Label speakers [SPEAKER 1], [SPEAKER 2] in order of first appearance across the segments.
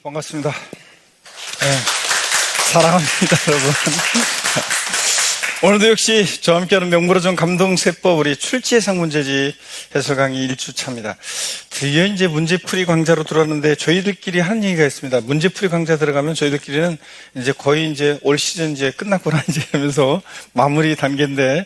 [SPEAKER 1] 반갑습니다. 네, 사랑합니다, 여러분. 오늘도 역시 저와 함께하는 명불허전 감동세법 우리 출제예상 문제집 해설 강의 1주차입니다. 드디어 이제 문제풀이 강좌로 들어왔는데 저희들끼리 하는 얘기가 있습니다. 문제풀이 강좌 들어가면 저희들끼리는 이제 거의 이제 올 시즌 이제 끝났구나 이제 하면서 마무리 단계인데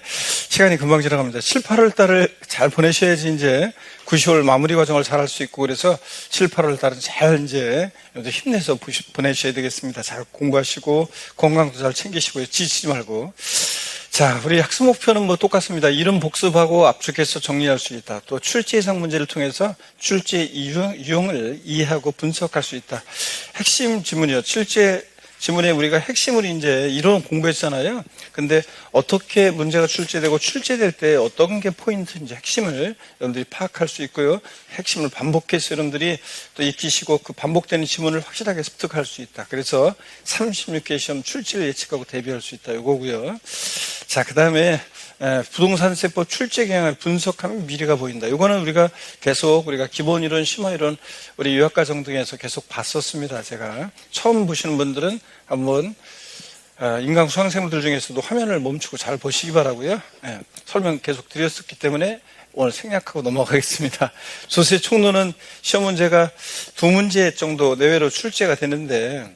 [SPEAKER 1] 시간이 금방 지나갑니다. 7, 8월 달을 잘 보내셔야지 이제 9, 10월 마무리 과정을 잘 할 수 있고 그래서 7, 8월 달은 잘 이제 힘내서 보내셔야 되겠습니다. 잘 공부하시고 건강도 잘 챙기시고요. 지치지 말고. 자, 우리 학습 목표는 뭐 똑같습니다. 이름 복습하고 압축해서 정리할 수 있다. 또 출제 예상 문제를 통해서 출제 유형을 이해하고 분석할 수 있다. 핵심 지문이요. 출제 지문에 우리가 핵심을 이제 이론 공부했잖아요. 근데 어떻게 문제가 출제되고 출제될 때 어떤 게 포인트인지 핵심을 여러분들이 파악할 수 있고요. 핵심을 반복해서 여러분들이 또 익히시고 그 반복되는 지문을 확실하게 습득할 수 있다. 그래서 36개 시험 출제를 예측하고 대비할 수 있다. 요거고요. 자, 그 다음에 부동산세법 출제 경향을 분석하면 미래가 보인다. 이거는 우리가 계속 우리가 기본 이론, 심화 이론 우리 유학과정 등에서 계속 봤었습니다. 제가 처음 보시는 분들은 한번 인강 수강생분들 중에서도 화면을 멈추고 잘 보시기 바라고요. 설명 계속 드렸었기 때문에 오늘 생략하고 넘어가겠습니다. 조세 총론은 시험 문제가 2문제 정도 내외로 출제가 되는데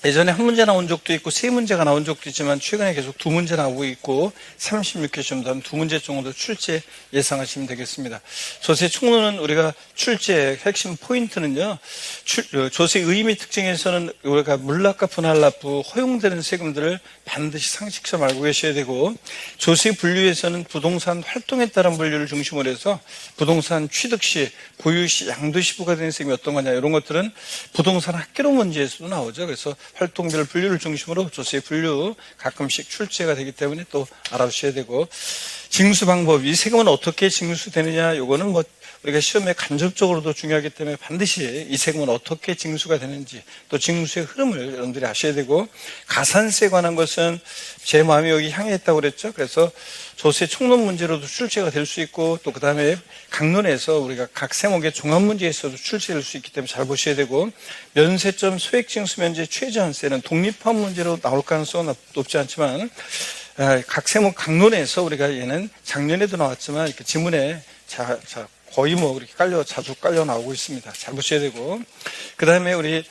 [SPEAKER 1] 예전에 한 문제 나온 적도 있고 3문제가 나온 적도 있지만 최근에 계속 2문제 나오고 있고 36회 시험 다음 2문제 정도 출제 예상하시면 되겠습니다. 조세 총론은 우리가 출제 핵심 포인트는요. 조세 의미 특징에서는 우리가 물납과 분할납부 허용되는 세금들을 반드시 상식점 알고 계셔야 되고 조세 분류에서는 부동산 활동에 따른 분류를 중심으로 해서 부동산 취득 시, 보유 시, 양도 시 부과되는 세금이 어떤 거냐 이런 것들은 부동산 학계론 문제에서도 나오죠. 그래서 활동별 분류를 중심으로 조세 분류 가끔씩 출제가 되기 때문에 또 알아두셔야 되고 징수 방법, 이 세금은 어떻게 징수되느냐 이거는 뭐 우리가 시험에 간접적으로도 중요하기 때문에 반드시 이 세금은 어떻게 징수가 되는지 또 징수의 흐름을 여러분들이 아셔야 되고 가산세에 관한 것은 제 마음이 여기 향해 있다고 그랬죠. 그래서 조세 총론 문제로도 출제가 될 수 있고 또 그 다음에 강론에서 우리가 각 세목의 종합 문제에서도 출제될 수 있기 때문에 잘 보셔야 되고 면세점 소액징수 면제 최저한세는 독립한 문제로 나올 가능성은 높지 않지만 각 세목 강론에서 우리가 얘는 작년에도 나왔지만 이렇게 지문에 거의 뭐 그렇게 자주 깔려 나오고 있습니다. 잘 보셔야 되고 그 다음에 우리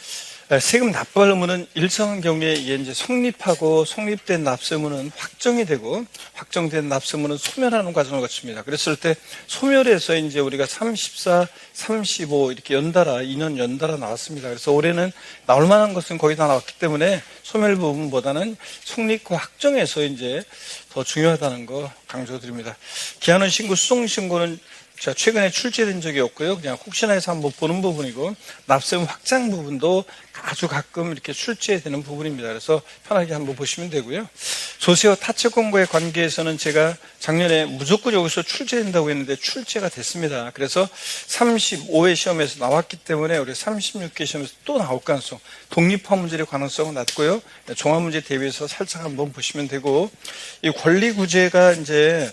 [SPEAKER 1] 세금 납부할 의무는 일정한 경우에 이게 이제 성립하고 성립된 납세의무는 확정이 되고 확정된 납세의무는 소멸하는 과정을 거칩니다. 그랬을 때 소멸해서 이제 우리가 34, 35 이렇게 연달아 2년 연달아 나왔습니다. 그래서 올해는 나올 만한 것은 거의 다 나왔기 때문에 소멸 부분보다는 성립과 확정에서 이제 더 중요하다는 거 강조드립니다. 기한원 신고, 수송 신고는 자, 최근에 출제된 적이 없고요. 그냥 혹시나 해서 한번 보는 부분이고, 납세금 확장 부분도 아주 가끔 이렇게 출제되는 부분입니다. 그래서 편하게 한번 보시면 되고요. 조세와 타채권과의 관계에서는 제가 작년에 무조건 여기서 출제된다고 했는데 출제가 됐습니다. 그래서 35회 시험에서 나왔기 때문에 우리 36회 시험에서 또 나올 가능성, 독립화 문제의 가능성은 낮고요. 종합문제 대비해서 살짝 한번 보시면 되고, 이 권리구제가 이제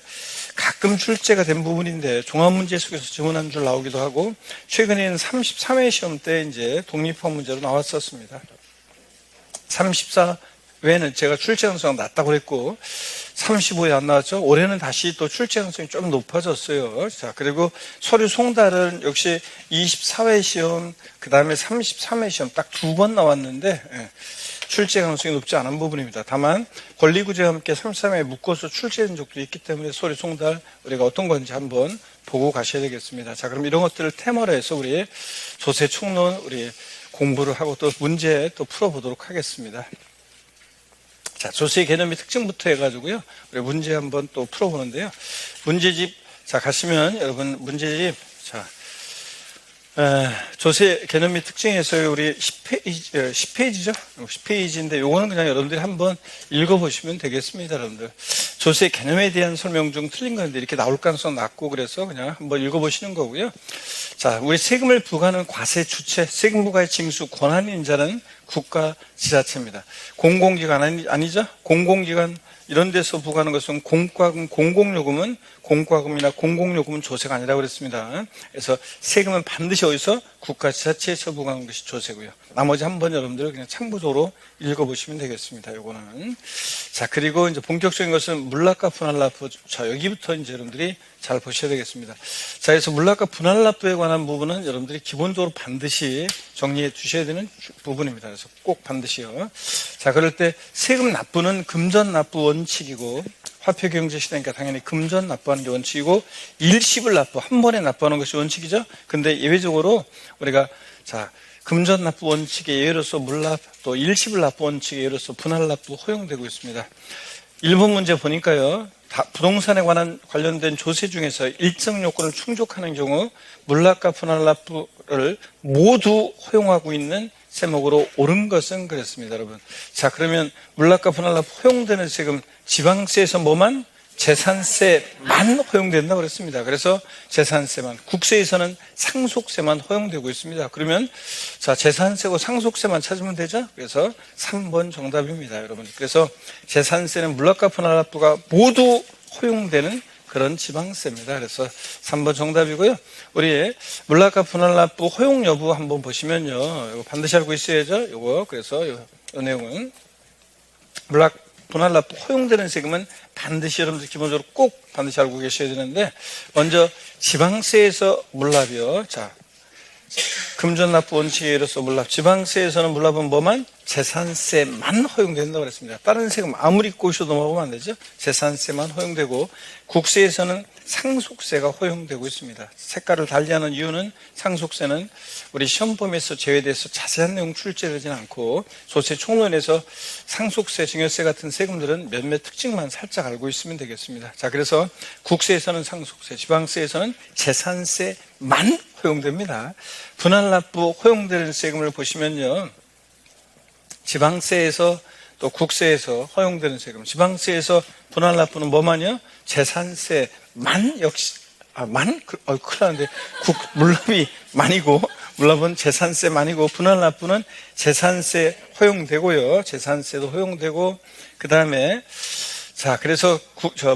[SPEAKER 1] 가끔 출제가 된 부분인데 종합문제 속에서 지문 한 줄 나오기도 하고 최근에는 33회 시험 때 이제 독립화 문제로 나왔었습니다. 34회는 제가 출제 가능성이 낮다고 그랬고 35회 안 나왔죠. 올해는 다시 또 출제 가능성이 좀 높아졌어요. 자, 그리고 서류 송달은 역시 24회 시험 그 다음에 33회 시험 딱 2번 나왔는데 출제 가능성이 높지 않은 부분입니다. 다만 권리구제와 함께 33회에 묶어서 출제된 적도 있기 때문에 서류 송달 우리가 어떤 건지 한번 보고 가셔야 되겠습니다. 자, 그럼 이런 것들을 테마로 해서 우리 조세 총론 우리 공부를 하고 또 문제 또 풀어보도록 하겠습니다. 자, 조세 개념의 특징부터 해가지고요. 우리 문제 한번 또 풀어보는데요. 문제집 자 가시면 여러분 문제집 자. 조세 개념의 특징에서 우리 10페이지죠? 10페이지인데 요거는 그냥 여러분들이 한번 읽어보시면 되겠습니다, 여러분들. 조세 개념에 대한 설명 중 틀린 건데 이렇게 나올 가능성 낮고 그래서 그냥 한번 읽어보시는 거고요. 자, 우리 세금을 부과하는 과세 주체, 세금 부과의 징수 권한 인자는 국가 지자체입니다. 공공기관 아니죠? 공공기관 이런 데서 부과하는 것은 공과금, 공공요금은 공과금이나 공공요금은 조세가 아니라고 그랬습니다. 그래서 세금은 반드시 어디서? 국가지자체에서 부과하는 것이 조세고요. 나머지 한번 여러분들 그냥 참고적으로 읽어보시면 되겠습니다. 요거는. 자, 그리고 이제 본격적인 것은 물납과 분할납부. 자, 여기부터 이제 여러분들이 잘 보셔야 되겠습니다. 자, 그래서 물납과 분할납부에 관한 부분은 여러분들이 기본적으로 반드시 정리해 두셔야 되는 부분입니다. 그래서 꼭 반드시요. 자, 그럴 때 세금 납부는 금전 납부 원칙이고, 화폐 경제 시대니까 당연히 금전 납부하는 게 원칙이고, 일시불 납부, 한 번에 납부하는 것이 원칙이죠. 근데 예외적으로 우리가, 자, 금전 납부 원칙의 예외로서 물납, 또 일시불 납부 원칙의 예외로서 분할 납부 허용되고 있습니다. 일본 문제 보니까요, 부동산에 관련된 조세 중에서 일정 요건을 충족하는 경우 물납과 분할 납부를 모두 허용하고 있는 세목으로 옳은 것은 그랬습니다, 여러분. 자, 그러면 물납과 분할 납부 허용되는 세금, 지방세에서 뭐만? 재산세만 허용된다고 그랬습니다. 그래서 재산세만, 국세에서는 상속세만 허용되고 있습니다. 그러면 자, 재산세고 상속세만 찾으면 되죠. 그래서 3번 정답입니다, 여러분. 그래서 재산세는 물납과 분할납부가 모두 허용되는 그런 지방세입니다. 그래서 3번 정답이고요. 우리 물납과 분할납부 허용 여부 한번 보시면요, 이거 반드시 알고 있어야죠. 이거 그래서 이 내용은 물납 분할납부 허용되는 세금은 반드시 여러분들 기본적으로 꼭 반드시 알고 계셔야 되는데, 먼저 지방세에서 물납이요. 자, 금전납부 원칙으로서 물납. 지방세에서는 물납은 뭐만? 재산세만 허용된다고 그랬습니다. 다른 세금 아무리 꼬셔도 넘어가면 안 되죠. 재산세만 허용되고, 국세에서는 상속세가 허용되고 있습니다. 색깔을 달리하는 이유는 상속세는 우리 시험 범위에서 제외돼서 자세한 내용 출제되지는 않고, 조세 총론에서 상속세, 증여세 같은 세금들은 몇몇 특징만 살짝 알고 있으면 되겠습니다. 자, 그래서 국세에서는 상속세, 지방세에서는 재산세만 허용됩니다. 분할납부 허용되는 세금을 보시면요, 지방세에서 또 국세에서 허용되는 세금, 지방세에서 분할납부는 뭐만요? 재산세만 역시, 큰일 나는데, 물납이 만이고, 물납은 재산세만이고, 분할납부는 재산세 허용되고요. 재산세도 허용되고, 그 다음에, 자, 그래서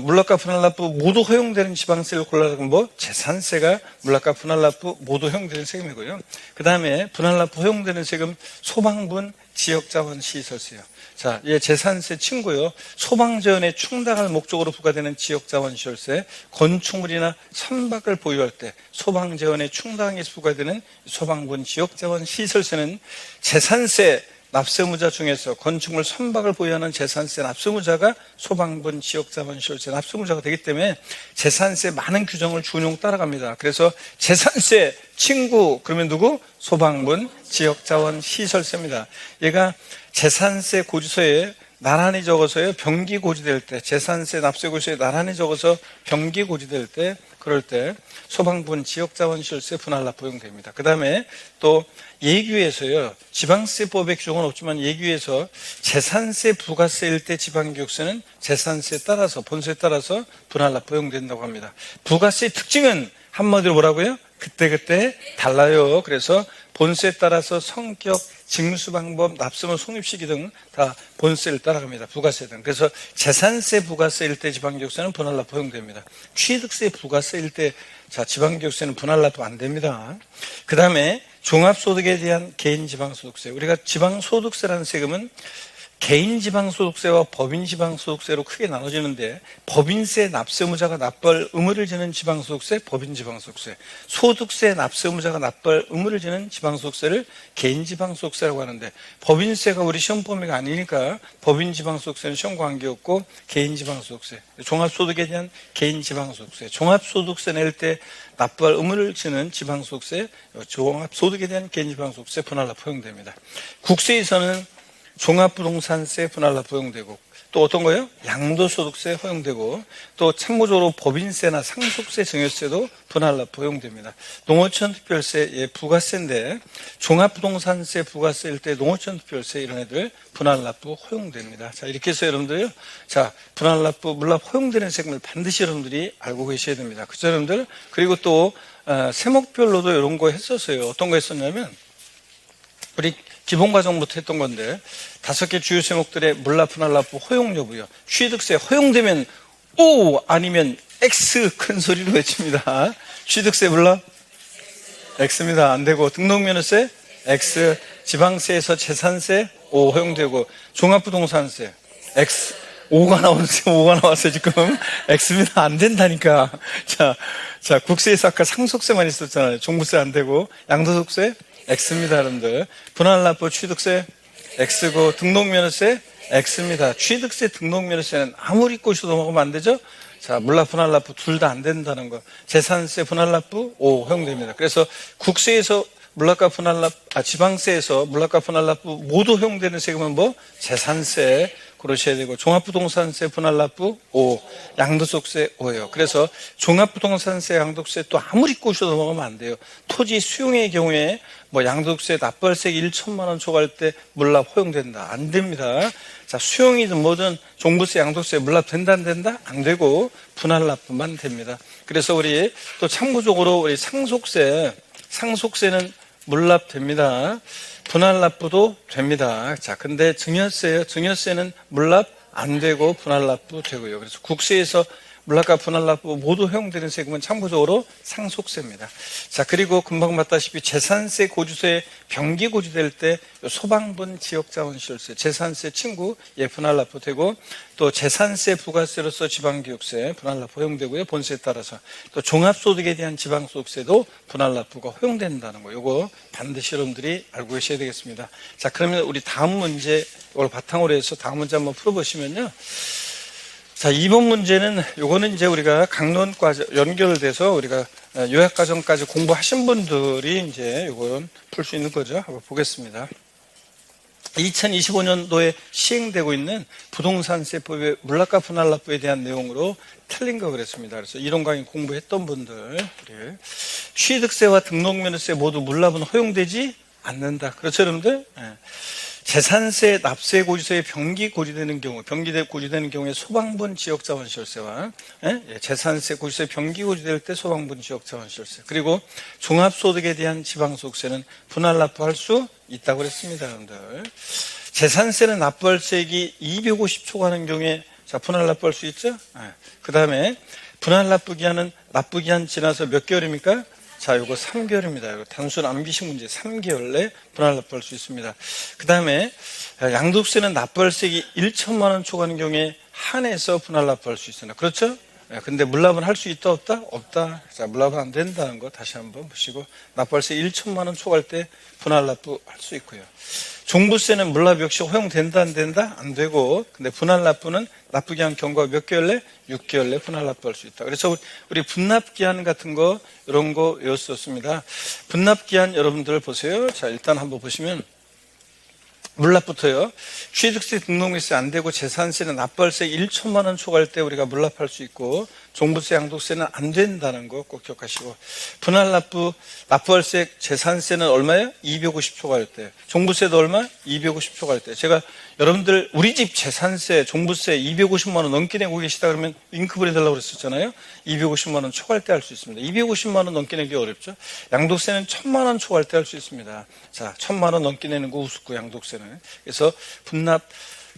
[SPEAKER 1] 물납과 분할납부 모두 허용되는 지방세를 골라서 뭐? 재산세가 물납과 분할납부 모두 허용되는 세금이고요. 그 다음에 분할납부 허용되는 세금 소방분 지역자원시설세요. 자, 예, 재산세 친구요. 소방재원에 충당할 목적으로 부과되는 지역자원시설세, 건축물이나 선박을 보유할 때 소방재원에 충당해서 부과되는 소방분 지역자원시설세는 재산세 납세무자 중에서 건축물 선박을 보유하는 재산세 납세무자가 소방분 지역자원시설세 납세무자가 되기 때문에 재산세 많은 규정을 준용 따라갑니다. 그래서 재산세 친구, 그러면 누구? 소방분 지역자원시설세입니다. 얘가 재산세 고지서에 나란히 적어서요, 병기 고지될 때, 재산세 납세고지서에 나란히 적어서 병기 고지될 때, 그럴 때 소방분 지역자원시설세 분할납부 허용됩니다. 그 다음에 또 예규에서요, 지방세법의 규정은 없지만 예규에서 재산세 부가세일 때 지방교육세는 재산세에 따라서, 본세에 따라서 분할납부 허용된다고 합니다. 부가세의 특징은 한마디로 뭐라고요? 그때그때 달라요. 그래서 본세에 따라서 성격, 징수 방법, 납세물 성립시기 등 다 본세를 따라갑니다. 부가세 등. 그래서 재산세 부가세일 때 지방교육세는 분할납부 허용됩니다. 취득세 부가세일 때 자, 지방교육세는 분할납부 안 됩니다. 그 다음에 종합소득에 대한 개인지방소득세. 우리가 지방소득세라는 세금은 개인지방소득세와 법인지방소득세로 크게 나눠지는데, 법인세 납세무자가 납부할 의무를 지는 지방소득세, 법인지방소득세, 소득세 납세무자가 납부할 의무를 지는 지방소득세를 개인지방소득세라고 하는데, 법인세가 우리 시험 범위가 아니니까 법인지방소득세는 시험 관계없고 개인지방소득세, 종합소득에 대한 개인지방소득세, 종합소득세 낼 때 납부할 의무를 지는 지방소득세, 종합소득에 대한 개인지방소득세 분할납부 허용됩니다. 국세에서는 종합부동산세 분할납부 허용되고, 또 어떤 거예요? 양도소득세 허용되고, 또 참고적으로 법인세나 상속세, 증여세도 분할납부 허용됩니다. 농어촌 특별세, 예, 부가세인데 종합부동산세 부가세일 때 농어촌 특별세 이런 애들 분할납부 허용됩니다. 자, 이렇게 해서 여러분들요, 자, 분할납부, 물납 허용되는 세금을 반드시 여러분들이 알고 계셔야 됩니다. 그죠, 여러분들? 그리고 또 세목별로도 이런 거 했었어요. 어떤 거 했었냐면, 우리 기본 과정부터 했던 건데 5개 주요 제목들의 물납, 분할납부, 허용 여부요. 취득세 허용되면 O 아니면 X 큰 소리로 외칩니다. 취득세 물납 X입니다. 안 되고 등록면허세 X, 지방세에서 재산세 O 허용되고 종합부동산세 X. 5가 나왔어요, 지금. X입니다. 안 된다니까. 자, 국세에서 아까 상속세만 있었잖아요. 종부세 안 되고. 양도소득세? X입니다, 여러분들. 분할납부 취득세? X고, 등록면허세? X입니다. 취득세, 등록면허세는 아무리 꼬셔도 넘어가면 안 되죠? 자, 물납, 분할납부 둘 다 안 된다는 거. 재산세, 분할납부? O 허용됩니다. 그래서 국세에서 물납과 지방세에서 물납과 분할납부 모두 허용되는 세금은 뭐? 재산세 그러셔야 되고, 종합부동산세, 분할납부 O, 양도소득세 O예요. 그래서 종합부동산세, 양도세 또 아무리 꼬셔도 넘어가면 안 돼요. 토지 수용의 경우에 뭐 양도세, 납부할세액 1천만 원 초과할 때 물납 허용된다. 안 됩니다. 자, 수용이든 뭐든 종부세, 양도세 물납 된다, 안 된다? 안 되고 분할납부만 됩니다. 그래서 우리 또 참고적으로 우리 상속세는 물납됩니다. 분할납부도 됩니다. 자, 근데 증여세요. 증여세는 물납 안 되고 분할납부 되고요. 그래서 국세에서 물납과 분할납부 모두 허용되는 세금은 참고적으로 상속세입니다. 자, 그리고 금방 봤다시피 재산세 고지서에 병기 고지될 때 소방분 지역자원시설세, 재산세 친구 분할납부 되고, 또 재산세 부가세로서 지방교육세 분할납부 허용되고요. 본세에 따라서 또 종합소득에 대한 지방소득세도 분할납부가 허용된다는 거, 요거 반드시 여러분들이 알고 계셔야 되겠습니다. 자, 그러면 우리 다음 문제 이걸 바탕으로 해서 다음 문제 한번 풀어보시면요. 자, 2번 문제는 요거는 이제 우리가 강론과정 연결돼서 우리가 요약과정까지 공부하신 분들이 이제 요거는 풀 수 있는 거죠. 한번 보겠습니다. 2025년도에 시행되고 있는 부동산세법의 물납과 분할납부에 대한 내용으로 틀린 거 그랬습니다. 그래서 이론 강의 공부했던 분들, 취득세와 등록면허세 모두 물납은 허용되지 않는다. 그렇죠, 여러분들? 재산세, 납세 고지서에 병기 고지되는 경우에 소방분 지역자원시설세와 재산세 고지서에 병기 고지될 때 소방분 지역자원시설세, 그리고 종합소득에 대한 지방소득세는 분할납부할 수 있다고 그랬습니다, 여러분들. 재산세는 납부할세액이 250초 가는 경우에 자, 분할납부할 수 있죠? 그 다음에 분할납부기한은 납부기한 지나서 몇 개월입니까? 자, 요거 3개월입니다. 요거 단순 암기식 문제 3개월 내 분할납부할 수 있습니다. 그 다음에 양도세는 납부할세액이 1천만 원 초과하는 경우에 한해서 분할납부할 수 있습니다. 그렇죠? 근데 물납은 할 수 있다, 없다? 없다. 자, 물납은 안 된다는 거 다시 한번 보시고, 납부할세 1천만 원 초과할 때 분할납부 할 수 있고요. 종부세는 물납 역시 허용된다, 안 된다? 안 되고, 근데 분할납부는 납부기한 경과가 몇 개월 내? 6개월 내 분할납부할 수 있다. 그래서 우리 분납기한 같은 거, 이런 거 외웠었습니다. 분납기한 여러분들 보세요. 자, 일단 한번 보시면, 물납부터요. 취득세, 등록세 안 되고 재산세는 납부할세 1천만 원 초과할 때 우리가 물납할 수 있고, 종부세, 양도세는 안 된다는 거 꼭 기억하시고, 분할납부, 납부할세, 재산세는 얼마예요? 250초 갈 때. 종부세도 얼마? 250초 갈 때. 제가 여러분들 우리 집 재산세, 종부세 250만 원 넘게 내고 계시다 그러면 윙크볼 해달라고 그랬었잖아요. 250만 원 초과할 때 할 수 있습니다. 250만 원 넘게 내기 어렵죠. 양도세는 1000만 원 초과할 때 할 수 있습니다. 자, 1000만 원 넘게 내는 거 우습고, 양도세는. 그래서 분납,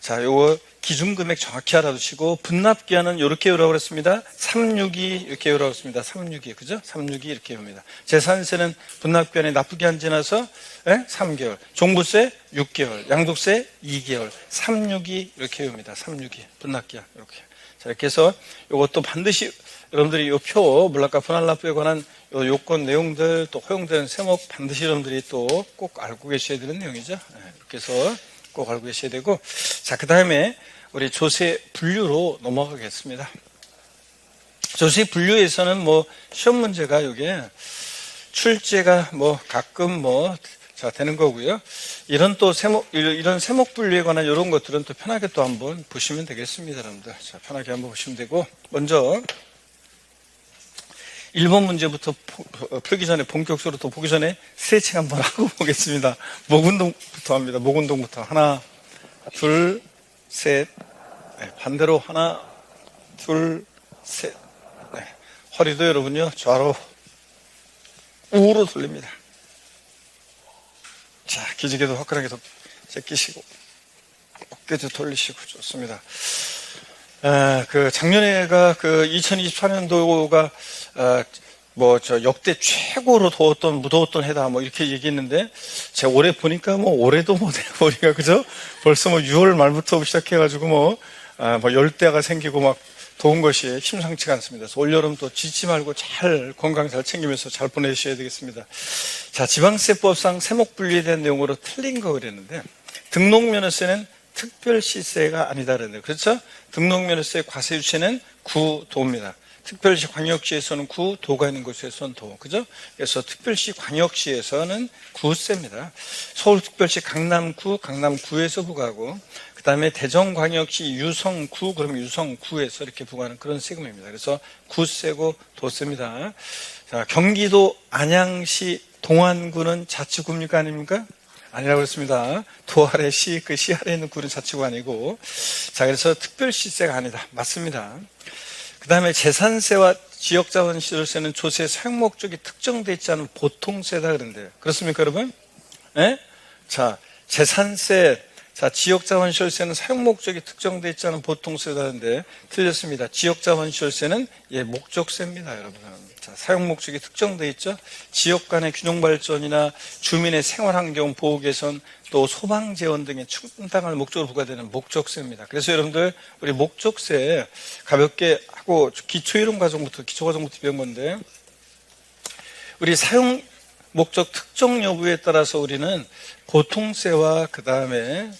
[SPEAKER 1] 자, 요거 기준금액 정확히 알아두시고, 분납기한은 이렇게 외우라고 그랬습니다. 362 이렇게 외우라고 했습니다. 362, 그죠? 362 이렇게 외웁니다. 재산세는 분납기한에 납부기한 지나서 3개월, 종부세 6개월, 양도세 2개월, 362 이렇게 외웁니다. 362 분납기한 이렇게. 자, 이렇게 해서 이것도 반드시 여러분들이 이 표, 물납과 분할납부에 관한 요 요건 내용들, 또 허용되는 세목 반드시 여러분들이 또 꼭 알고 계셔야 되는 내용이죠. 이렇게 해서 꼭 알고 계셔야 되고, 자, 그 다음에 우리 조세 분류로 넘어가겠습니다. 조세 분류에서는 뭐 시험 문제가 요게 출제가 뭐 가끔 자, 되는 거고요. 이런 또 이런 세목 분류에 관한 이런 것들은 또 편하게 또 한번 보시면 되겠습니다, 여러분들. 자, 편하게 한번 보시면 되고, 먼저 1번 문제부터 풀기 전에, 본격적으로 또 보기 전에 스트레칭 한번 하고 보겠습니다. 목 운동부터 합니다. 목 운동부터. 하나, 둘, 셋. 네, 반대로 하나, 둘, 셋. 네, 허리도 여러분요, 좌로, 우로 돌립니다. 자, 기지개도 화끈하게 제끼시고, 어깨도 돌리시고, 좋습니다. 작년에가 2024년도가, 역대 최고로 무더웠던 해다, 이렇게 얘기했는데, 제가 올해 보니까 올해도 보니까, 그죠? 벌써 6월 말부터 시작해가지고 열대야가 생기고 더운 것이 심상치가 않습니다. 그래서 올여름 또 지치 말고 건강 잘 챙기면서 잘 보내셔야 되겠습니다. 자, 지방세법상 세목분리에 대한 내용으로 틀린 거 그랬는데, 등록면허세는 특별시세가 아니다 그랬는데, 그렇죠? 등록면허세 과세유체는 구도입니다. 특별시 광역시에서는 구, 도가 있는 곳에서는 도. 그죠? 그래서 특별시 광역시에서는 구세입니다. 서울특별시 강남구에서 부과하고, 그 다음에 대전광역시 유성구, 그럼 유성구에서 이렇게 부과하는 그런 세금입니다. 그래서 구세고 도세입니다. 자, 경기도 안양시 동안구는 자치구입니까? 아닙니까? 아니라고 했습니다. 도 아래 시, 그 시 아래에 있는 구는 자치구 아니고. 자, 그래서 특별시세가 아니다. 맞습니다. 그 다음에 재산세와 지역자원시설세는 조세 사용 목적이 특정되어 있지 않은 보통세다 그런데요. 그렇습니까, 여러분? 네? 자, 재산세, 자, 지역자원시설세는 사용 목적이 특정되어 있지 않은 보통세다는데 틀렸습니다. 지역자원시설세는 목적세입니다, 여러분. 자, 사용 목적이 특정되어 있죠. 지역 간의 균형 발전이나 주민의 생활환경 보호 개선, 또 소방재원 등의 충당할 목적으로 부과되는 목적세입니다. 그래서 여러분들 우리 목적세 가볍게 하고 기초이론과정부터 배운 건데, 우리 사용 목적 특정 여부에 따라서 우리는 보통세와 그 다음에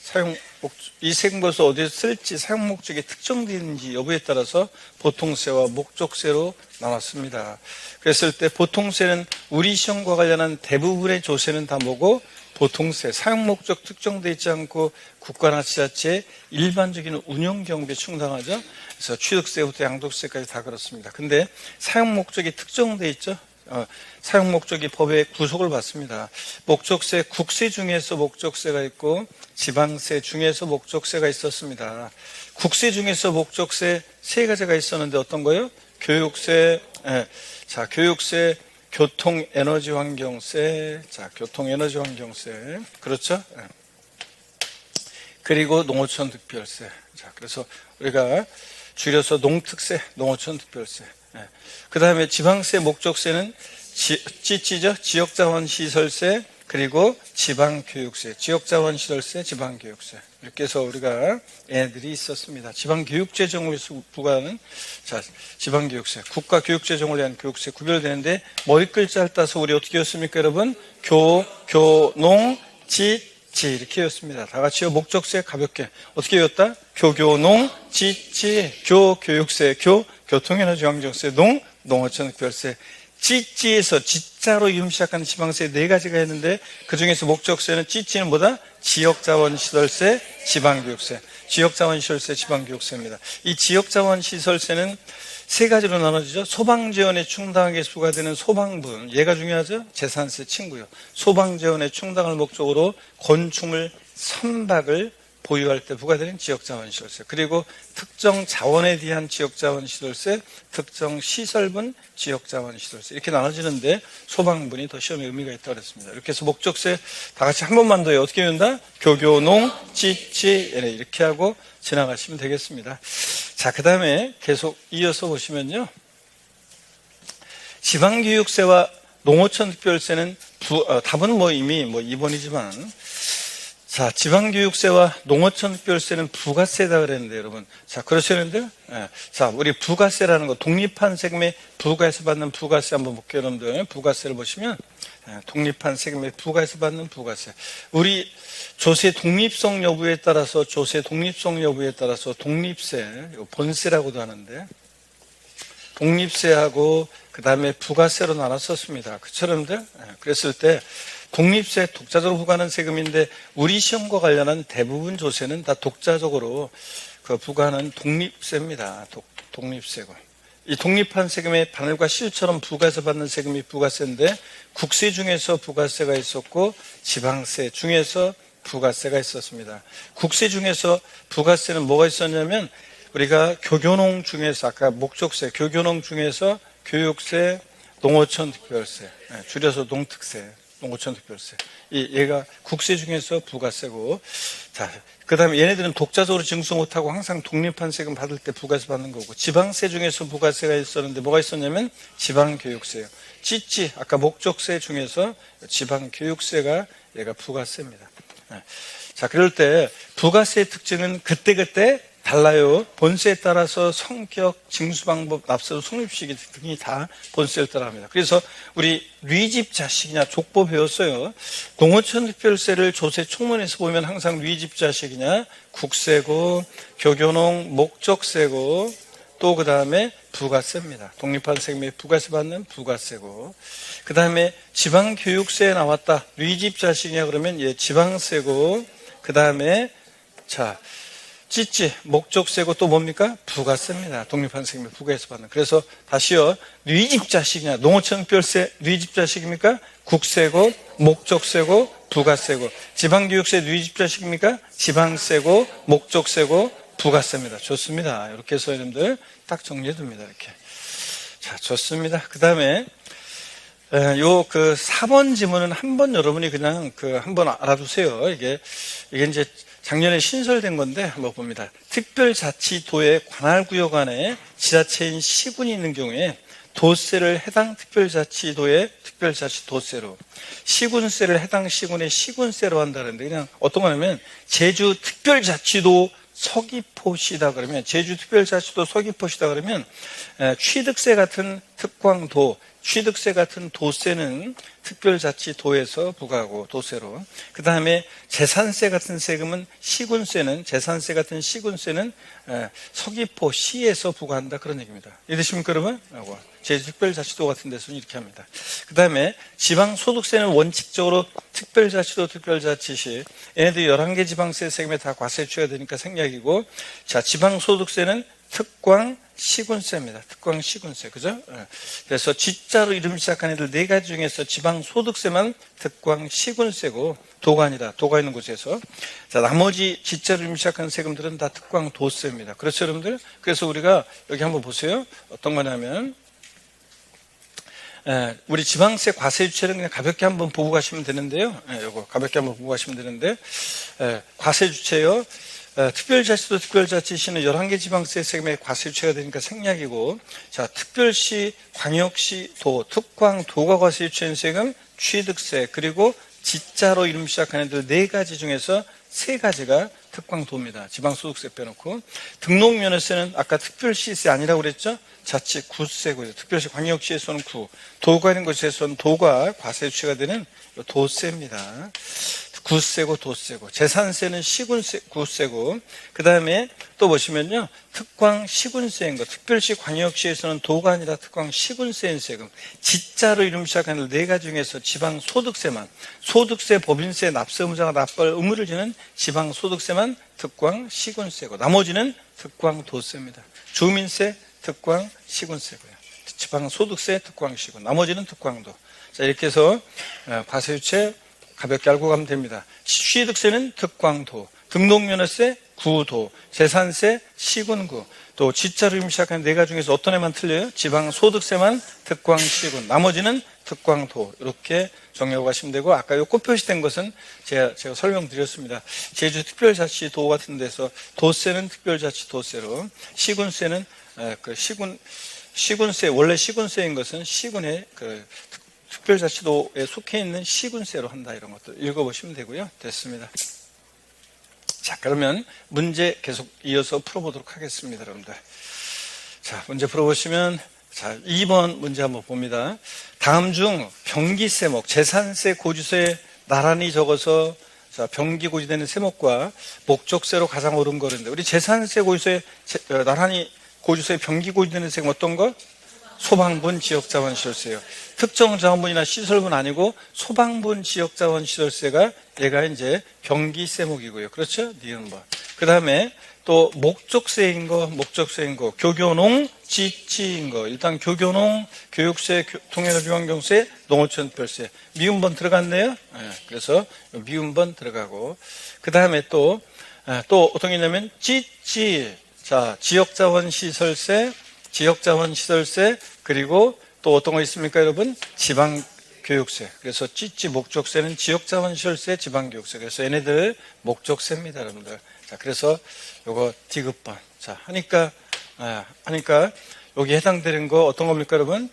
[SPEAKER 1] 이 세금벌서 어디서 쓸지 사용 목적이 특정되는지 여부에 따라서 보통세와 목적세로 나왔습니다. 그랬을 때 보통세는 우리 시험과 관련한 대부분의 조세는 다 뭐고? 보통세, 사용 목적 특정되어 있지 않고 국가나 지자체의 일반적인 운영 경비에 충당하죠. 그래서 취득세부터 양도세까지 다 그렇습니다. 근데 사용 목적이 특정되어 있죠. 사용 목적이 법의 구속을 받습니다. 목적세, 국세 중에서 목적세가 있고 지방세 중에서 목적세가 있었습니다. 국세 중에서 목적세 세 가지가 있었는데 어떤 거요? 교육세, 교육세, 교통에너지환경세, 교통에너지환경세, 그렇죠? 그리고 농어촌 특별세. 자, 그래서 우리가 줄여서 농특세, 농어촌 특별세. 그 다음에 지방세, 목적세는 찌찌죠? 지역자원시설세, 그리고 지방교육세, 지역자원시설세, 지방교육세. 이렇게 해서 우리가 애들이 있었습니다. 지방교육재정에서 부과하는, 지방교육세, 국가교육재정을 위한 교육세 구별되는데, 머리글자를 따서 우리 어떻게 였습니까, 여러분? 교농, 지, 이렇게 였습니다. 다 같이요. 목적세 가볍게. 어떻게 였다? 교농, 지, 교육세, 교통에너지환경세, 농어촌 특별세. 찌찌에서 지자로 이름 시작하는 지방세 네 가지가 있는데 그 중에서 목적세는 찌찌는 뭐다? 지역자원시설세, 지방교육세. 지역자원시설세, 지방교육세입니다. 이 지역자원시설세는 세 가지로 나눠지죠. 소방재원에 충당하기 위해서 부과되는 소방분, 얘가 중요하죠. 재산세 친구요. 소방재원에 충당할 목적으로 건축물 선박을 보유할 때 부과되는 지역자원시설세, 그리고 특정 자원에 대한 지역자원시설세, 특정 시설분 지역자원시설세, 이렇게 나눠지는데 소방분이 더 시험에 의미가 있다고 그랬습니다. 이렇게 해서 목적세 다 같이 한 번만 더요. 어떻게 외운다? 교교농, 찌찌, 이렇게 하고 지나가시면 되겠습니다. 자, 그 다음에 계속 이어서 보시면요. 지방교육세와 농어촌 특별세는 답은 이미 2번이지만, 자, 지방교육세와 농어촌 특별세는 부가세다 그랬는데, 여러분. 자, 그러시는데요? 자, 우리 부가세라는 거, 독립한 세금에 부가에서 받는 부가세 한번 볼게요, 여러분들. 부가세를 보시면, 독립한 세금에 부가에서 받는 부가세. 우리 조세 독립성 여부에 따라서, 독립세, 본세라고도 하는데, 독립세하고, 그 다음에 부가세로 나눴었습니다. 그처럼, 그랬을 때, 독립세 독자적으로 부과하는 세금인데 우리 시험과 관련한 대부분 조세는 다 독자적으로 부과하는 독립세입니다. 독립세고. 이 독립한 세금의 바늘과 실처럼 부가에서 받는 세금이 부가세인데 국세 중에서 부가세가 있었고 지방세 중에서 부가세가 있었습니다. 국세 중에서 부가세는 뭐가 있었냐면 우리가 교교농 중에서 아까 목적세, 교교농 중에서 교육세, 농어촌 특별세, 줄여서 농특세. 농어촌 특별세. 얘가 국세 중에서 부가세고, 자, 그 다음에 얘네들은 독자적으로 징수 못하고 항상 독립한 세금 받을 때 부가세 받는 거고, 지방세 중에서 부가세가 있었는데 뭐가 있었냐면 지방교육세요. 찌찌, 아까 목적세 중에서 지방교육세가 얘가 부가세입니다. 자, 그럴 때 부가세의 특징은 그때그때 달라요. 본세에 따라서 성격, 징수방법, 납세도 성립시기 등이 다 본세를 따라합니다. 그래서 우리 뉘집 자식이냐 족보 배웠어요. 농어촌 특별세를 조세 총론에서 보면 항상 뉘집 자식이냐 국세고, 교교농 목적세고, 또 그 다음에 부가세입니다. 독립한 세금에 부가세 받는 부가세고, 그 다음에 지방교육세에 나왔다. 뉘집 자식이냐 그러면 얘 지방세고, 그 다음에 자 찌찌 목적세고 또 뭡니까? 부가세입니다. 독립한 세금에 부가세 받는. 그래서 다시요. 뉘집 자식이냐 농어촌 특별세 뉘집 자식입니까? 국세고 목적세고 부가세고. 지방교육세 뉘집 자식입니까? 지방세고 목적세고 부가세입니다. 좋습니다. 이렇게 해서 여러분들 딱 정리해 둡니다. 이렇게. 자, 좋습니다. 그 다음에 요 4번 지문은 한번 여러분이 그냥 한번 알아두세요. 이게 이제 작년에 신설된 건데 한번 봅니다. 특별자치도의 관할구역 안에 지자체인 시군이 있는 경우에 도세를 해당 특별자치도의 특별자치도세로, 시군세를 해당 시군의 시군세로 한다는데, 그냥 어떤 거냐면 제주 특별자치도 서귀포시다 그러면, 제주 특별자치도 서귀포시다 그러면 취득세 같은 특광도, 취득세 같은 도세는 특별자치도에서 부과하고 도세로, 그 다음에 재산세 같은 세금은 시군세는, 재산세 같은 시군세는 서귀포시에서 부과한다 그런 얘기입니다. 이해되십니까 여러분? 제주특별자치도 같은 데서는 이렇게 합니다. 그 다음에 지방소득세는 원칙적으로 특별자치도 특별자치시, 얘네들이 11개 지방세 세금에 다 과세 취하가 되니까 생략이고, 자, 지방소득세는 특광 시군세입니다. 특광 시군세. 그죠? 그래서 지자로 이름 시작한 애들 4가지 중에서 지방소득세만 특광 시군세고, 도가 아니라, 도가 있는 곳에서. 자, 나머지 지자로 이름 시작한 세금들은 다 특광 도세입니다. 그렇죠, 여러분들? 그래서 우리가 여기 한번 보세요. 어떤 거냐면, 우리 지방세 과세 주체는 그냥 가볍게 한번 보고 가시면 되는데요. 요거 가볍게 한번 보고 가시면 되는데, 과세 주체요. 특별자치도 특별자치시는 11개 지방세 세금에 과세 유치가 되니까 생략이고, 자, 특별시, 광역시, 도, 특광, 도가 과세 유치한 세금, 취득세, 그리고 지자로 이름 시작하는 애들 4가지 중에서 3가지가 특광도입니다. 지방소득세 빼놓고. 등록면허세는 아까 특별시세 아니라고 그랬죠? 자치 구세고요. 특별시 광역시에서는 구, 도가 있는 곳에서는 도가 과세 유치가 되는 도세입니다. 구세고 도세고, 재산세는 시군세, 구세고, 그 다음에 또 보시면요, 특광 시군세인 거, 특별시 광역시에서는 도가 아니라 특광 시군세인 세금, 지자로 이름 시작하는 4가지 중에서 지방소득세만, 소득세, 법인세, 납세 의무자가 납부할 의무를 지는 지방소득세만 특광 시군세고, 나머지는 특광 도세입니다. 주민세, 특광 시군세고요. 지방소득세, 특광 시군, 나머지는 특광도. 자, 이렇게 해서 과세유체 가볍게 알고 가면 됩니다. 취득세는 특광도, 등록면허세 구도, 재산세 시군구, 또 지자로 이름 시작하는 4가지 중에서 어떤 애만 틀려요? 지방소득세만 특광시군, 나머지는 특광도. 이렇게 정리하고 가시면 되고, 아까 요 꽃 표시된 것은 제가 설명드렸습니다. 제주 특별자치도 같은 데서 도세는 특별자치도세로, 시군세는 시군세, 원래 시군세인 것은 시군의 특별자치도에 속해 있는 시군세로 한다, 이런 것들 읽어보시면 되고요. 됐습니다. 자, 그러면 문제 계속 이어서 풀어보도록 하겠습니다, 여러분들. 자, 문제 풀어보시면, 자, 2번 문제 한번 봅니다. 다음 중 병기세목, 재산세 고지서에 나란히 적어서, 자, 병기 고지되는 세목과 목적세로 가장 옳은 거는데, 우리 재산세 고지서에 나란히 고지서에 병기 고지되는 세금 어떤 거? 소방분 지역자원 시설세요. 특정 자원분이나 시설분 아니고 소방분 지역자원 시설세가 얘가 이제 병기세목이고요. 그렇죠? 니은번. 그 다음에 또 목적세인 거, 교교농 지치인 거. 일단 교교농, 교육세, 통행비환경세, 농어촌 특별세. 미음번 들어갔네요. 네, 그래서 미음번 들어가고. 그 다음에 또 어떤 게 있냐면 지치. 자, 지역자원시설세, 그리고 또 어떤 거 있습니까, 여러분? 교육세. 그래서 찌찌 목적세는 지역자본시설세, 지방교육세. 그래서 얘네들 목적세입니다, 여러분들. 자, 그래서 요거 디귿번. 자, 하니까 여기 해당되는 거 어떤 겁니까, 여러분?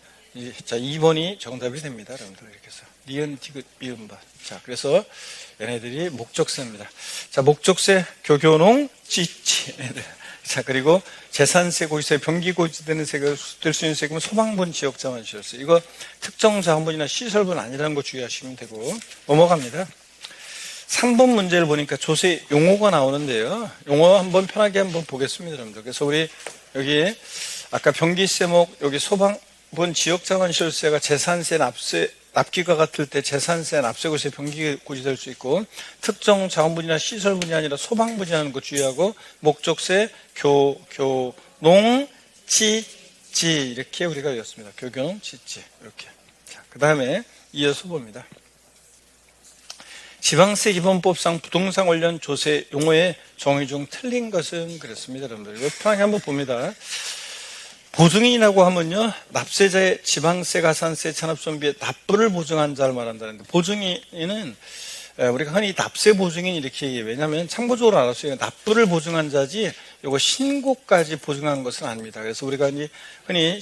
[SPEAKER 1] 자, 2번이 정답이 됩니다, 여러분들. 이렇게 해서. 니은, 디귿, 미음바. 자, 그래서 얘네들이 목적세입니다. 자, 목적세, 교교농, 찌찌. 얘네들. 자, 그리고 재산세, 고지세, 병기고지되는 세가 될 수 있는 세금은 소방분, 지역자원시설세. 이거 특정 자원분이나 시설분 아니라는 거 주의하시면 되고 넘어갑니다. 3번 문제를 보니까 조세 용어가 나오는데요. 용어 한번 편하게 한번 보겠습니다, 여러분들. 그래서 우리 여기 아까 병기세목 여기 소방분, 지역자원시설세가 재산세, 납기가 같을 때 재산세, 납세고세, 병기고지 될 수 있고 특정 자원분이나 시설분이 아니라 소방분이라는 거 주의하고 목적세, 교농, 찌찌 이렇게 우리가 외웠습니다. 교교농, 찌찌 이렇게. 자, 그 다음에 이어서 봅니다. 지방세 기본법상 부동산 관련 조세 용어의 정의 중 틀린 것은 그렇습니다, 여러분들. 이거 편하게 한번 봅니다. 보증인이라고 하면요, 납세자의 지방세, 가산세, 체납손비에 납부를 보증한 자를 말한다는데, 보증인은 우리가 흔히 납세 보증인 이렇게 얘기해요. 왜냐하면 참고적으로 알았어요. 납부를 보증한 자지, 이거 신고까지 보증한 것은 아닙니다. 그래서 우리가 이제 흔히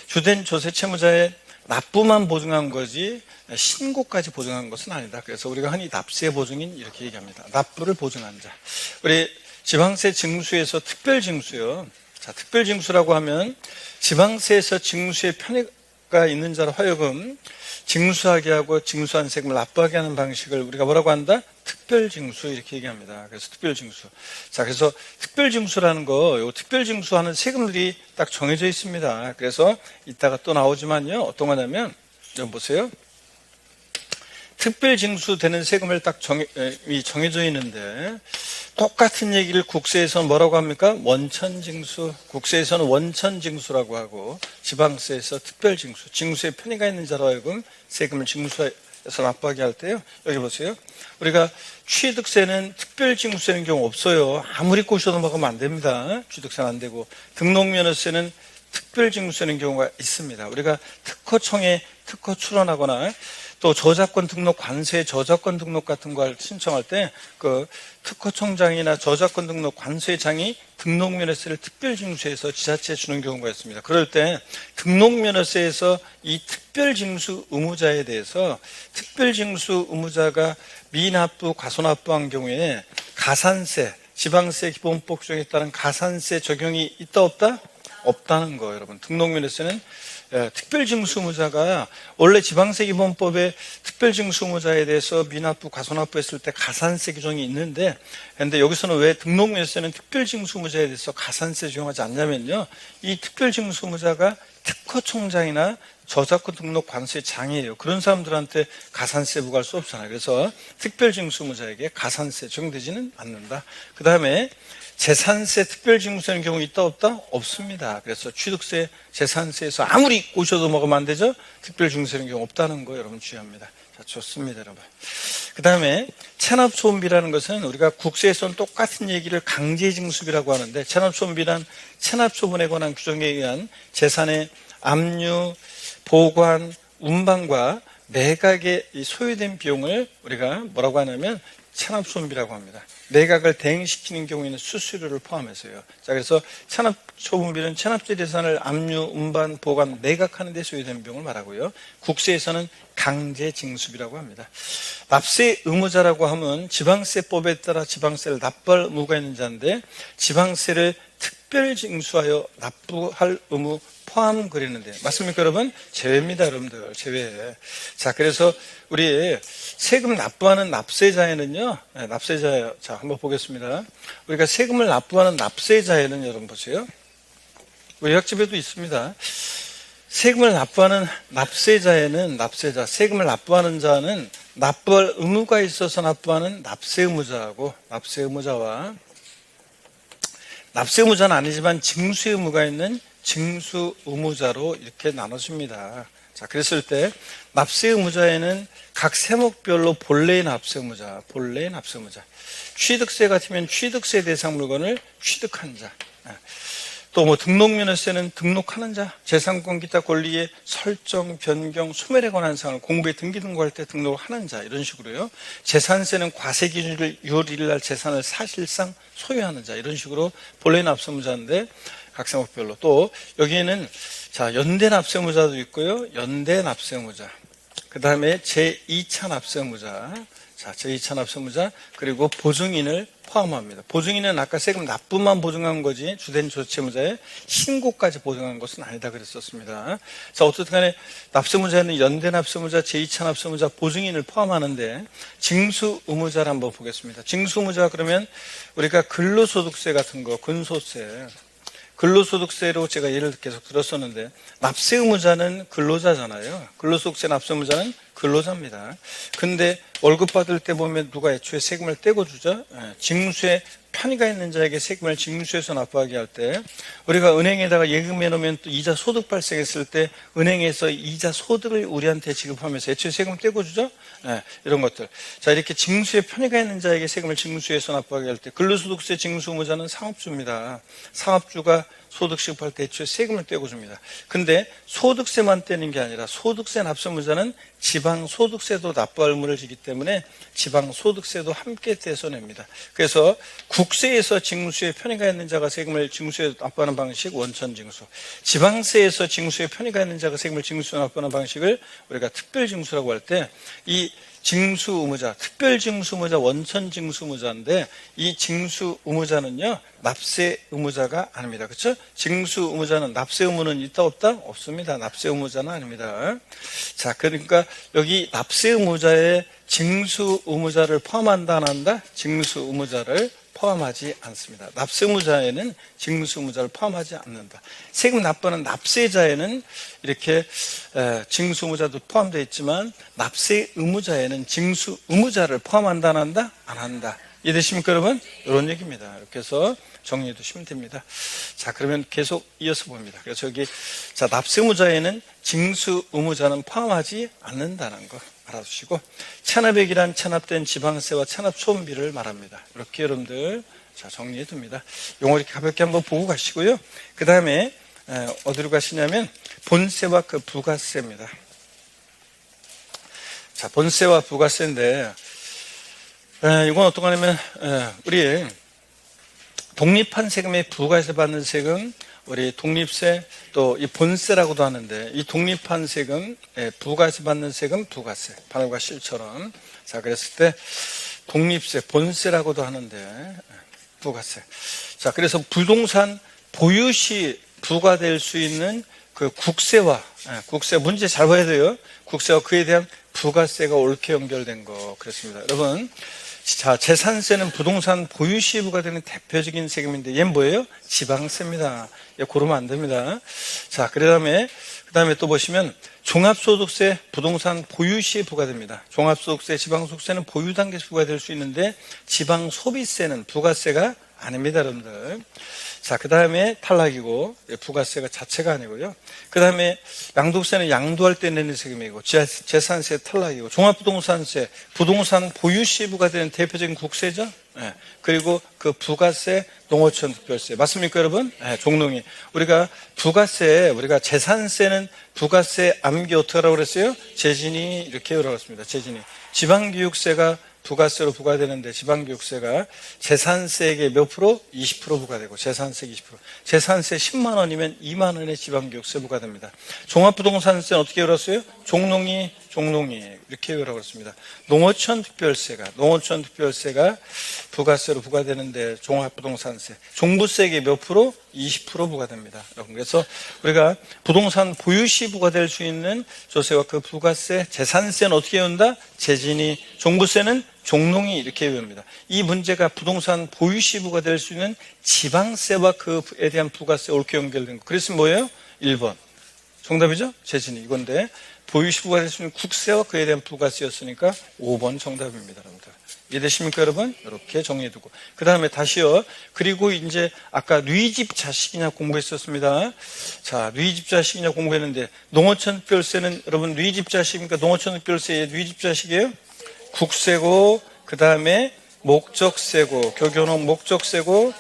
[SPEAKER 1] 주된 조세 채무자의 납부만 보증한 거지, 신고까지 보증한 것은 아니다. 그래서 우리가 흔히 납세 보증인 이렇게 얘기합니다. 납부를 보증한 자. 우리 지방세 징수에서 특별징수요. 자, 특별징수라고 하면 지방세에서 징수의 편의가 있는 자로 하여금 징수하게 하고 징수한 세금을 납부하게 하는 방식을 우리가 뭐라고 한다? 특별징수 이렇게 얘기합니다. 그래서 특별징수. 자, 그래서 특별징수라는 거, 요 특별징수하는 세금들이 딱 정해져 있습니다. 그래서 이따가 또 나오지만요, 어떤 거냐면 좀 보세요. 특별징수 되는 세금을 딱 정해져 있는데 똑같은 얘기를 국세에서는 뭐라고 합니까? 원천징수. 국세에서는 원천징수라고 하고 지방세에서 특별징수. 징수에 편의가 있는 자로 하여금 세금을 징수해서 납부하게 할 때요. 여기 보세요. 우리가 취득세는 특별징수되는 경우 없어요. 아무리 꼬셔도 먹으면 안 됩니다. 취득세는 안 되고. 등록면허세는 특별징수되는 경우가 있습니다. 우리가 특허청에 특허 출원하거나 또 저작권 등록 관세, 저작권 등록 같은 걸 신청할 때 그 특허청장이나 저작권 등록 관세장이 등록면허세를 특별징수해서 지자체에 주는 경우가 있습니다. 그럴 때 등록면허세에서 이 특별징수 의무자에 대해서 특별징수 의무자가 미납부, 과소납부한 경우에 가산세, 지방세 기본법 규정에 따른 가산세 적용이 있다 없다? 없다는 거예요, 여러분. 등록면허세는 특별징수 의무자가 원래 지방세기본법에 특별징수 의무자에 대해서 미납부, 과소납부했을 때 가산세 규정이 있는데, 그런데 여기서는 왜 등록면허세는 특별징수 의무자에 대해서 가산세 적용하지 않냐면요, 이 특별징수 의무자가 특허청장이나 저작권 등록 관세장이에요. 그런 사람들한테 가산세 부과할 수 없잖아요. 그래서 특별징수 의무자에게 가산세 적용되지는 않는다. 그 다음에 재산세 특별징수되는 경우 있다 없다? 없습니다. 그래서 취득세, 재산세에서 아무리 꼬셔도 먹으면 안 되죠? 특별징수되는 경우 없다는 거 여러분 주의합니다. 자, 좋습니다, 여러분. 그 다음에 체납소음비라는 것은 우리가 국세에서는 똑같은 얘기를 강제징수비라고 하는데, 체납소음비란 체납처분에 관한 규정에 의한 재산의 압류, 보관, 운반과 매각에 소요된 비용을 우리가 뭐라고 하냐면 체납소음비라고 합니다. 매각을 대행시키는 경우에는 수수료를 포함해서요. 자, 그래서 체납처분비는 체납재 재산을 압류, 운반, 보관, 매각하는 데 소요된 비용을 말하고요. 국세에서는 강제징수비라고 합니다. 납세 의무자라고 하면 지방세법에 따라 지방세를 납부할 의무가 있는 자인데, 지방세를 특별징수하여 납부할 의무 포함 그리는데 맞습니까, 여러분? 제외입니다, 여러분들. 제외. 자, 그래서 우리 세금 납부하는 납세자에는요, 납세자예요. 자, 한번 보겠습니다. 우리가 세금을 납부하는 납세자에는 여러분 보세요. 의학집에도 있습니다. 세금을 납부하는 납세자에는 세금을 납부하는 자는 납부할 의무가 있어서 납부하는 납세 의무자하고 납세 의무자와 납세 의무자는 아니지만 징수 의무가 있는 징수 의무자로 이렇게 나눠집니다. 자, 그랬을 때 납세 의무자에는 각 세목별로 본래의 납세 의무자, 취득세 같으면 취득세 대상 물건을 취득한 자, 또 뭐 등록면허세는 등록하는 자, 재산권 기타 권리의 설정, 변경, 소멸에 관한 사항을 공부에 등기 등록할 때 등록을 하는 자, 이런 식으로요. 재산세는 과세 기준일 6월 1일 날 재산을 사실상 소유하는 자, 이런 식으로 본래 납세무자인데 각 세목별로. 또 여기에는 자, 연대 납세무자도 있고요. 연대 납세무자. 그 다음에 제2차 납세무자. 자, 제2차 납세무자, 그리고 보증인을 포함합니다. 보증인은 아까 세금 납부만 보증한 거지 주된 조세무자의 신고까지 보증한 것은 아니다 그랬었습니다. 자, 어쨌든 간에 납세무자는 연대 납세무자, 제2차 납세무자, 보증인을 포함하는데 징수 의무자를 한번 보겠습니다. 징수 의무자 그러면 우리가 근로소득세 같은 거, 근소세, 근로소득세로 제가 예를 계속 들었었는데 납세 의무자는 근로자잖아요. 근로소득세 납세 의무자는 근로자입니다. 근데 월급 받을 때 보면 누가 애초에 세금을 떼고 주죠? 징수에 편의가 있는 자에게 세금을 징수해서 납부하게 할 때 우리가 은행에다가 예금해 놓으면 또 이자 소득 발생했을 때 은행에서 이자 소득을 우리한테 지급하면서 애초에 세금 떼고 주죠? 이런 것들. 자, 이렇게 징수에 편의가 있는 자에게 세금을 징수해서 납부하게 할 때 근로소득세 징수 의무자는 상업주입니다. 상업주가 소득 지급할 때 애초에 세금을 떼고 줍니다. 근데 소득세만 떼는 게 아니라 소득세 납세무자는 지방소득세도 납부할 의무를 지기 때문에 지방소득세도 함께 떼서 냅니다. 그래서 국세에서 징수에 편의가 있는 자가 세금을 징수에 납부하는 방식 원천징수, 지방세에서 징수에 편의가 있는 자가 세금을 징수에 납부하는 방식을 우리가 특별징수라고 할 때 이 징수 의무자, 특별징수 의무자, 원천징수 의무자인데 이 징수 의무자는요 납세 의무자가 아닙니다. 그렇죠? 징수 의무자는 납세 의무는 있다 없다? 없습니다. 납세 의무자는 아닙니다. 자, 그러니까 여기 납세 의무자에 징수 의무자를 포함한다 안 한다? 징수 의무자를 포함하지 않습니다. 납세 의무자에는 징수 의무자를 포함하지 않는다. 세금 납부하는 납세자에는 이렇게 징수 의무자도 포함되어 있지만 납세 의무자에는 징수 의무자를 포함한다 안 한다? 안 한다. 이해되십니까 여러분? 이런 얘기입니다. 이렇게 해서 정리해 두시면 됩니다. 자, 그러면 계속 이어서 봅니다. 그래서 여기 자, 납세 의무자에는 징수 의무자는 포함하지 않는다는 거 알아두시고, 체납액이란 체납된 지방세와 체납 초음비를 말합니다. 이렇게 여러분들 자, 정리해 둡니다. 용어 이렇게 가볍게 한번 보고 가시고요. 그 다음에 어디로 가시냐면 본세와 그 부가세입니다. 자, 본세와 부가세인데 이건 어떤 거냐면 우리 독립한 세금에 부과해서 받는 세금, 우리 독립세, 또 이 본세라고도 하는데 이 독립한 세금, 부과해서 받는 세금, 부가세, 바늘과 실처럼. 자, 그랬을 때 독립세, 본세라고도 하는데 부가세. 자, 그래서 부동산 보유 시 부과될 수 있는 그 국세와 국세 문제 잘 봐야 돼요. 국세와 그에 대한 부가세가 옳게 연결된 거 그랬습니다. 여러분. 자, 재산세는 부동산 보유 시 부과되는 대표적인 세금인데 얘는 뭐예요? 지방세입니다. 얘 고르면 안 됩니다. 자, 그 다음에 또 보시면 종합소득세 부동산 보유 시에 부과됩니다. 종합소득세, 지방소득세는 보유 단계에서 부과될 수 있는데 지방소비세는 부가세가 아닙니다, 여러분들. 자, 그 다음에 탈락이고 부가세가 자체가 아니고요. 그 다음에 양도세는 양도할 때 내는 세금이고 재산세 탈락이고 종합부동산세 부동산 보유 시 부과되는 대표적인 국세죠. 그리고 그 부가세, 농어촌 특별세 맞습니까, 여러분? 종농이 우리가 부가세, 우리가 재산세는 부가세 암기 어떻게 하라고 그랬어요? 재진이 이렇게 하라고 했습니다. 재진이 지방교육세가 부가세로 부과되는데 지방교육세가 재산세에게 몇 프로? 20% 부과되고 재산세 20%. 재산세 10만 원이면 2만 원의 지방교육세 부과됩니다. 종합부동산세는 어떻게 열었어요? 종농이 이렇게 열라고 했습니다. 농어촌 특별세가 부가세로 부과되는데 종합부동산세, 종부세에게 몇 프로? 20% 부과됩니다. 그래서 우리가 부동산 보유 시 부과될 수 있는 조세와 그 부가세, 재산세는 어떻게 외운다? 재진이, 종부세는 종농이 이렇게 외웁니다. 이 문제가 부동산 보유 시 부과될 수 있는 지방세와 그에 대한 부가세 옳게 연결된 거. 그래서 뭐예요? 1번. 정답이죠? 재진이 이건데 보유 시 부과될 수 있는 국세와 그에 대한 부가세였으니까 5번 정답입니다, 여러분들. 이해되십니까, 여러분? 이렇게 정리해두고. 그 다음에 다시요. 그리고 이제 아까 누이집 자식이냐 공부했었습니다. 자, 누이집 자식이냐 공부했는데 농어촌 특별세는 여러분 누이집 자식입니까? 농어촌 특별세의 누이집 자식이에요? 국세고, 그 다음에 목적세고, 교교농 목적세고,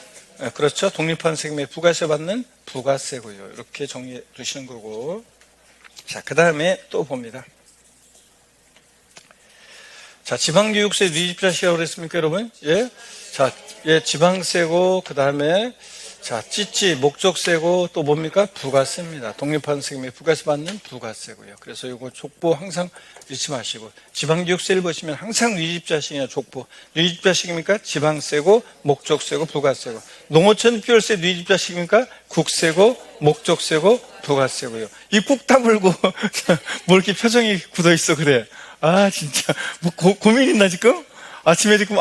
[SPEAKER 1] 그렇죠. 독립한 세금에 부가세 받는 부가세고요. 이렇게 정리해 두시는 거고. 자, 그 다음에 또 봅니다. 자, 지방교육세 누리집자식이라고 그랬습니까, 여러분? 예? 자, 예, 지방세고, 그 다음에, 자, 찌찌, 목적세고, 또 뭡니까? 부가세입니다. 독립하는 세금에 부가세 받는 부가세고요. 그래서 이거 족보 항상 잊지 마시고, 지방교육세를 보시면 항상 누리집자식이나 족보. 누리집자식입니까? 지방세고, 목적세고, 부가세고. 농어촌 특별세 누리집자식입니까? 국세고, 목적세고, 부가세고요. 이 꾹 다물고, 뭐 이렇게 표정이 굳어 있어, 그래. 아, 진짜. 뭐, 고민 있나, 지금? 아침에 지금,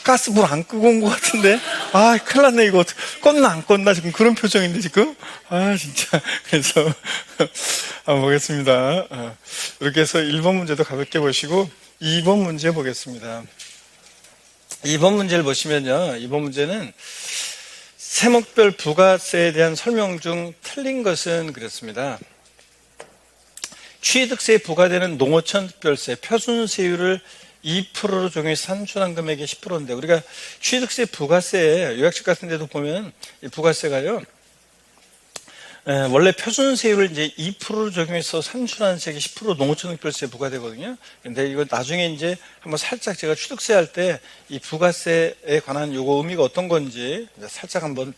[SPEAKER 1] 가스 불 안 끄고 온 것 같은데? 큰일 났네, 이거. 껐나, 안 껐나, 지금 그런 표정인데, 지금? 진짜. 그래서, 한번 보겠습니다. 이렇게 해서 1번 문제도 가볍게 보시고, 2번 문제 보겠습니다. 2번 문제를 보시면요. 2번 문제는 세목별 부가세에 대한 설명 중 틀린 것은 그렇습니다. 취득세에 부과되는 농어촌 특별세 표준세율을 2%로 적용해서 산출한 금액이 10%인데 우리가 취득세 부가세 요약식 같은 데도 보면 이 부가세가요 원래 표준세율을 이제 2%로 적용해서 산출한 세액이 10% 농어촌 특별세에 부과되거든요. 근데 이거 나중에 이제 한번 살짝 제가 취득세 할 때 이 부가세에 관한 요거 의미가 어떤 건지 살짝 한번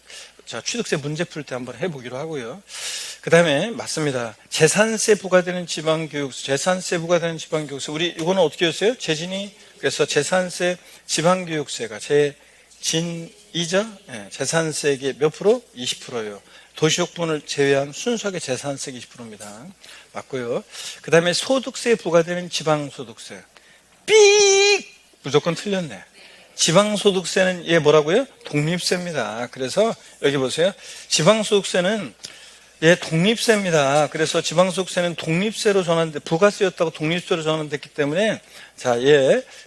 [SPEAKER 1] 취득세 문제 풀 때 한번 해보기로 하고요. 그 다음에 맞습니다. 재산세 부과되는 지방교육세, 재산세 부과되는 지방교육세. 우리 이거는 어떻게 했어요? 재진이 그래서 재산세 지방교육세가 재진이죠. 재산세액의 몇 프로? 20%예요. 도시옥분을 제외한 순수하게 재산세액 20%입니다. 맞고요. 그 다음에 소득세에 부과되는 지방소득세. 삑! 무조건 틀렸네. 지방소득세는 얘 뭐라고요? 독립세입니다. 그래서 여기 보세요. 지방소득세는 독립세입니다. 그래서 지방소득세는 독립세로 전환돼 부가세였다고 독립세로 전환됐기 때문에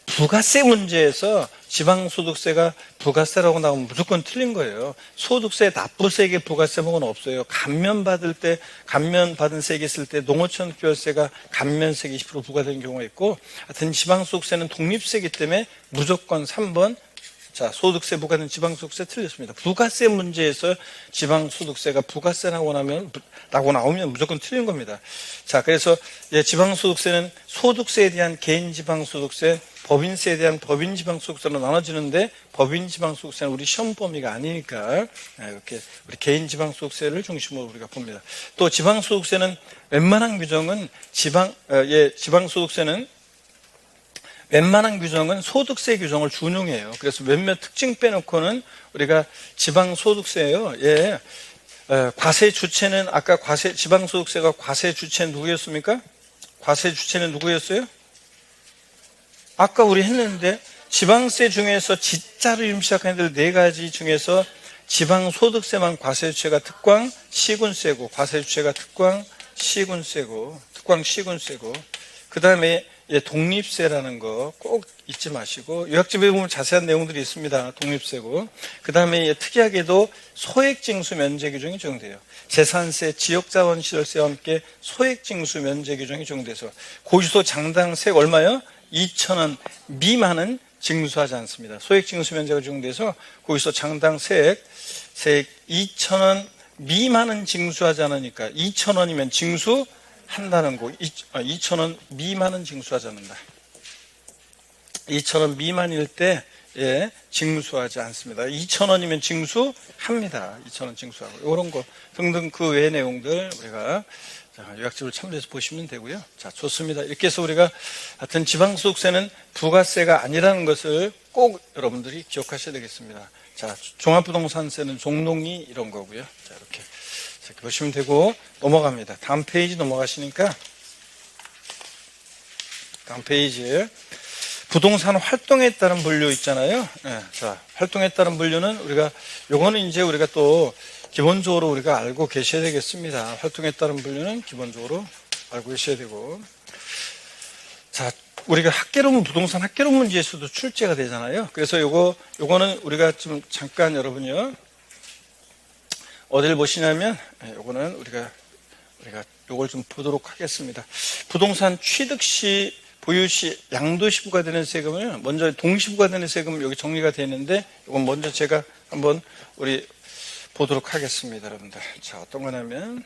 [SPEAKER 1] 부가세 문제에서 지방소득세가 부가세라고 나오면 무조건 틀린 거예요. 소득세 납부세액의 부가세목은 없어요. 감면받을 때 감면받은 세액이 있을 때 농어촌 특별세가 감면세액이 20% 부과되는 경우가 있고 하여튼 지방소득세는 독립세이기 때문에 무조건 3번 소득세 부과된 지방소득세 틀렸습니다. 부가세 문제에서 지방소득세가 부가세라고 나오면 무조건 틀린 겁니다. 그래서 지방소득세는 소득세에 대한 개인지방소득세, 법인세에 대한 법인지방소득세로 나눠지는데 법인지방소득세는 우리 시험 범위가 아니니까 이렇게 우리 개인지방소득세를 중심으로 우리가 봅니다. 또 지방소득세는 웬만한 규정은 지방소득세는 웬만한 규정은 소득세 규정을 준용해요. 그래서 몇몇 특징 빼놓고는 우리가 지방소득세예요. 과세 주체는 아까 지방소득세가 과세 주체는 누구였습니까? 과세 주체는 누구였어요? 아까 우리 했는데 지방세 중에서 지자로 이름 시작하는 네 가지 중에서 지방소득세만 과세 주체가 특광, 시군세고 과세 주체가 특광, 시군세고 그 다음에 독립세라는 거 꼭 잊지 마시고 요약집에 보면 자세한 내용들이 있습니다. 독립세고 그 다음에 특이하게도 소액징수 면제 규정이 적용돼요. 재산세, 지역자원시설세와 함께 소액징수 면제 규정이 적용돼서 고지서 장당세액 얼마요? 2,000원 미만은 징수하지 않습니다. 소액징수 면제가 적용돼서 고지서 장당세액 2,000원 미만은 징수하지 않으니까 2,000원이면 징수한다는 거. 2,000원 미만은 징수하지 않는다. 2,000원 미만일 때 징수하지 않습니다. 2,000원이면 징수합니다. 2,000원 징수하고 이런 거 등등 그 외의 내용들 우리가 요약집을 참조해서 보시면 되고요. 좋습니다. 이렇게 해서 우리가 하여튼 지방소득세는 부가세가 아니라는 것을 꼭 여러분들이 기억하셔야 되겠습니다. 종합부동산세는 종농이 이런 거고요. 이렇게 보시면 되고 넘어갑니다. 다음 페이지 넘어가시니까 다음 페이지에 부동산 활동에 따른 분류 있잖아요. 활동에 따른 분류는 요거는 이제 우리가 또 기본적으로 우리가 알고 계셔야 되겠습니다. 활동에 따른 분류는 기본적으로 알고 계셔야 되고. 우리가 부동산 학계론 문제에서도 출제가 되잖아요. 그래서 요거는 우리가 좀 잠깐 여러분요. 어디를 보시냐면, 요거는 우리가 요걸 좀 보도록 하겠습니다. 부동산 취득시, 보유시, 양도시 부과되는 세금을 먼저 동시 부과되는 세금 여기 정리가 되어 있는데, 이건 먼저 제가 한번 우리 보도록 하겠습니다, 여러분들. 자, 어떤 거냐면,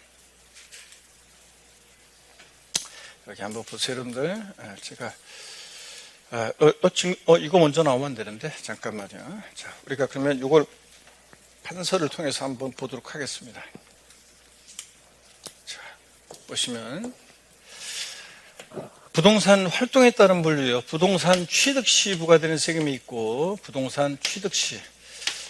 [SPEAKER 1] 여기 한번 보세요, 여러분들. 제가, 이거 먼저 나오면 안 되는데, 잠깐만요. 자, 우리가 그러면 이걸 판서를 통해서 한번 보도록 하겠습니다. 자, 보시면, 부동산 활동에 따른 분류요. 부동산 취득시 부과되는 세금이 있고, 부동산 취득시.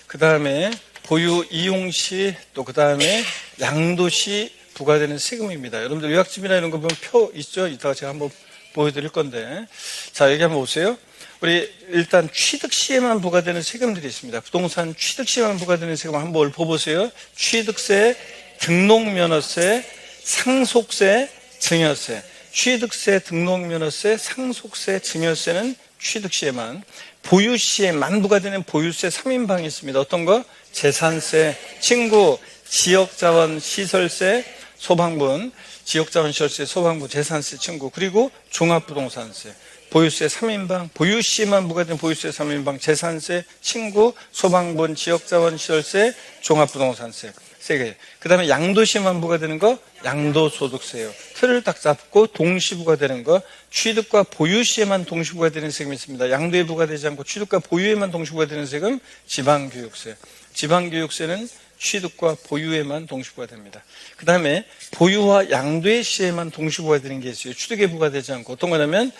[SPEAKER 1] 그 다음에 보유 이용시, 또 그 다음에 양도시 부과되는 세금입니다. 여러분들 요약집이나 이런 거 보면 표 있죠? 이따가 제가 한번 보여드릴 건데. 자, 여기 한번 보세요. 우리 일단 취득시에만 부과되는 세금들이 있습니다. 부동산 취득시에만 부과되는 세금 한번 보보세요. 취득세, 등록면허세, 상속세, 증여세. 취득세, 등록면허세, 상속세, 증여세는 취득시에만, 보유시에만 부과되는 보유세 3인방이 있습니다. 어떤 거? 재산세, 친구, 지역자원 시설세, 소방분, 지역자원 시설세, 소방분, 재산세, 친구, 그리고 종합부동산세, 보유세 3인방, 보유시에만 부과되는 보유세 3인방, 재산세, 친구, 소방분, 지역자원 시설세, 종합부동산세. 세 개. 그 다음에 양도시에만 부과되는 거, 양도소득세예요. 틀을 딱 잡고 동시 부과되는 거, 취득과 보유시에만 동시 부과되는 세금이 있습니다. 양도에 부과되지 않고 취득과 보유에만 동시 부과되는 세금, 지방교육세. 지방교육세는 취득과 보유에만 동시 부과됩니다. 그 다음에 보유와 양도의 시에만 동시 부과되는 게 있어요. 취득에 부과되지 않고. 어떤 거냐면,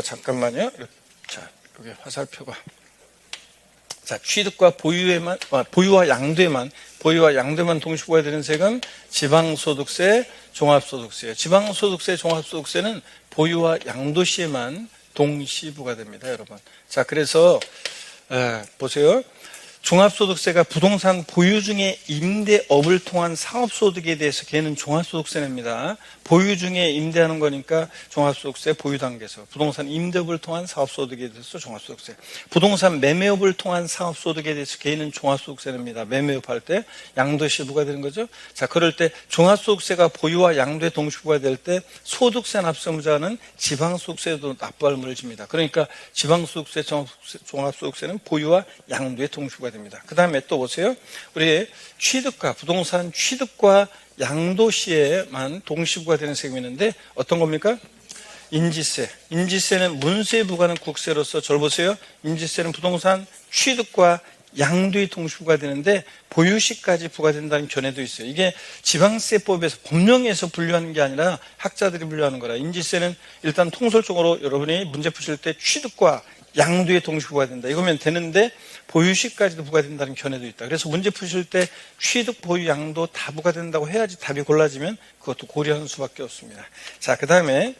[SPEAKER 1] 잠깐만요. 자, 여기 화살표가. 자, 취득과 보유와 양도에만 동시 부과되는 세금, 지방소득세, 종합소득세예요. 지방소득세, 종합소득세는 보유와 양도시에만 동시 부과됩니다, 여러분. 자, 그래서 보세요. 종합소득세가 부동산 보유 중에 임대업을 통한 사업소득에 대해서 걔는 종합소득세 냅니다. 보유 중에 임대하는 거니까 종합소득세 보유 단계에서. 부동산 임대업을 통한 사업소득에 대해서 종합소득세. 부동산 매매업을 통한 사업소득에 대해서 걔는 종합소득세 냅니다. 매매업 할 때 양도시 부과되는 거죠. 자, 그럴 때 종합소득세가 보유와 양도에 동시 부과될 때 소득세 납세무자는 지방소득세도 납부할 문을 집니다. 그러니까 지방소득세, 종합소득세는 보유와 양도에 동시 부과 됩니다. 그 다음에 또 보세요. 우리 취득과 부동산 취득과 양도시에만 동시 부과되는 세금이 있는데 어떤 겁니까? 인지세. 인지세는 문세에 부과하는 국세로서 저를 보세요. 인지세는 부동산 취득과 양도에 동시 부과되는데 보유시까지 부과된다는 견해도 있어요. 이게 지방세법에서 법령에서 분류하는 게 아니라 학자들이 분류하는 거라. 인지세는 일단 통설적으로 여러분이 문제 푸실 때 취득과 양도에 동시 부과된다. 이거면 되는데 보유시까지도 부과된다는 견해도 있다. 그래서 문제 푸실 때 취득, 보유, 양도 다 부과된다고 해야지 답이 골라지면 그것도 고려하는 수밖에 없습니다. 자, 그 다음에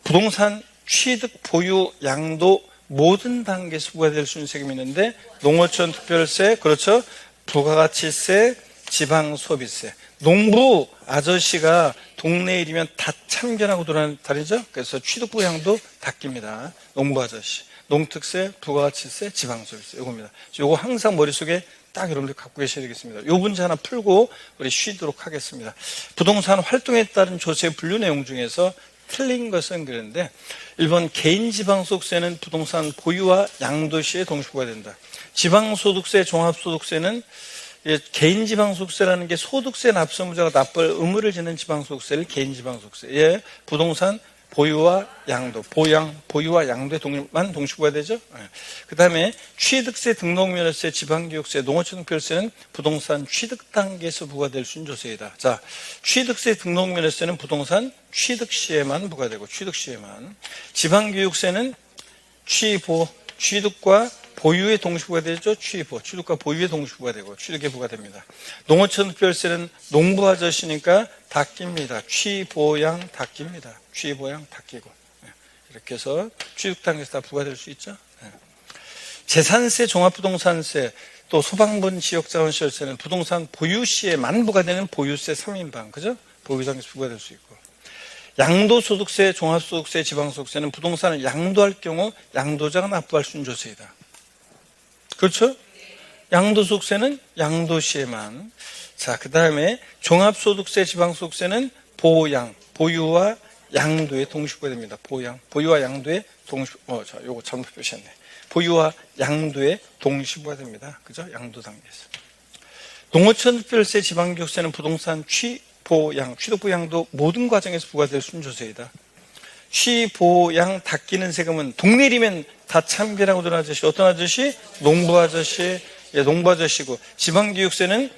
[SPEAKER 1] 부동산 취득, 보유, 양도 모든 단계에서 부과될 수 있는 세금이 있는데 농어촌 특별세, 그렇죠? 부가가치세, 지방소비세. 농부 아저씨가 동네 일이면 다 참견하고 다니죠? 그래서 취득, 양도 다 낍니다. 농부 아저씨. 농특세, 부가가치세, 지방소비세. 이겁니다. 이거 항상 머릿속에 딱 여러분들 갖고 계셔야 되겠습니다. 이 문제 하나 풀고 우리 쉬도록 하겠습니다. 부동산 활동에 따른 조세 분류 내용 중에서 틀린 것은 그런데 1번 개인지방소득세는 부동산 보유와 양도시에 동시 부과된다. 지방소득세, 종합소득세는 개인지방소득세라는 게 소득세 납세무자가 납부할 의무를 지는 지방소득세를 개인지방소득세. 예, 부동산 보유와 양도, 보유와 양도에만 동시 부과되죠. 그 다음에 취득세, 등록면허세, 지방교육세, 농어촌특별세는 부동산 취득 단계에서 부과될 수 있는 조세이다. 자, 취득세, 등록면허세는 부동산 취득시에만 부과되고, 취득시에만. 지방교육세는 취득과 보유에 동시 부과되죠. 취득과 보유에 동시 부과되고 취득에 부과됩니다. 농어촌특별세는 농부 아저씨니까 다 낍니다. 취보양 다 낍니다. 취보양 다 끼고 이렇게 해서 취득 단계에서 다 부과될 수 있죠. 재산세, 종합부동산세, 또 소방분, 지역자원시설세는 부동산 보유시에만 부과되는 보유세 3인방, 그죠? 보유 단계에서 부과될 수 있고. 양도소득세, 종합소득세, 지방소득세는 부동산을 양도할 경우 양도자가 납부할 수 있는 조세이다. 그렇죠? 양도소득세는 양도시에만. 자, 그 다음에 종합소득세, 지방소득세는 보유와 양도에 동시 부과됩니다. 보유와 양도에 동시, 자, 요거 잘못 표시했네. 보유와 양도에 동시 부과됩니다. 그죠? 양도 단계에서. 농어촌특별세, 지방교육세는 부동산 취보양, 취득보양도 모든 과정에서 부과될 순조세이다. 취보양 닦이는 세금은 동네리면 다 참견하고 든 아저씨, 어떤 아저씨? 농부 아저씨, 예, 농부 아저씨고, 지방교육세는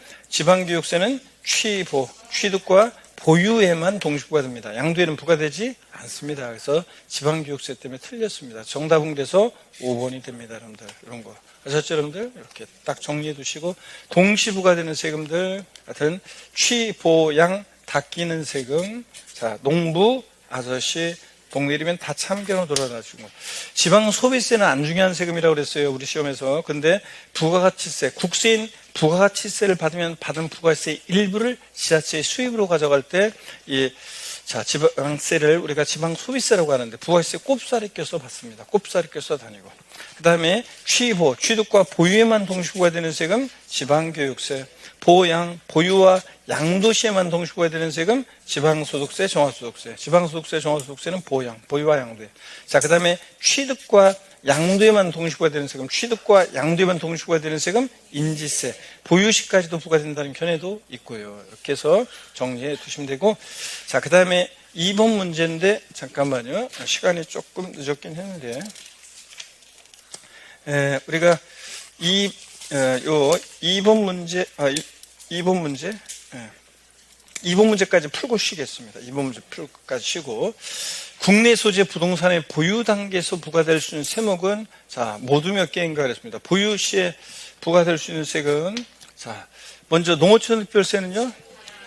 [SPEAKER 1] 취득과 보유에만 동시부과됩니다. 양도에는 부과되지 않습니다. 그래서 지방교육세 때문에 틀렸습니다. 정답은 그래서 5번이 됩니다, 여러분들. 이런 거. 아셨죠, 여러분들? 이렇게 딱 정리해 두시고, 동시부과되는 세금들, 같은 취보양 닦이는 세금, 자, 농부, 아저씨, 동네리면 다 참견으로 돌아가지고. 지방소비세는 안 중요한 세금이라고 그랬어요, 우리 시험에서. 근데 부가가치세, 국세인 부가가치세를 받으면 받은 부가세의 일부를 지자체의 수입으로 가져갈 때, 지방세를 우리가 지방소비세라고 하는데, 부가세 꼽사리 껴서 받습니다. 꼽사리 껴서 다니고. 그 다음에 취득과 보유에만 동시부과되는 세금, 지방교육세. 보양, 보유와 양도시에만 동시부과되는 세금, 지방소득세, 종합소득세. 지방소득세, 종합소득세는 보양, 보유와 양도에. 자, 그 다음에 취득과 양도에만 동시부과되는 세금, 취득과 양도에만 동시부과되는 세금, 인지세. 보유시까지도 부과된다는 견해도 있고요. 이렇게 해서 정리해 두시면 되고. 자, 그 다음에 2번 문제인데, 잠깐만요. 시간이 조금 늦었긴 했는데. 우리가 2번 문제까지 풀고 쉬겠습니다. 2번 문제 풀고까지 쉬고. 국내 소재 부동산의 보유 단계에서 부과될 수 있는 세목은, 자, 모두 몇 개인가 그랬습니다. 보유 시에 부과될 수 있는 세금. 자, 먼저 농어촌특별세는요,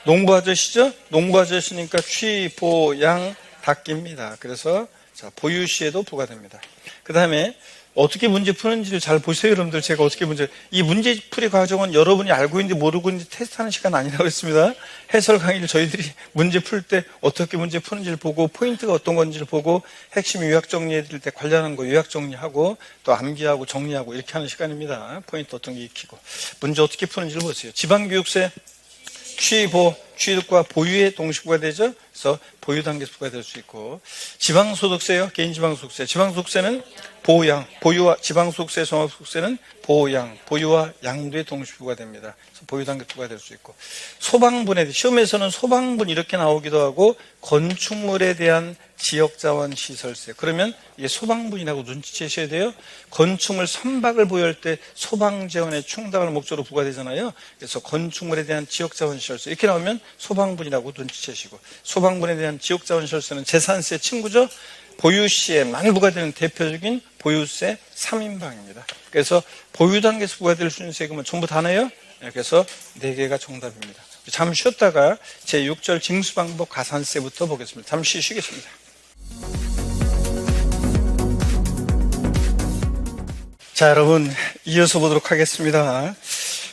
[SPEAKER 1] 농부 아저씨죠? 농부 아저씨니까 취보양 닦입니다. 그래서, 자, 보유 시에도 부과됩니다. 그 다음에, 어떻게 문제 푸는지를 잘 보세요, 여러분들. 제가 어떻게 이 문제풀이 과정은 여러분이 알고 있는지 모르고 있는지 테스트하는 시간 아니라고 했습니다. 해설 강의를 저희들이 문제 풀 때 어떻게 문제 푸는지를 보고, 포인트가 어떤 건지를 보고, 핵심 요약 정리해 드릴 때 관련한 거 요약 정리하고, 또 암기하고 정리하고 이렇게 하는 시간입니다. 포인트 어떤 게 익히고. 문제 어떻게 푸는지를 보세요. 지방교육세, 취득과 보유에 동시부과되죠. 그래서 보유 단계에서 부과될 수 있고, 지방소득세요. 개인지방소득세. 지방소득세는 보유와 지방소득세, 종합소득세는 보유와 양도에 동시부과됩니다. 그래서 보유 단계 부과될 수 있고, 소방분에 시험에서는 소방분 이렇게 나오기도 하고, 건축물에 대한 지역자원시설세. 그러면 이게 소방분이라고 눈치채셔야 돼요. 건축물 선박을 보유할 때 소방재원의 충당을 목적으로 부과되잖아요. 그래서 건축물에 대한 지역자원시설세 이렇게 나오면 소방분이라고 눈치채시고, 소방분에 대한 지역자원시설세는 재산세 친구죠. 보유시에만 부과되는 대표적인 보유세 3인방입니다. 그래서 보유 단계에서 부과될 수 있는 세금은 전부 다 내요. 그래서 4개가 정답입니다. 잠시 쉬었다가 제6절 징수방법 가산세부터 보겠습니다. 잠시 쉬겠습니다. 자, 여러분 이어서 보도록 하겠습니다.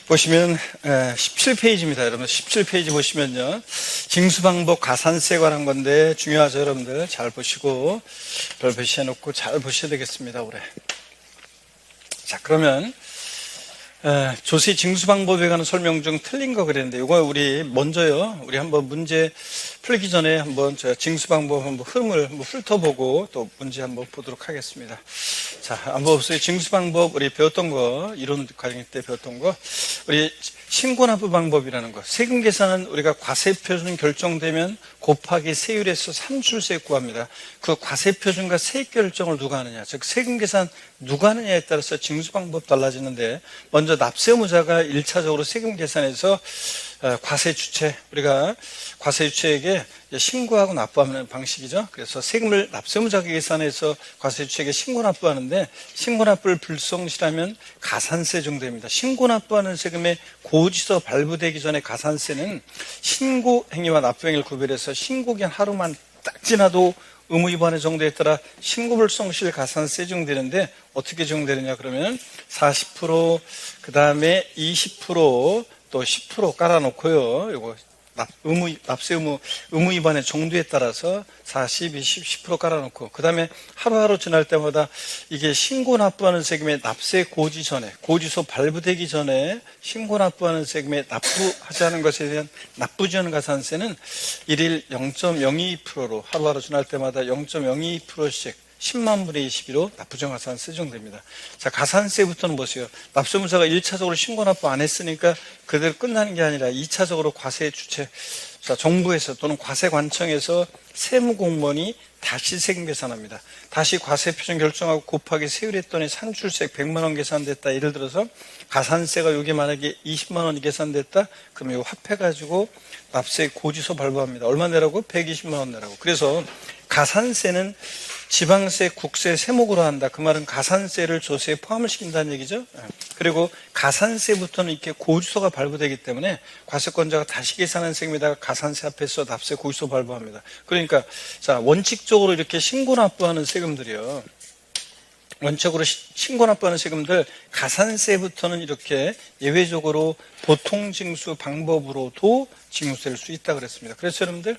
[SPEAKER 1] 보시면 17페이지입니다. 여러분 17페이지 보시면요, 징수방법 가산세에 관한 건데 중요하죠. 여러분들 잘 보시고 별 표시해 놓고 잘 보셔야 되겠습니다. 올해. 자, 그러면 조세 징수방법에 관한 설명 중 틀린 거 그랬는데, 이거 우리 먼저요, 우리 한번 문제 풀기 전에 한번 징수방법 한번 흐름을 한번 훑어보고 또 문제 한번 보도록 하겠습니다. 자, 한번 보세요. 징수방법 우리 배웠던 거, 이론 과정 때 배웠던 거, 우리 신고납부 방법이라는 거. 세금 계산은 우리가 과세표준 결정되면 곱하기 세율에서 산출세 구합니다. 그 과세표준과 세액 결정을 누가 하느냐, 즉 세금 계산 누가 하느냐에 따라서 징수방법 달라지는데, 먼저 납세의무자가 1차적으로 세금 계산에서 과세 주체, 우리가 과세 주체에게 신고하고 납부하는 방식이죠. 그래서 세금을 납세의무자가 계산해서 과세 주체에게 신고 납부하는데, 신고 납부를 불성실하면 가산세 정도입니다. 신고 납부하는 세금의 고지서 발부되기 전에 가산세는 신고 행위와 납부 행위를 구별해서 신고기한 하루만 딱 지나도 의무 위반의 정도에 따라 신고 불성실 가산세 적용되는데, 어떻게 적용되느냐 그러면 40%, 그 다음에 20%, 또 10% 깔아놓고요. 요거 납세 의무 위반의 정도에 따라서 40, 20, 10% 깔아놓고, 그 다음에 하루하루 지날 때마다 이게 신고 납부하는 세금의 납세 고지 전에, 고지서 발부되기 전에 신고 납부하는 세금에 납부하지 않은 것에 대한 납부지원 가산세는 일일 0.02%로 하루하루 지날 때마다 0.02%씩 10만 분의 22로 납부정가산세 적용됩니다. 자, 가산세부터는 보세요. 납세무사가 1차적으로 신고납부 안 했으니까 그대로 끝나는 게 아니라 2차적으로 과세 주체, 자, 정부에서 또는 과세관청에서 세무공무원이 다시 세금 계산합니다. 다시 과세 표준 결정하고 곱하기 세율했더니 산출세액 100만 원 계산됐다. 예를 들어서 가산세가 여기 만약에 20만 원이 계산됐다. 그러면 이거 합해가지고 납세 고지서 발부합니다. 얼마 내라고? 120만 원 내라고. 그래서 가산세는 지방세, 국세, 세목으로 한다. 그 말은 가산세를 조세에 포함을 시킨다는 얘기죠. 그리고 가산세부터는 이렇게 고지서가 발부되기 때문에 과세권자가 다시 계산한 세금에다가 가산세 합해서 납세 고지서 발부합니다. 그러니까 자, 원칙적으로 이렇게 신고납부하는 세금들이요. 원칙으로 신고납부하는 세금들 가산세부터는 이렇게 예외적으로 보통징수 방법으로도 징수될 수 있다 그랬습니다. 그래서 여러분들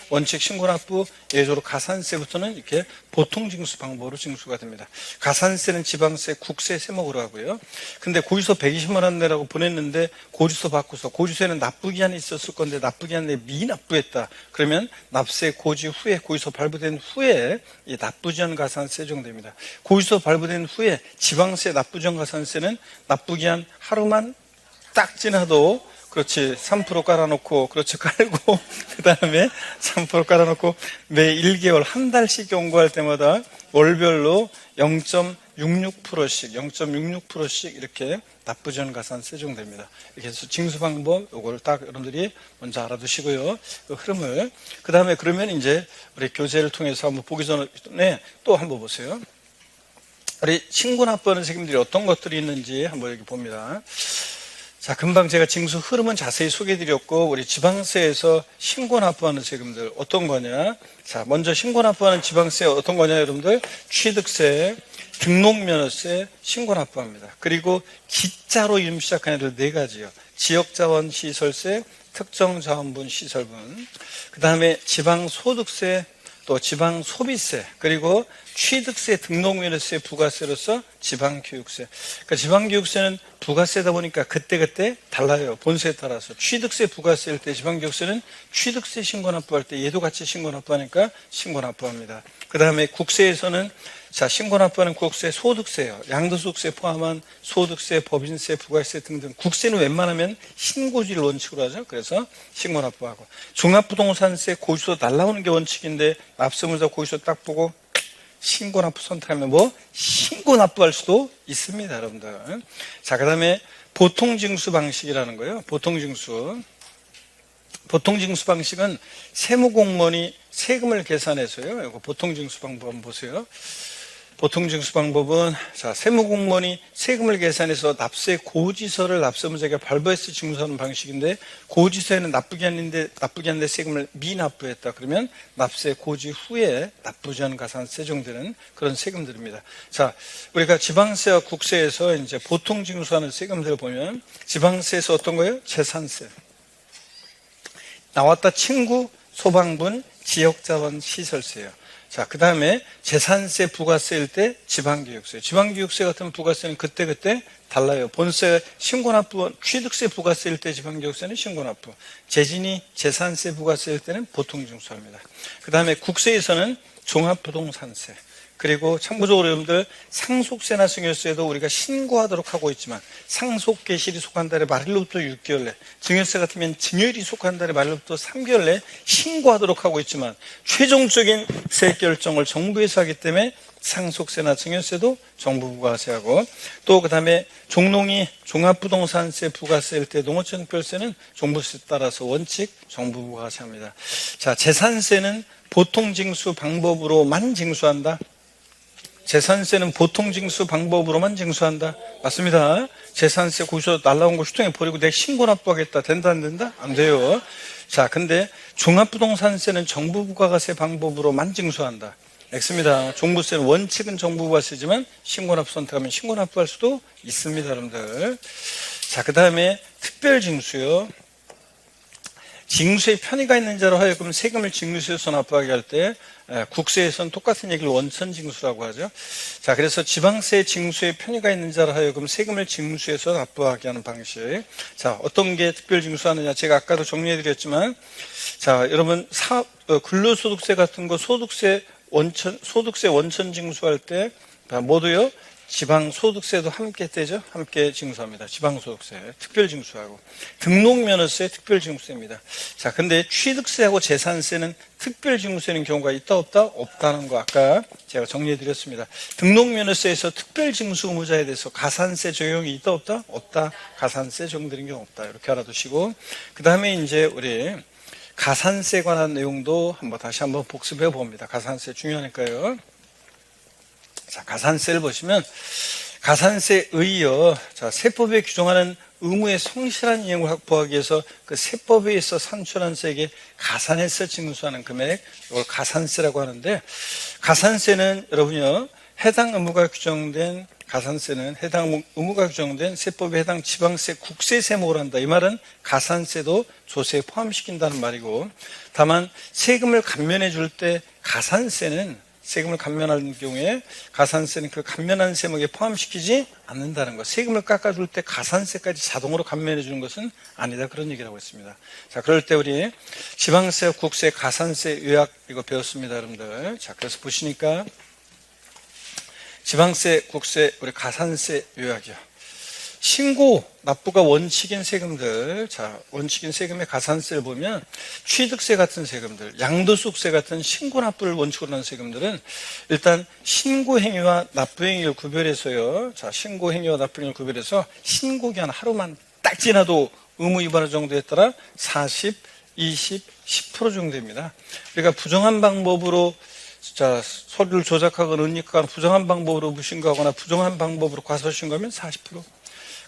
[SPEAKER 1] 원칙 신고납부 예외적으로 가산세부터는 이렇게 보통징수 방법으로 징수가 됩니다. 가산세는 지방세, 국세, 세목으로 하고요. 근데 고지서 120만 원 내라고 보냈는데 고지서 받고서 고지서에는 납부기한이 있었을 건데 납부기한 내에 미납부했다. 그러면 납세 고지 후에 고지서 발부된 후에 이 납부지연 가산세 적용됩니다. 고지서 발부된 후에 지방세 납부지연 가산세는 납부기한 하루만 딱 지나도 그렇지 3% 깔아놓고 그렇지 깔고 그 다음에 3% 깔아놓고 매 1개월 한 달씩 연구할 때마다 월별로 0.66%씩 이렇게 납부지연 가산세 적용됩니다. 이렇게 해서 징수 방법 요거를 딱 여러분들이 먼저 알아두시고요. 그 흐름을 그 다음에 그러면 이제 우리 교재를 통해서 한번 보기 전에 또 한번 보세요. 우리 신고납부하는 세금들이 어떤 것들이 있는지 한번 여기 봅니다. 자, 금방 제가 징수 흐름은 자세히 소개해드렸고 우리 지방세에서 신고납부하는 세금들 어떤 거냐? 자, 먼저 신고납부하는 지방세 어떤 거냐 여러분들? 취득세, 등록면허세 신고납부합니다. 그리고 기자로 이름 시작하는 애들 4가지요. 지역자원시설세, 특정자원분 시설분, 그 다음에 지방소득세, 또 지방소비세, 그리고 취득세, 등록면허세, 부가세로서 지방교육세. 그러니까 지방교육세는 부가세다 보니까 그때그때 달라요. 본세에 따라서. 취득세, 부가세일 때 지방교육세는 취득세 신고납부할 때 얘도 같이 신고납부하니까 신고납부합니다. 그 다음에 국세에서는 자, 신고납부하는 국세, 소득세요. 양도소득세 포함한 소득세, 법인세, 부가세 등등. 국세는 웬만하면 신고지를 원칙으로 하죠. 그래서 신고납부하고. 종합부동산세 고지서 날라오는 게 원칙인데 납세무사 고지서 딱 보고 신고납부 선택하면 뭐 신고납부할 수도 있습니다, 여러분들. 자, 그 다음에 보통징수 방식이라는 거예요. 보통징수 방식은 세무공무원이 세금을 계산해서요. 이거 보통징수 방법 한번 보세요. 보통징수 방법은 자, 세무공무원이 세금을 계산해서 납세 고지서를 납세무자에게 발부해서 징수하는 방식인데 고지서에는 납부기한 내 세금을 미납부했다. 그러면 납세 고지 후에 납부지연 가산세 적용되는 그런 세금들입니다. 자, 우리가 지방세와 국세에서 이제 보통징수하는 세금들을 보면 지방세에서 어떤 거예요? 재산세. 나왔다 친구, 소방분, 지역자원 시설세예요. 자, 그 다음에 재산세, 부가세일 때 지방교육세. 지방교육세 같은 부가세는 그때그때 달라요. 본세, 신고납부, 취득세, 부가세일 때 지방교육세는 신고납부. 재진이 재산세, 부가세일 때는 보통징수합니다. 그 다음에 국세에서는 종합부동산세. 그리고 참고적으로 여러분들 상속세나 증여세도 우리가 신고하도록 하고 있지만 상속개시일이 속한 달에 말일로부터 6개월 내, 증여세 같으면 증여일이 속한 달에 말일로부터 3개월 내 신고하도록 하고 있지만 최종적인 세결정을 정부에서 하기 때문에 상속세나 증여세도 정부가 과세하고 또 그 다음에 종농이 종합부동산세 부가세일 때 농어촌특별세는 종부세 따라서 원칙 정부가 과세합니다. 자, 재산세는 보통징수 방법으로만 징수한다. 재산세는 보통징수 방법으로만 징수한다. 맞습니다. 재산세 고지서 날라온 거 휴통에 버리고 내가 신고납부하겠다. 된다 안 된다? 안 돼요. 자, 근데 종합부동산세는 정부부가세 방법으로만 징수한다. X입니다. 종부세는 원칙은 정부부가세지만 신고납부 선택하면 신고납부할 수도 있습니다, 여러분들. 자, 그 다음에 특별징수요. 징수에 편의가 있는 자로 하여금 세금을 징수해서 납부하게 할 때 국세에서는 똑같은 얘기를 원천징수라고 하죠. 자, 그래서 지방세 징수에 편의가 있는 자로 하여금 세금을 징수해서 납부하게 하는 방식. 자, 어떤 게 특별징수하느냐? 제가 아까도 정리해드렸지만, 자, 여러분 근로소득세 같은 거 소득세 소득세 원천 징수할 때 모두요 지방소득세도 함께 떼죠. 함께 징수합니다. 지방소득세 특별징수하고 등록면허세 특별징수입니다. 자, 근데 취득세하고 재산세는 특별징수되는 경우가 있다 없다? 없다는 거 아까 제가 정리해드렸습니다. 등록면허세에서 특별징수 의무자에 대해서 가산세 적용이 있다 없다? 없다. 가산세 적용되는 경우 없다. 이렇게 알아두시고 그 다음에 이제 우리 가산세에 관한 내용도 다시 한번 복습해 봅니다. 가산세 중요하니까요. 자, 가산세를 보시면 가산세에 의해 세법에 규정하는 의무의 성실한 이행을 확보하기 위해서 그 세법에 의해서 산출한 세액에 가산해서 징수하는 금액, 이걸 가산세라고 하는데 가산세는 여러분요 해당 의무가 규정된 가산세는 해당 의무가 규정된 세법에 해당 지방세, 국세 세목을 한다. 이 말은 가산세도 조세에 포함시킨다는 말이고 다만 세금을 감면해 줄 때 가산세는 세금을 감면하는 경우에 가산세는 그 감면한 세목에 포함시키지 않는다는 것. 세금을 깎아줄 때 가산세까지 자동으로 감면해 주는 것은 아니다. 그런 얘기를 하고 있습니다. 자, 그럴 때 우리 지방세, 국세, 가산세 요약 이거 배웠습니다. 여러분들. 자, 그래서 보시니까 지방세, 국세, 우리 가산세 요약이요. 신고 납부가 원칙인 세금들, 자, 원칙인 세금의 가산세를 보면 취득세 같은 세금들, 양도소득세 같은 신고 납부를 원칙으로 하는 세금들은 일단 신고 행위와 납부 행위를 구별해서요. 자, 신고 행위와 납부 행위를 구별해서 신고기한 하루만 딱 지나도 의무 위반 정도에 따라 40, 20, 10% 정도 됩니다. 그러니까 부정한 방법으로 서류를 조작하거나 은닉하거나 부정한 방법으로 무신고하거나 부정한 방법으로 과소신고하면 40%.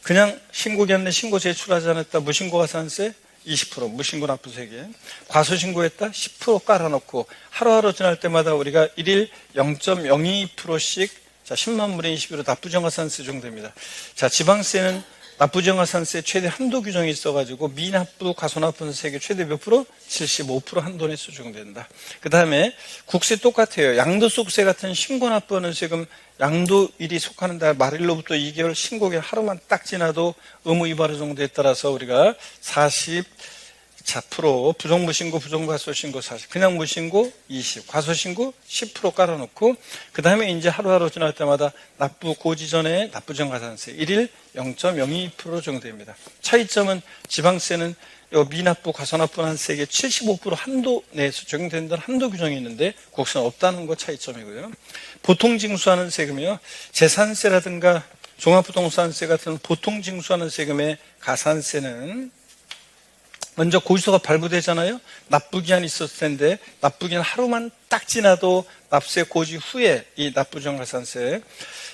[SPEAKER 1] 그냥 신고기한 내 신고 제출하지 않았다. 무신고 가산세 20%, 무신고 납부세계. 과소신고했다. 10% 깔아놓고 하루하루 지날 때마다 우리가 1일 0.02%씩 10만 분의 21로 납부정가산세 정도입니다. 자, 지방세는 납부정가산세 최대 한도 규정이 있어가지고 미납부, 과소납부 세계 최대 몇 프로? 75% 한도 내수 적용된다. 그 다음에 국세 똑같아요. 양도소득세 같은 신고납부하는 세금 양도일이 속하는 달 말일로부터 2개월 신고기한 하루만 딱 지나도 의무 위반 정도에 따라서 우리가 40% 부정무신고, 부정과소신고 40, 그냥 무신고 20, 과소신고 10% 깔아놓고 그 다음에 이제 하루하루 지날 때마다 납부 고지 전에 납부정가산세 1일 0.02% 정도 됩니다. 차이점은 지방세는 미납부, 과소납부한 세계 75% 한도 내에서 적용된다는 한도 규정이 있는데 국세는 없다는 거 차이점이고요. 보통 징수하는 세금이요. 재산세라든가 종합부동산세 같은 보통 징수하는 세금의 가산세는 먼저 고지서가 발부되잖아요. 납부기한이 있었을 텐데 납부기한 하루만 딱 지나도 납세 고지 후에 이 납부정가산세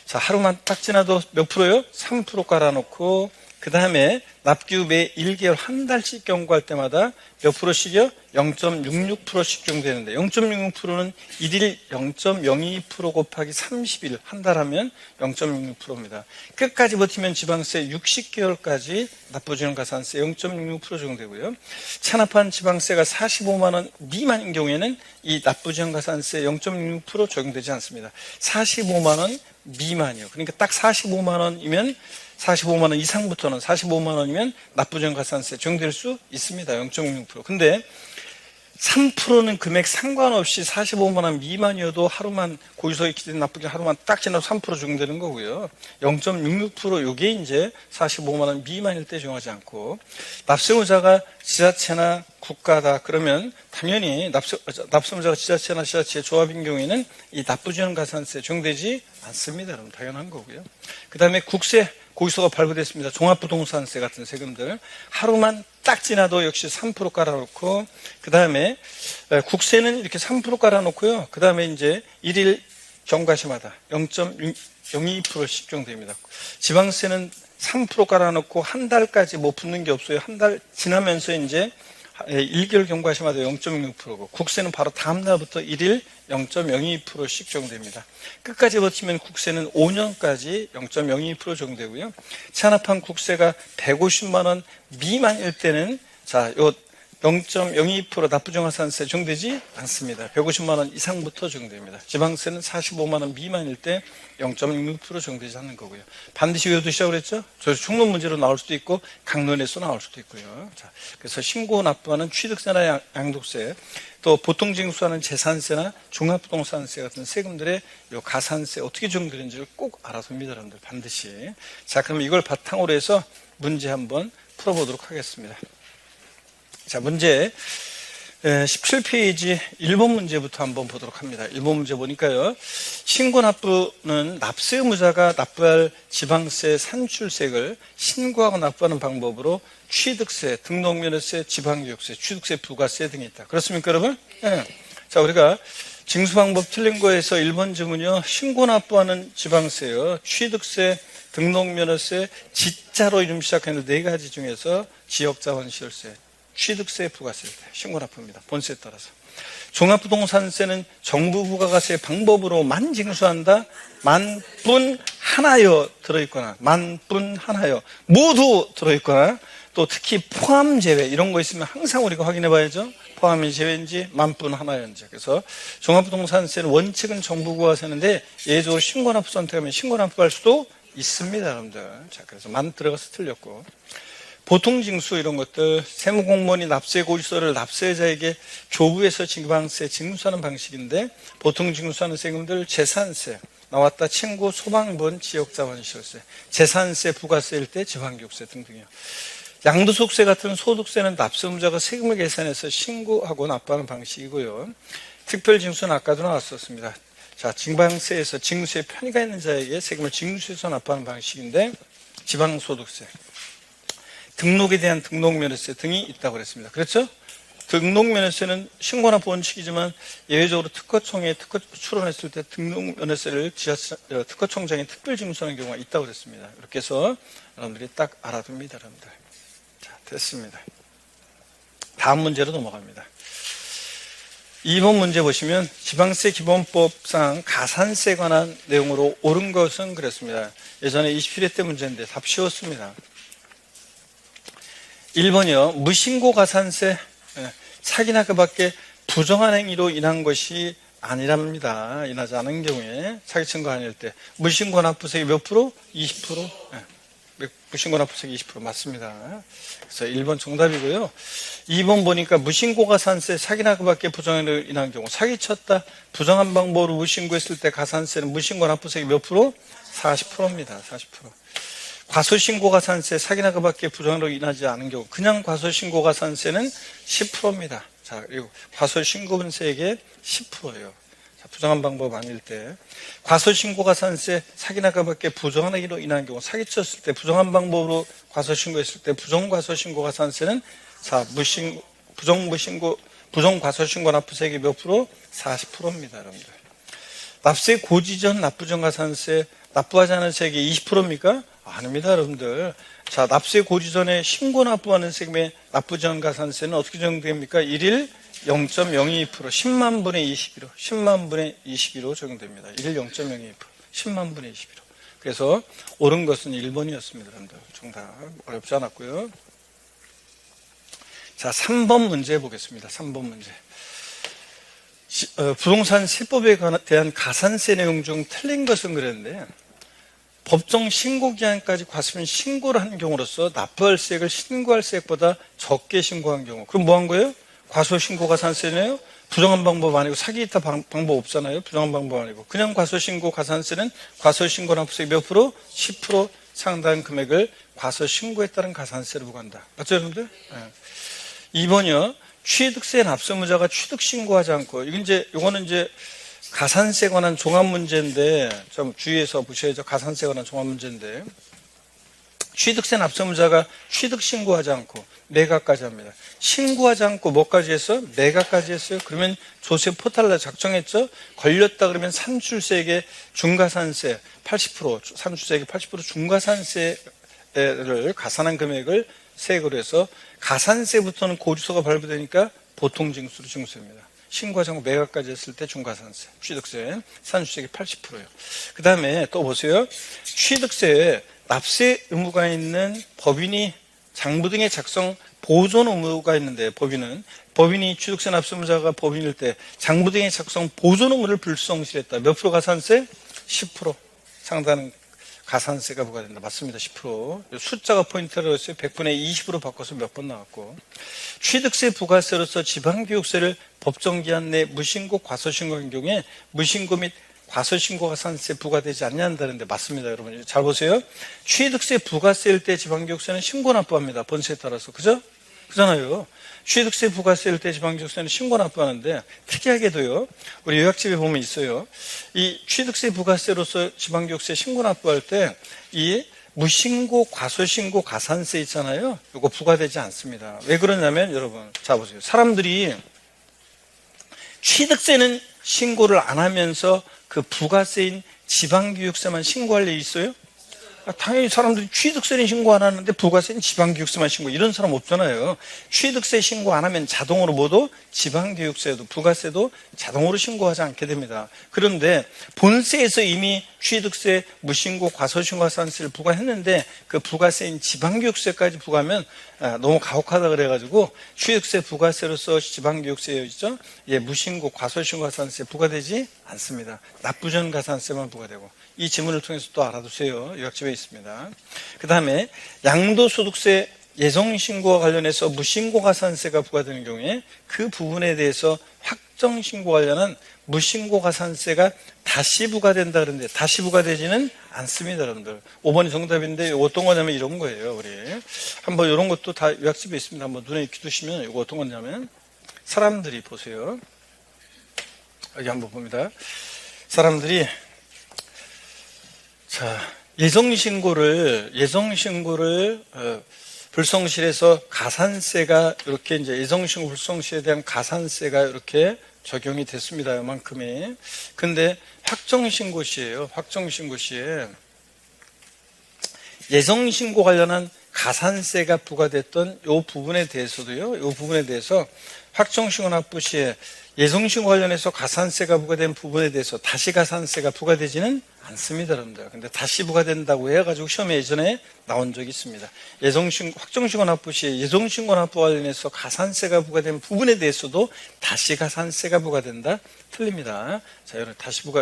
[SPEAKER 1] 자 하루만 딱 지나도 몇 프로요? 3% 깔아놓고 그 다음에 납기 후 매 1개월 한 달씩 경고할 때마다 몇 프로씩이요? 0.66%씩 적용되는데 0.66%는 1일 0.02% 곱하기 30일 한 달 하면 0.66%입니다. 끝까지 버티면 지방세 60개월까지 납부지원가산세 0.66% 적용되고요. 찬합한 지방세가 45만 원 미만인 경우에는 이 납부지원가산세 0.66% 적용되지 않습니다. 45만 원 미만이요. 그러니까 딱 45만 원이면 45만 원 이상부터는 45만 원이면 납부정가산세 적용될 수 있습니다. 0.66%. 근데 3%는 금액 상관없이 45만 원 미만이어도 하루만 고지서에 기재된 납부기 하루만 딱 지나도 3% 적용되는 거고요. 0.66% 요게 이제 45만 원 미만일 때 적용하지 않고 납세의무자가 지자체나 국가다 그러면 당연히 납세의무자가 지자체나 지자체 조합인 경우에는 이 납부지원가산세 적용되지 않습니다. 여러분 당연한 거고요. 그 다음에 국세 고지서가 발부됐습니다. 종합부동산세 같은 세금들 하루만 딱 지나도 역시 3% 깔아놓고 그 다음에 국세는 이렇게 3% 깔아놓고요. 그 다음에 이제 1일 경과시마다 0.02%씩 적용됩니다. 지방세는 3% 깔아놓고 한 달까지 뭐 붙는 게 없어요. 한 달 지나면서 이제 1개월 경과시마다 0.6%고 국세는 바로 다음 날부터 1일 0.02%씩 적용됩니다. 끝까지 버티면 국세는 5년까지 0.02% 적용되고요. 찬합한 국세가 150만 원 미만일 때는 요 0.02% 납부정가산세 적용되지 않습니다. 150만 원 이상부터 적용됩니다. 지방세는 45만 원 미만일 때 0.06% 적용되지 않는 거고요. 반드시 외워두시라고 그랬죠? 저 총론 문제로 나올 수도 있고 강론에서 나올 수도 있고요. 자, 그래서 신고 납부하는 취득세나 양도세, 또 보통징수하는 재산세나 종합부동산세 같은 세금들의 요 가산세 어떻게 적용되는지를 꼭 알아둡니다, 여러분들. 반드시. 자, 그럼 이걸 바탕으로 해서 문제 한번 풀어보도록 하겠습니다. 자, 문제 17페이지 1번 문제부터 한번 보도록 합니다. 1번 문제 보니까요. 신고 납부는 납세 의무자가 납부할 지방세 산출세액을 신고하고 납부하는 방법으로 취득세, 등록면허세, 지방교육세, 취득세, 부가세 등이 있다. 그렇습니까, 여러분? 네. 자, 우리가 징수 방법 틀린 거에서 1번 질문이요. 신고 납부하는 지방세요. 취득세, 등록면허세, 지자로 이름 시작했는데 4가지 중에서 지역자본시설세, 취득세, 부가세, 신고 납부입니다. 본세에 따라서. 종합부동산세는 정부 부가가세 방법으로 만 징수한다. 만뿐 하나여 들어있거나 만뿐 하나여 모두 들어있거나 또 특히 포함 제외 이런 거 있으면 항상 우리가 확인해 봐야죠. 포함이 제외인지 만뿐 하나였는지. 그래서 종합부동산세는 원칙은 정부 부가세인데 예외적으로 신고납부 선택하면 신고납부할 수도 있습니다, 여러분들. 자, 그래서 만 들어가서 틀렸고. 보통징수 이런 것들, 세무공무원이 납세고지서를 납세자에게 교부해서 지방세 징수하는 방식인데 보통징수하는 세금들 재산세, 나왔다 친구, 소방본, 지역자본시설세, 재산세, 부가세일 때 지방교육세 등등이요. 양도소득세 같은 소득세는 납세 의무자가 세금을 계산해서 신고하고 납부하는 방식이고요. 특별징수는 아까도 나왔었습니다. 자, 지방세에서 징수에 편의가 있는 자에게 세금을 징수해서 납부하는 방식인데 지방소득세, 등록에 대한 등록면허세 등이 있다고 그랬습니다. 그렇죠? 등록면허세는 신고납부 원칙이지만 예외적으로 특허청에 특허 출원했을 때 등록면허세를 특허청장이 특별징수하는 경우가 있다고 그랬습니다. 이렇게 해서 여러분들이 딱 알아둡니다, 여러분들. 자, 됐습니다. 다음 문제로 넘어갑니다. 2번 문제 보시면 지방세 기본법상 가산세에 관한 내용으로 옳은 것은 그랬습니다. 예전에 27회 때 문제인데 답 쉬웠습니다. 1번이요. 무신고 가산세, 사기나 그 밖에 부정한 행위로 인한 것이 아니랍니다. 인하지 않은 경우에 사기친거 아닐 때 무신고 납부세액이 몇 프로? 20%? 무신고 납부세액 20% 맞습니다. 그래서 1번 정답이고요. 2번 보니까 무신고 가산세, 사기나 그 밖에 부정한 행위로 인한 경우 사기쳤다, 부정한 방법으로 무신고했을 때 가산세는 무신고 납부세액이 몇 프로? 40%입니다. 40%. 과소신고가산세, 사기나 그 밖에 부정으로 인하지 않은 경우 그냥 과소신고가산세는 10%입니다. 자, 그리고 과소신고분세액의 10%예요. 자, 부정한 방법 아닐 때 과소신고가산세, 사기나 그 밖에 부정한 행위로 인한 경우 사기쳤을 때 부정한 방법으로 과소신고했을 때 부정과소신고가산세는 부정과소신고 납부세액이 몇 프로? 40%입니다, 여러분들. 납세 고지 전 납부정가산세 납부하지 않은 세액이 20%입니까? 아닙니다, 여러분들. 자, 납세 고지 전에 신고 납부하는 세금의 납부전 가산세는 어떻게 적용됩니까? 1일 0.02%, 10만 분의 21호, 10만 분의 21호 적용됩니다. 1일 0.02%, 10만 분의 21호. 그래서 옳은 것은 1번이었습니다, 여러분들. 정답 어렵지 않았고요. 자, 3번 문제 보겠습니다. 3번 문제. 부동산 세법에 대한 가산세 내용 중 틀린 것은 그랬는데 법정 신고기한까지 과수면 신고를 한 경우로서 납부할 세액을 신고할 세액보다 적게 신고한 경우 그럼 뭐 한 거예요? 과소신고가산세네요? 부정한 방법 아니고 사기 기타 방법 없잖아요. 부정한 방법 아니고 그냥 과소신고가산세는 과소신고 납부세액 몇 프로? 10% 상당 금액을 과소신고에 따른 가산세로 부과한다. 맞죠, 여러분들? 네. 2번이요. 취득세 납세 의무자가 취득 신고하지 않고 이거는 이제 가산세에 관한 종합 문제인데 좀 주의해서 보셔야죠. 가산세에 관한 종합 문제인데 취득세 납세 의무자가 취득 신고하지 않고 매각까지 합니다. 신고하지 않고 뭐까지 했어요? 매각까지 했어요. 그러면 조세 포탈을 작성했죠. 걸렸다 그러면 산출세액의 중과산세 80%, 산출세액의 80% 중과산세를 가산한 금액을 세액으로 해서 가산세부터는 고지서가 발부되니까 보통징수로 징수합니다. 신고하지 않고 매각까지 했을 때 중과산세, 취득세, 산출세액이 80%예요. 그 다음에 또 보세요. 취득세에 납세 의무가 있는 법인이 장부 등의 작성 보존 의무가 있는데 법인이 취득세 납세의무자가 법인일 때 장부등의 작성 보존 의무를 불성실했다. 몇 프로 가산세? 10% 상당 가산세가 부과된다. 맞습니다. 10%. 숫자가 포인트라고 했어요. 100분의 20으로 바꿔서 몇 번 나왔고, 취득세 부가세로서 지방교육세를 법정기한 내 무신고 과소신고한 경우에 무신고 및 과소신고 가산세 부과되지 않는다는데 맞습니다. 여러분 잘 보세요. 취득세 부가세일 때 지방교육세는 신고 납부합니다. 번세에 따라서. 그잖아요. 취득세 부가세일 때 지방교육세는 신고 납부하는데, 특이하게도요, 우리 요약집에 보면 있어요. 이 취득세 부가세로서 지방교육세 신고 납부할 때 이 무신고 과소신고 가산세 있잖아요. 이거 부과되지 않습니다. 왜 그러냐면 여러분 자 보세요. 사람들이 취득세는 신고를 안 하면서 그 부가세인 지방교육세만 신고할 일 있어요? 당연히 사람들이 취득세는 신고 안 하는데 부가세는 지방교육세만 신고, 이런 사람 없잖아요. 취득세 신고 안 하면 자동으로 모두 지방교육세도 부가세도 자동으로 신고하지 않게 됩니다. 그런데 본세에서 이미 취득세 무신고 과소신고 가산세를 부과했는데 그 부가세인 지방교육세까지 부과하면 너무 가혹하다 그래가지고 취득세 부가세로서 지방교육세였죠. 예, 무신고 과소신고 가산세 부과되지 않습니다. 납부전 가산세만 부과되고. 이 지문을 통해서 또 알아두세요. 요약집에 있습니다. 그 다음에 양도소득세 예정신고와 관련해서 무신고 가산세가 부과되는 경우에 그 부분에 대해서 확정신고 관련한 무신고 가산세가 다시 부과된다 그러는데 다시 부과되지는 않습니다. 여러분들 5번이 정답인데 이거 어떤 거냐면 이런 거예요. 우리 한번 이런 것도 다 요약집에 있습니다. 한번 눈에 익히 두시면 이거 어떤 거냐면, 사람들이 보세요. 여기 한번 봅니다. 사람들이 예정신고를 불성실해서 가산세가 이렇게 이제 예정신고 불성실에 대한 가산세가 이렇게 적용이 됐습니다. 이만큼이. 근데 확정신고 시에요. 확정신고 시에 예정신고 관련한 가산세가 부과됐던 이 부분에 대해서도요. 이 부분에 대해서 확정신고 납부 시에 예정신고 관련해서 가산세가 부과된 부분에 대해서 다시 가산세가 부과되지는 않습니다, 여러분들. 근데 다시 부과된다고 해가지고 시험에 예전에 나온 적이 있습니다. 확정신고 납부 시에 예정신고 납부 관련해서 가산세가 부과된 부분에 대해서도 다시 가산세가 부과된다? 틀립니다. 자, 여러분,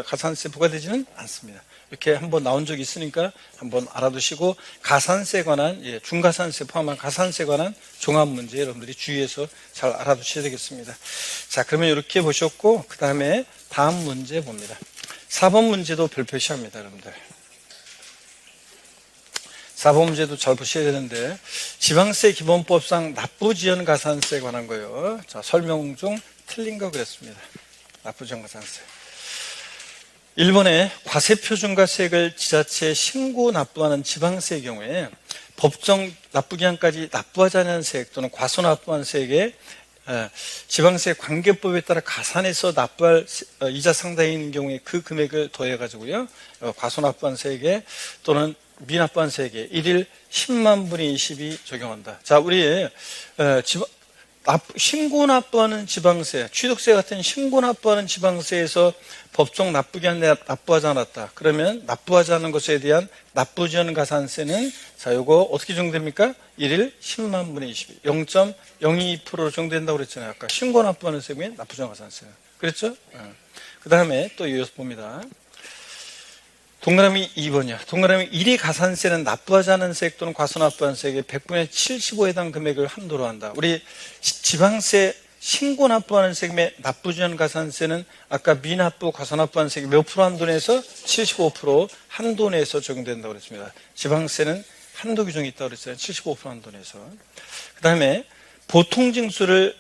[SPEAKER 1] 가산세 부과되지는 않습니다. 이렇게 한번 나온 적이 있으니까 한번 알아두시고, 가산세에 관한, 중가산세 포함한 가산세에 관한 종합문제 여러분들이 주의해서 잘 알아두셔야 되겠습니다. 자, 그러면 이렇게 보셨고, 그 다음에 다음 문제 봅니다. 4번 문제도 별표시합니다, 여러분들. 4번 문제도 잘 보셔야 되는데, 지방세 기본법상 납부지연 가산세에 관한 거예요. 자, 설명 중 틀린 거 그랬습니다. 납부지연 가산세. 1번에 과세표준과세액을 지자체에 신고 납부하는 지방세의 경우에 법정 납부기한까지 납부하지 않은 세액 또는 과소납부한 세액에 지방세 관계법에 따라 가산해서 납부할 이자 상당인 경우에 그 금액을 더해가지고요, 과소납부한 세액에 또는 미납부한 세액에 일일 10만 분의 20이 적용한다. 자, 우리 신고 납부하는 지방세, 취득세 같은 신고 납부하는 지방세에서 법정 납부기한 내 납부하지 않았다. 그러면 납부하지 않은 것에 대한 납부지연 가산세는 자, 요거 어떻게 정됩니까? 1일 10만 분의 20. 0.02%로 정된다고 그랬잖아요. 아까 신고 납부하는 세금이 납부지연 가산세. 그랬죠? 그 다음에 또 이어서 봅니다. 동그라미 2번이야. 동그라미 1의 가산세는 납부하지 않은 세액 또는 과소납부한 세액의 100분의 75에 해당 금액을 한도로 한다. 우리 지방세 신고 납부하는 세금의 납부지연 가산세는 아까 미납부 과소납부한 세액 몇 프로 한도 내에서 75% 한도 내에서 적용된다고 그랬습니다. 지방세는 한도 규정이 있다고 그랬어요. 75% 한도 내에서. 그 다음에 보통징수하는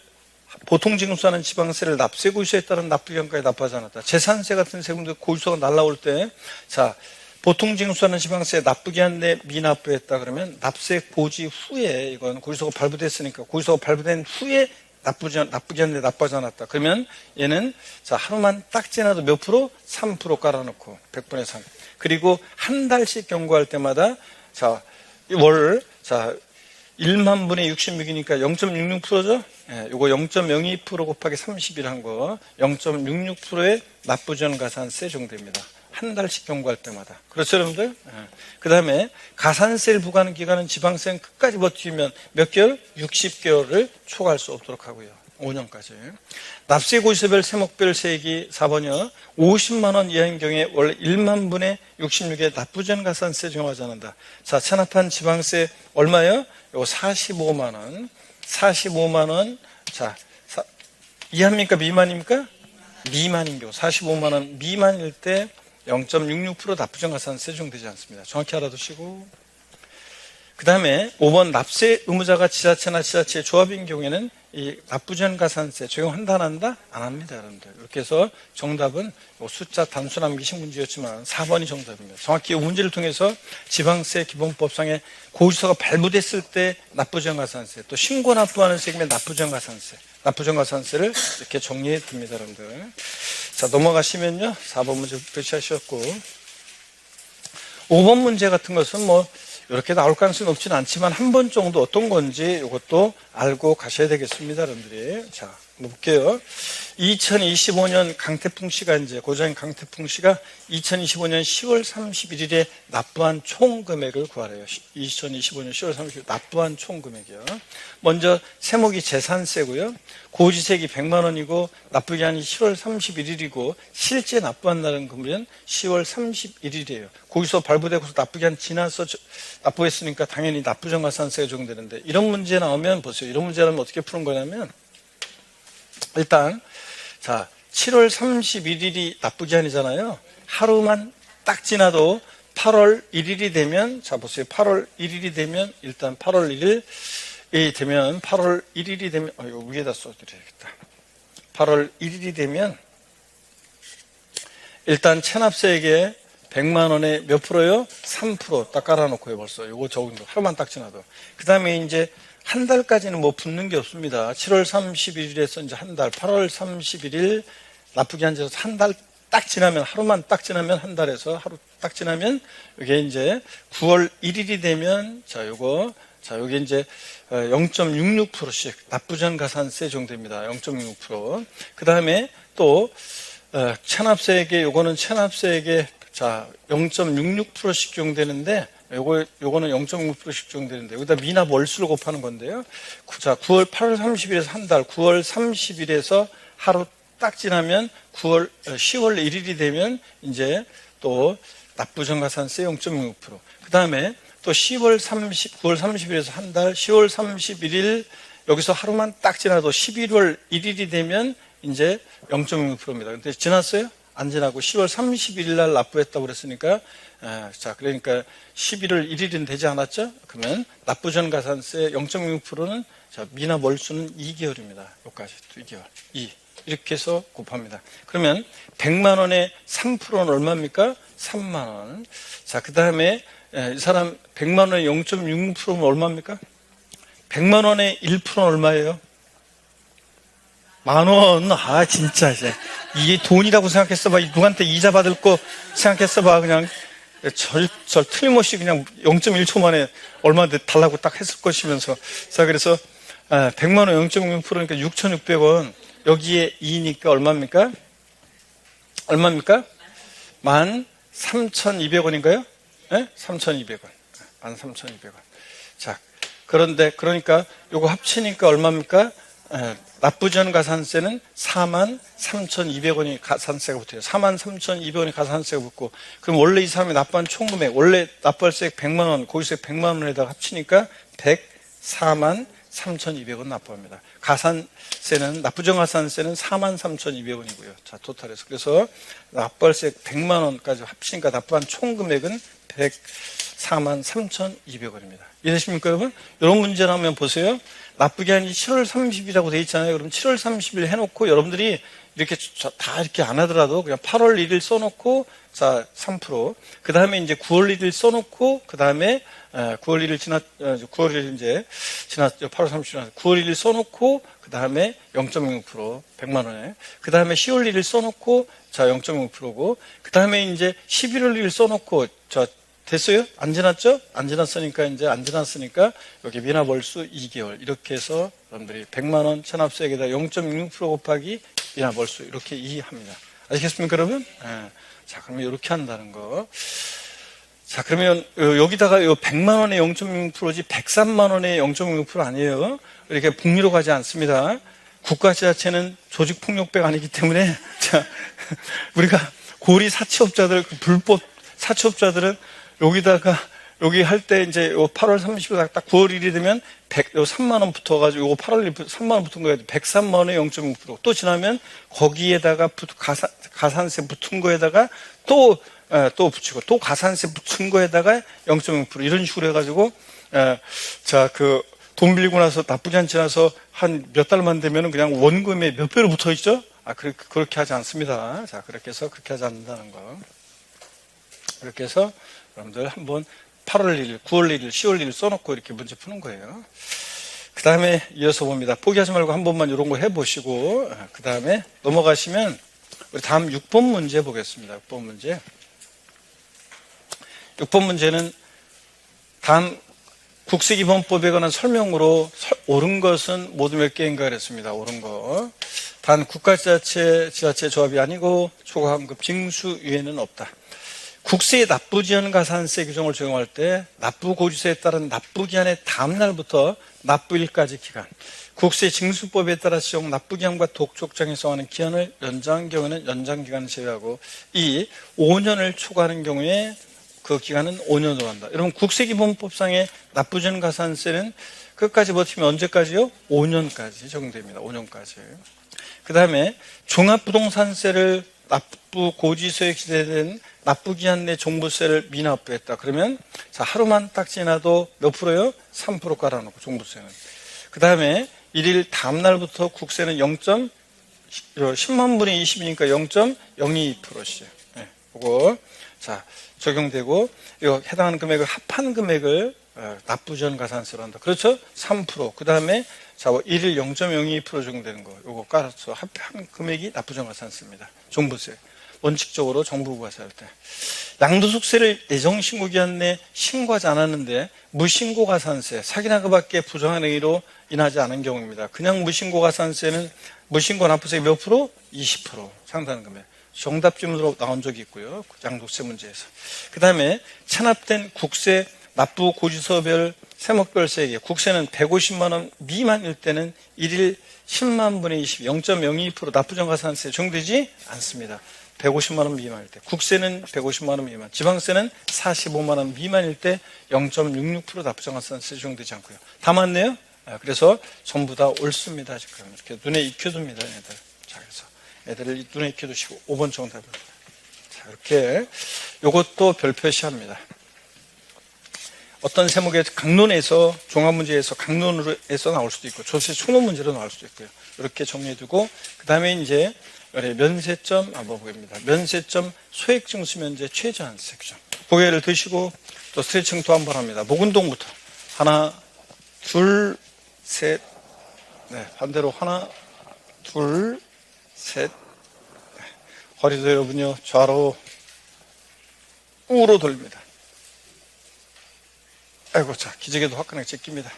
[SPEAKER 1] 지방세를 납세고지서에 따른 납부기한까지 납부하지 않았다. 재산세 같은 세금도 고지서가 날라올 때, 자, 보통징수하는 지방세 납부기한 내 미납부했다 그러면 납세 고지 후에, 이건 고지서가 발부됐으니까 고지서가 발부된 후에 납부기한 내 납부하지 않았다. 그러면 얘는 자, 하루만 딱 지나도 몇 프로? 3% 깔아놓고 100분의 3. 그리고 한 달씩 경고할 때마다 자, 자, 1만 분의 66이니까 0.66%죠? 예, 요거 0.02% 곱하기 30이란 거 0.66%의 납부지연 가산세 정도입니다. 한 달씩 경고할 때마다. 그렇죠, 여러분들? 그 다음에 가산세를 부과하는 기간은 지방세는 끝까지 버티면 몇 개월? 60개월을 초과할 수 없도록 하고요. 5년까지. 납세 고지서별 세목별 세액이 4번이요. 50만 원 이하인 경우에 원래 1만 분의 66에 납부전 가산세 적용하지 않는다. 자, 체납한 지방세 얼마예요? 요거 45만 원. 45만 원. 자, 이하입니까? 미만입니까? 미만인 경우 45만 원 미만일 때 0.66% 납부전 가산세 적용되지 않습니다. 정확히 알아두시고, 그 다음에 5번 납세 의무자가 지자체나 지자체 조합인 경우에는 이 납부전 가산세 적용한다 안 한다? 안 합니다, 여러분들. 이렇게 해서 정답은 숫자 단수 남기신 문제였지만 4번이 정답입니다. 정확히 이 문제를 통해서 지방세 기본법상의 고지서가 발부됐을 때 납부전 가산세, 또 신고 납부하는 세금의 납부전 가산세를 이렇게 정리해 둡니다, 여러분들. 자, 넘어가시면요. 4번 문제 표시하셨고, 5번 문제 같은 것은 뭐 이렇게 나올 가능성이 높지는 않지만 한 번 정도 어떤 건지 이것도 알고 가셔야 되겠습니다, 여러분들이. 자, 볼게요. 2025년 강태풍 씨가 이제 고장인 강태풍 씨가 2025년 10월 31일에 납부한 총 금액을 구하래요. 2025년 10월 31일 납부한 총 금액이요. 먼저 세목이 재산세고요. 고지세액이 100만 원이고 납부기한이 10월 31일이고 실제 납부한 날은 그러면 10월 31일이에요. 고지서 발부되고서 납부기한 지나서 납부했으니까 당연히 납부정가산세가 적용되는데, 이런 문제 나오면 보세요. 이런 문제 나오면 어떻게 푸는 거냐면, 일단 자 7월 31일이 납부기한이잖아요. 하루만 딱 지나도 8월 1일이 되면, 자 보세요. 8월 1일이 되면, 일단 8월 1일이 되면, 8월 1일이 되면, 이거 위에다 써드려야겠다. 8월 1일이 되면 일단 체납세액에 100만 원에 몇 프로요? 3% 딱 깔아놓고요. 벌써 이거 적은 거 하루만 딱 지나도. 그 다음에 이제 한 달까지는 뭐 붙는 게 없습니다. 7월 31일에서 이제 한 달, 8월 31일 납부기한 지에서 한 달 딱 지나면, 하루만 딱 지나면 한 달에서 하루 딱 지나면, 이게 이제 9월 1일이 되면, 자, 요게 이제 0.66%씩 납부전 가산세 적용됩니다. 0.66%. 그 다음에 또, 체납세액에, 요거는 체납세액에, 자, 0.66%씩 적용되는데, 요거는 0.6%씩 적용되는데, 여기다 미납 월수를 곱하는 건데요. 자, 8월 30일에서 한 달, 9월 30일에서 하루 딱 지나면 10월 1일이 되면 이제 또 납부정가산세 0.6%. 그 다음에 또 9월 30일에서 한 달, 10월 31일 여기서 하루만 딱 지나도 11월 1일이 되면 이제 0.6%입니다. 근데 지났어요? 안 지나고 10월 31일 날 납부했다고 그랬으니까, 자, 그러니까 11월 1일은 되지 않았죠? 그러면 납부전 가산세 0.6%는 자, 미납 월수는 2개월입니다. 여기까지 2개월. 2. 이렇게 해서 곱합니다. 그러면 100만 원에 3%는 얼마입니까? 3만 원. 자, 그 다음에 이 사람 100만 원에 0.6%는 얼마입니까? 100만 원에 1%는 얼마예요? 만 원. 아, 진짜. 이게 돈이라고 생각했어봐. 누구한테 이자 받을 거 생각했어봐. 그냥 절 틀림없이 그냥 0.1초 만에 얼마 달라고 딱 했을 것이면서. 자, 그래서 100만 원 0.6%니까 6,600원. 여기에 2니까 얼마입니까? 얼마입니까? 13,200원인가요? 네? 3,200원. 13,200원. 자, 그러니까 요거 합치니까 얼마입니까? 납부전 가산세는 43,200원이 가산세가 붙어요. 43,200원이 가산세가 붙고, 그럼 원래 이 사람이 납부한 총금액, 원래 납부할세액 100만 원, 고지세액 100만 원에다가 합치니까 143,200원 납부합니다. 가산세는, 납부전 가산세는 43,200원이고요. 자, 토탈에서. 그래서 납부할세액 100만 원까지 합치니까 납부한 총금액은 143,200원입니다. 이해되십니까, 여러분? 이런 문제 나오면 보세요. 납부기한이 7월 30일이라고 돼 있잖아요. 그럼 7월 30일 해놓고 여러분들이 이렇게 다 이렇게 안 하더라도 그냥 8월 1일 써놓고, 자, 3%. 그 다음에 이제 9월 1일 써놓고, 그 다음에 9월 1일 9월 1일 이제 지났죠. 8월 30일 지났죠. 9월 1일 써놓고, 그 다음에 0.6%, 100만 원에. 그 다음에 10월 1일 써놓고, 자, 0.6%고, 그 다음에 이제 11월 1일 써놓고, 자, 됐어요? 안 지났죠? 안 지났으니까 여기 미납 월수 2개월. 이렇게 해서 여러분들이 100만 원 체납세액에다 0.6% 곱하기 미납 월수 이렇게 이해합니다. 아시겠습니까, 여러분? 예. 자, 그러면 이렇게 한다는 거. 자, 그러면 여기다가 100만 원의 0.6%지 103만 원의 0.6% 아니에요. 이렇게 복리로 가지 않습니다. 국가지자체는 조직폭력배가 아니기 때문에, 자, 우리가 고리 사채업자들, 불법 사채업자들은 여기 할 때 이제 8월 30일 딱 9월 1일이 되면 3만 원 붙어가지고 8월 1일 3만 원 붙은 거에 103만 원에 0.6%. 또 지나면 거기에다가 가산세 붙은 거에다가 또 붙이고 또 가산세 붙은 거에다가 0.6% 이런 식으로 해가지고 자, 돈 빌리고 나서 나쁘지 않지 않아서 한 몇 달만 되면은 그냥 원금에 몇 배로 붙어 있죠? 그렇게 하지 않습니다. 자, 그렇게 해서 그렇게 하지 않는다는 거. 그렇게 해서 여러분들 한번 8월 1일, 9월 1일, 10월 1일 써놓고 이렇게 문제 푸는 거예요. 그 다음에 이어서 봅니다. 포기하지 말고 한 번만 이런 거 해보시고, 그 다음에 넘어가시면 우리 다음 6번 문제 보겠습니다. 6번 문제. 6번 문제는 다음 국세기본법에 관한 설명으로 옳은 것은 모두 몇 개인가 그랬습니다. 옳은 거. 단 국가지자체, 지자체 조합이 아니고 초과환급 징수 유예는 없다. 국세의 납부지연 가산세 규정을 적용할 때 납부고지서에 따른 납부기한의 다음 날부터 납부일까지 기간, 국세 징수법에 따라 시정 납부기한과 독촉장에 정하는 기한을 연장한 경우에는 연장기간을 제외하고 이 5년을 초과하는 경우에 그 기간은 5년으로 한다. 여러분 국세기본법상의 납부지연 가산세는 끝까지 버티면 언제까지요? 5년까지 적용됩니다. 5년까지. 그 다음에 종합부동산세를 납부고지서에 기재된 납부기한 내 종부세를 미납부했다. 그러면 자, 하루만 딱 지나도 몇 프로요? 3% 깔아놓고 종부세는. 그 다음에 1일 다음 날부터 국세는 10만 분의 20이니까 0.022%씩. 네, 그거 자 적용되고 이거 해당하는 금액을 합한 금액을 납부지연 가산세로 한다. 그렇죠? 3%. 그 다음에 자, 1일 0.02% 적용되는 거. 요거 깔아서 합한 금액이 납부지연 가산세입니다. 종부세. 원칙적으로 정부가 살 때. 양도소득세를 예정신고기한 내 신고하지 않았는데 무신고 가산세, 사기나 그밖에 부정한 행위로 인하지 않은 경우입니다. 그냥 무신고 가산세는 무신고 납부세 몇 프로? 20% 상당한 금액. 정답 질문으로 나온 적이 있고요. 양도세 문제에서. 그 다음에 체납된 국세 납부 고지서별 세목별 세액, 국세는 150만 원 미만일 때는 1일 10만 분의 20, 0.02% 납부전 가산세 적용되지 않습니다. 150만 원 미만일 때. 국세는 150만 원 미만, 지방세는 45만 원 미만일 때 0.66% 납부전 가산세 적용되지 않고요. 다 맞네요? 그래서 전부 다 옳습니다. 지금 이렇게 눈에 익혀둡니다, 얘들. 자, 그래서 애들을 눈에 익혀두시고 5번 정답입니다. 자, 이렇게 요것도 별 표시합니다. 어떤 세목의 강론에서 종합문제에서 강론으로 해서 나올 수도 있고 조세 총론 문제로 나올 수도 있고요. 이렇게 정리해두고 그 다음에 이제 면세점 한번 보겠습니다. 면세점 소액증수면제 최저한세 규정. 고개를 드시고 또 스트레칭 또 한번 합니다. 목 운동부터 하나, 둘, 셋. 네, 반대로 하나, 둘, 셋. 네. 허리도 여러분요 좌로 우로 돌립니다. 아이고, 자, 기저귀도 화끈하게 제낍니다.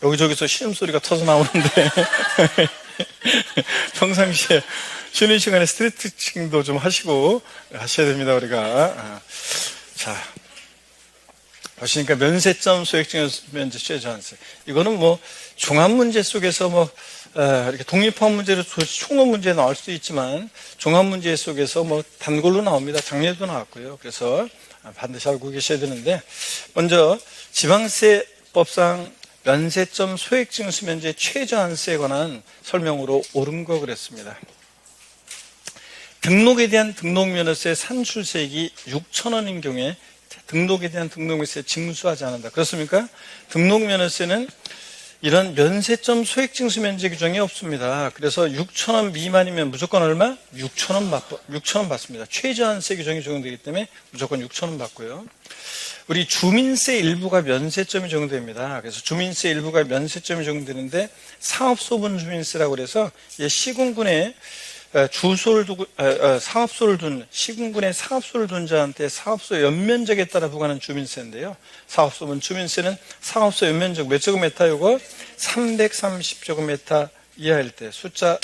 [SPEAKER 1] 여기저기서 신음소리가 터져 나오는데, 평상시에 쉬는 시간에 스트레칭도 좀 하시고 하셔야 됩니다, 우리가. 자, 보시니까 면세점 소액증면제 최저한세. 이거는 뭐, 종합문제 속에서 이렇게 독립한 문제로 총론 문제에 나올 수도 있지만, 종합문제 속에서 단골로 나옵니다. 작년에도 나왔고요. 그래서 반드시 알고 계셔야 되는데, 먼저 지방세법상 면세점 소액증수면제 최저한세에 관한 설명으로 옳은 거 그랬습니다. 등록에 대한 등록면허세 산출세액이 6,000원인 경우에 등록에 대한 등록면허세 징수하지 않는다. 그렇습니까? 등록면허세는 이런 면세점 소액징수면제 규정이 없습니다. 그래서 6,000원 미만이면 무조건 얼마? 6,000원 받습니다. 최저한세 규정이 적용되기 때문에 무조건 6,000원 받고요. 우리 주민세 일부가 면세점이 적용됩니다. 그래서 주민세 일부가 면세점이 적용되는데 사업소분 주민세라고 그래서 시군군에 주소를 두고 사업소를 둔 시군군에 사업소를 둔 자한테 사업소 연면적에 따라 부과하는 주민세인데요. 사업소분 주민세는 사업소 연면적 몇 제곱미터 이거 330제곱미터 이하일 때 숫자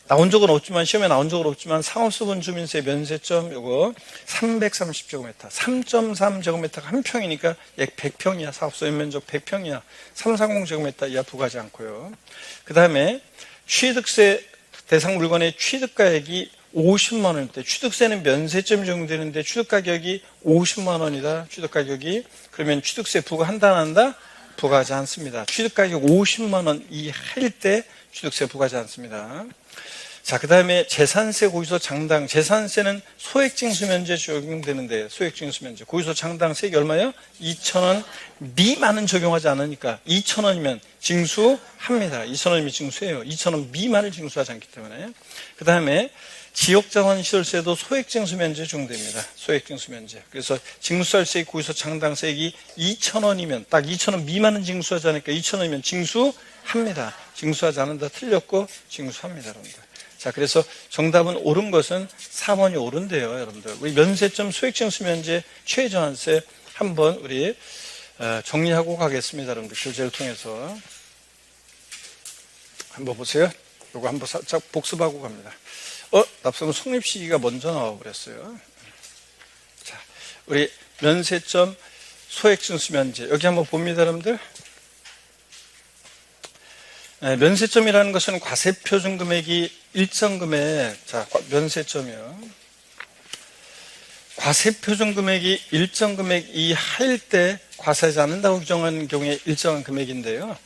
[SPEAKER 1] 나온 적은 없지만, 시험에 나온 적은 없지만, 상업소분 주민세 면세점 요거 330제곱미터, 3.3제곱미터가 한 평이니까 약 100평이야. 사업소 연면적 100평이야. 330제곱미터 이하 부과하지 않고요. 그 다음에 취득세 대상 물건의 취득가액이 50만 원일 때, 취득세는 면세점이 적용되는데 취득가격이 50만 원이다. 취득가격이. 그러면 취득세 부과한다 안 한다? 부과하지 않습니다. 취득가격 50만 원 이하일 때 취득세 부과하지 않습니다. 자, 그 다음에 재산세, 고유소 장당. 재산세는 소액징수면제 적용되는데, 소액징수면제. 고유소 장당 세액이 얼마예요? 2,000원 미만은 적용하지 않으니까 2,000원이면 징수합니다. 2,000원이면 징수해요. 2,000원 미만을 징수하지 않기 때문에. 그 다음에 지역자원시설세도 소액징수면제 적용됩니다. 소액징수면제. 그래서 징수할세액, 고유소 장당세액이 2,000원이면, 딱 2,000원 미만은 징수하지 않으니까 2,000원이면 징수합니다. 징수하지 않는다. 틀렸고 징수합니다, 여러분들. 자, 그래서 정답은 옳은 것은 4번이 옳은데요, 여러분들. 우리 면세점 소액징수면제 최저한세 한번 우리 정리하고 가겠습니다, 여러분들. 교재를 통해서 한번 보세요. 이거 한번 살짝 복습하고 갑니다. 납세금 성립 시기가 먼저 나와 버렸어요. 자, 우리 면세점 소액징수면제 여기 한번 봅니다, 여러분들. 면세점이라는 것은 과세표준 금액이 일정 금액, 자, 면세점이요. 과세표준 금액이 일정 금액 이하일 때 과세하지 않는다고 규정한 경우에 일정한 금액인데요.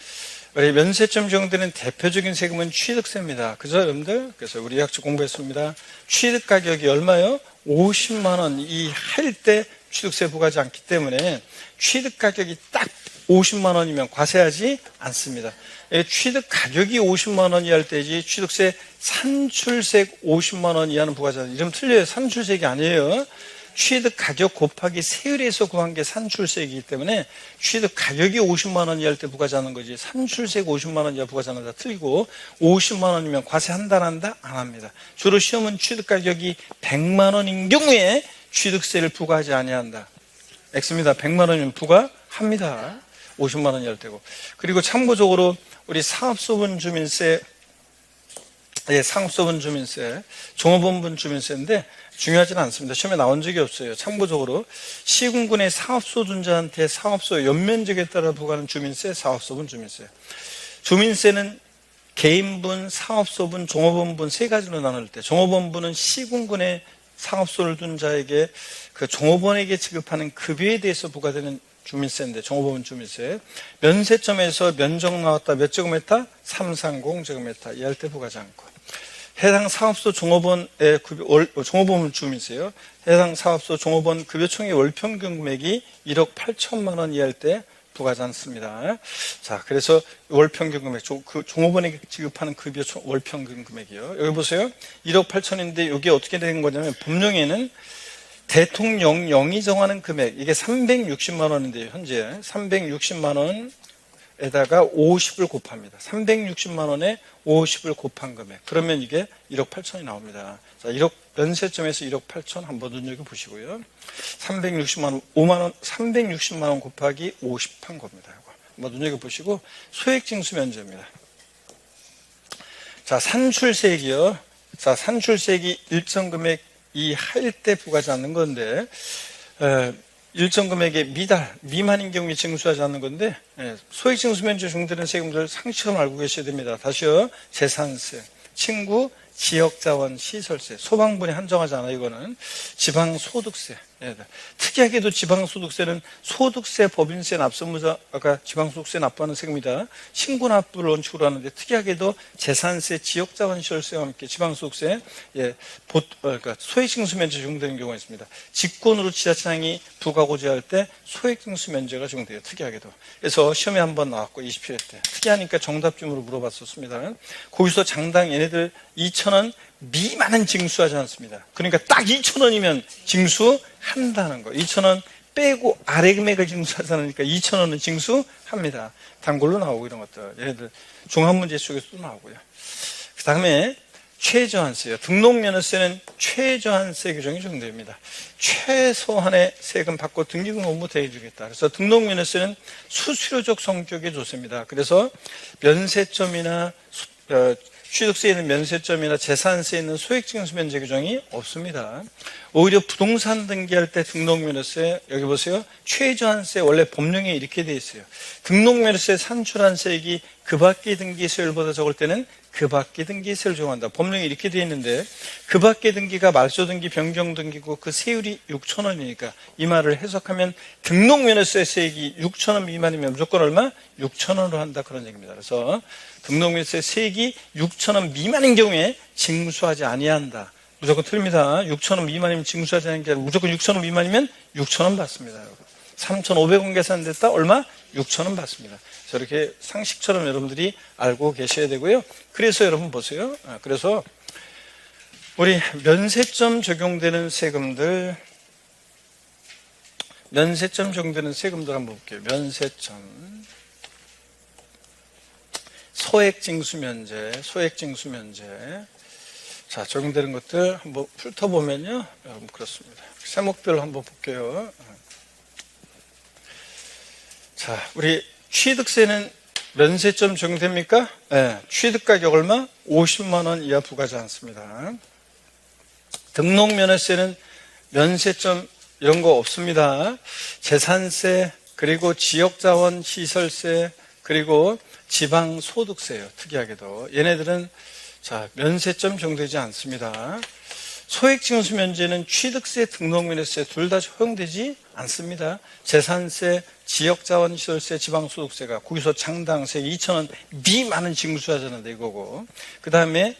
[SPEAKER 1] 우리 면세점 적용되는 대표적인 세금은 취득세입니다. 그죠, 여러분들? 그래서 우리 학습 공부했습니다. 취득 가격이 얼마요? 50만 원 이하일 때 취득세 부과하지 않기 때문에 취득 가격이 딱 50만 원이면 과세하지 않습니다. 취득 가격이 50만 원 이하일 때지 취득세 산출세액 50만 원 이하는 부과하지 않아요. 이름 틀려요. 산출세액이 아니에요. 취득 가격 곱하기 세율에서 구한 게 산출세액이기 때문에 취득 가격이 50만 원 이하일 때 부과하지 않는 거지 산출세액 50만 원 이하 부과하지 않는다. 틀리고 50만 원이면 과세한다 안 한다? 안 합니다. 주로 시험은 취득 가격이 100만 원인 경우에 취득세를 부과하지 아니한다. X입니다. 100만 원이면 부과합니다. 50만 원이 할 때고. 그리고 참고적으로 우리 상업소분 주민세, 상업소분 주민세, 종업원분 주민세인데 중요하지는 않습니다. 시험에 나온 적이 없어요. 참고적으로 시군군의 사업소준자한테 사업소 연면적에 따라 부과하는 주민세, 사업소분 주민세. 주민세는 개인분, 사업소분, 종업원분 세 가지로 나눌 때, 종업원분은 시군군의 사업소를 둔 자에게 그 종업원에게 지급하는 급여에 대해서 부과되는 주민세인데, 종업원 주민세. 면세점에서 면적 나왔다. 몇 제곱미터? 330제곱미터. 이할 때 부과하지 않고. 해당 사업소 종업원의 종업원 주민세요. 해당 사업소 종업원 급여총의 월평균 금액이 1억 8천만 원 이하일 때 부과하지 않습니다. 자, 그래서 월평균 금액, 그 종업원에게 지급하는 급여 월평균 금액이요. 여기 보세요. 1억 8천인데 이게 어떻게 된 거냐면 법령에는 대통령령이 정하는 금액, 이게 360만 원인데요. 현재 360만 원에다가 50을 곱합니다. 360만 원에 50을 곱한 금액. 그러면 이게 1억 8천이 나옵니다. 자, 1억 면세점에서 1억 8천 한번 눈여겨보시고요. 360만 원, 5만 원, 360만 원 곱하기 50 한 겁니다. 이거 한번 눈여겨보시고 소액징수 면제입니다. 자, 산출세액이요. 자, 산출세액이 일정 금액 이하일 때 부과하지 않는 건데, 일정 금액의 미만인 경우에 징수하지 않는 건데, 소액징수면제 적용되는 세금들 상식으로 알고 계셔야 됩니다. 다시요. 재산세, 친구, 지역자원, 시설세, 소방분에 한정하지 않아요. 이거는 지방소득세. 특이하게도 지방소득세는 소득세, 법인세, 납세무자가 지방소득세 납부하는 세금이다. 신고납부를 원칙으로 하는데 특이하게도 재산세, 지역자원, 시설세와 함께 지방소득세, 그러니까 소액징수면제 적용되는 경우가 있습니다. 직권으로 지자체장이 부과고지할 때 소액징수면제가 적용돼요. 특이하게도. 그래서 시험에 한번 나왔고 27회 때 특이하니까 정답쯤으로 물어봤었습니다. 거기서 장당 얘네들 2,000원 미만은 징수하지 않습니다. 그러니까 딱 2,000원이면 징수한다는 거. 2,000원 빼고 아래 금액을 징수하지 않으니까 2,000원은 징수합니다. 단골로 나오고 이런 것들. 얘네들 종합문제 속에서도 나오고요. 그 다음에 최저한세요. 등록면허세는 최저한세 규정이 적용됩니다. 최소한의 세금 받고 등기금 업무 대해주겠다. 그래서 등록면허세는 수수료적 성격의 조세입니다. 그래서 면세점이나 취득세에는 면세점이나 재산세에 있는 소액징수 면제 규정이 없습니다. 오히려 부동산 등기할 때 등록면허세, 여기 보세요. 최저한세 원래 법령에 이렇게 돼 있어요. 등록면허세 산출한 세액이 그 밖의 등기세율보다 적을 때는 그 밖의 등기세를 적용한다. 법령이 이렇게 돼 있는데 그 밖의 등기가 말소 등기, 변경 등기고 그 세율이 6,000원이니까 이 말을 해석하면 등록면허세 세액이 6,000원 미만이면 무조건 얼마? 6,000원으로 한다 그런 얘기입니다. 그래서 등록면허세 세액이 6,000원 미만인 경우에 징수하지 아니한다. 무조건 틀립니다. 6,000원 미만이면 징수하지 않는 게 아니라 무조건 6,000원 미만이면 6,000원 받습니다. 3,500원 계산됐다? 얼마? 6,000원 받습니다. 저렇게 상식처럼 여러분들이 알고 계셔야 되고요. 그래서 여러분 보세요. 그래서 우리 면세점 적용되는 세금들 한번 볼게요. 면세점, 소액징수 면제. 자, 적용되는 것들 한번 훑어보면요. 여러분 그렇습니다. 세목별로 한번 볼게요. 자, 우리 취득세는 면세점 적용됩니까? 네, 취득가격 얼마? 50만 원 이하 부과하지 않습니다. 등록면허세는 면세점 이런 거 없습니다. 재산세, 그리고 지역자원 시설세, 그리고 지방소득세예요. 특이하게도. 얘네들은 자, 면세점 적용되지 않습니다. 소액징수 면제는 취득세, 등록면허세 둘 다 적용되지 않습니다. 재산세, 지역자원시설세, 지방소득세가 거기서 장당세 2,000원 미만은 징수하자는데 이거고, 그 다음에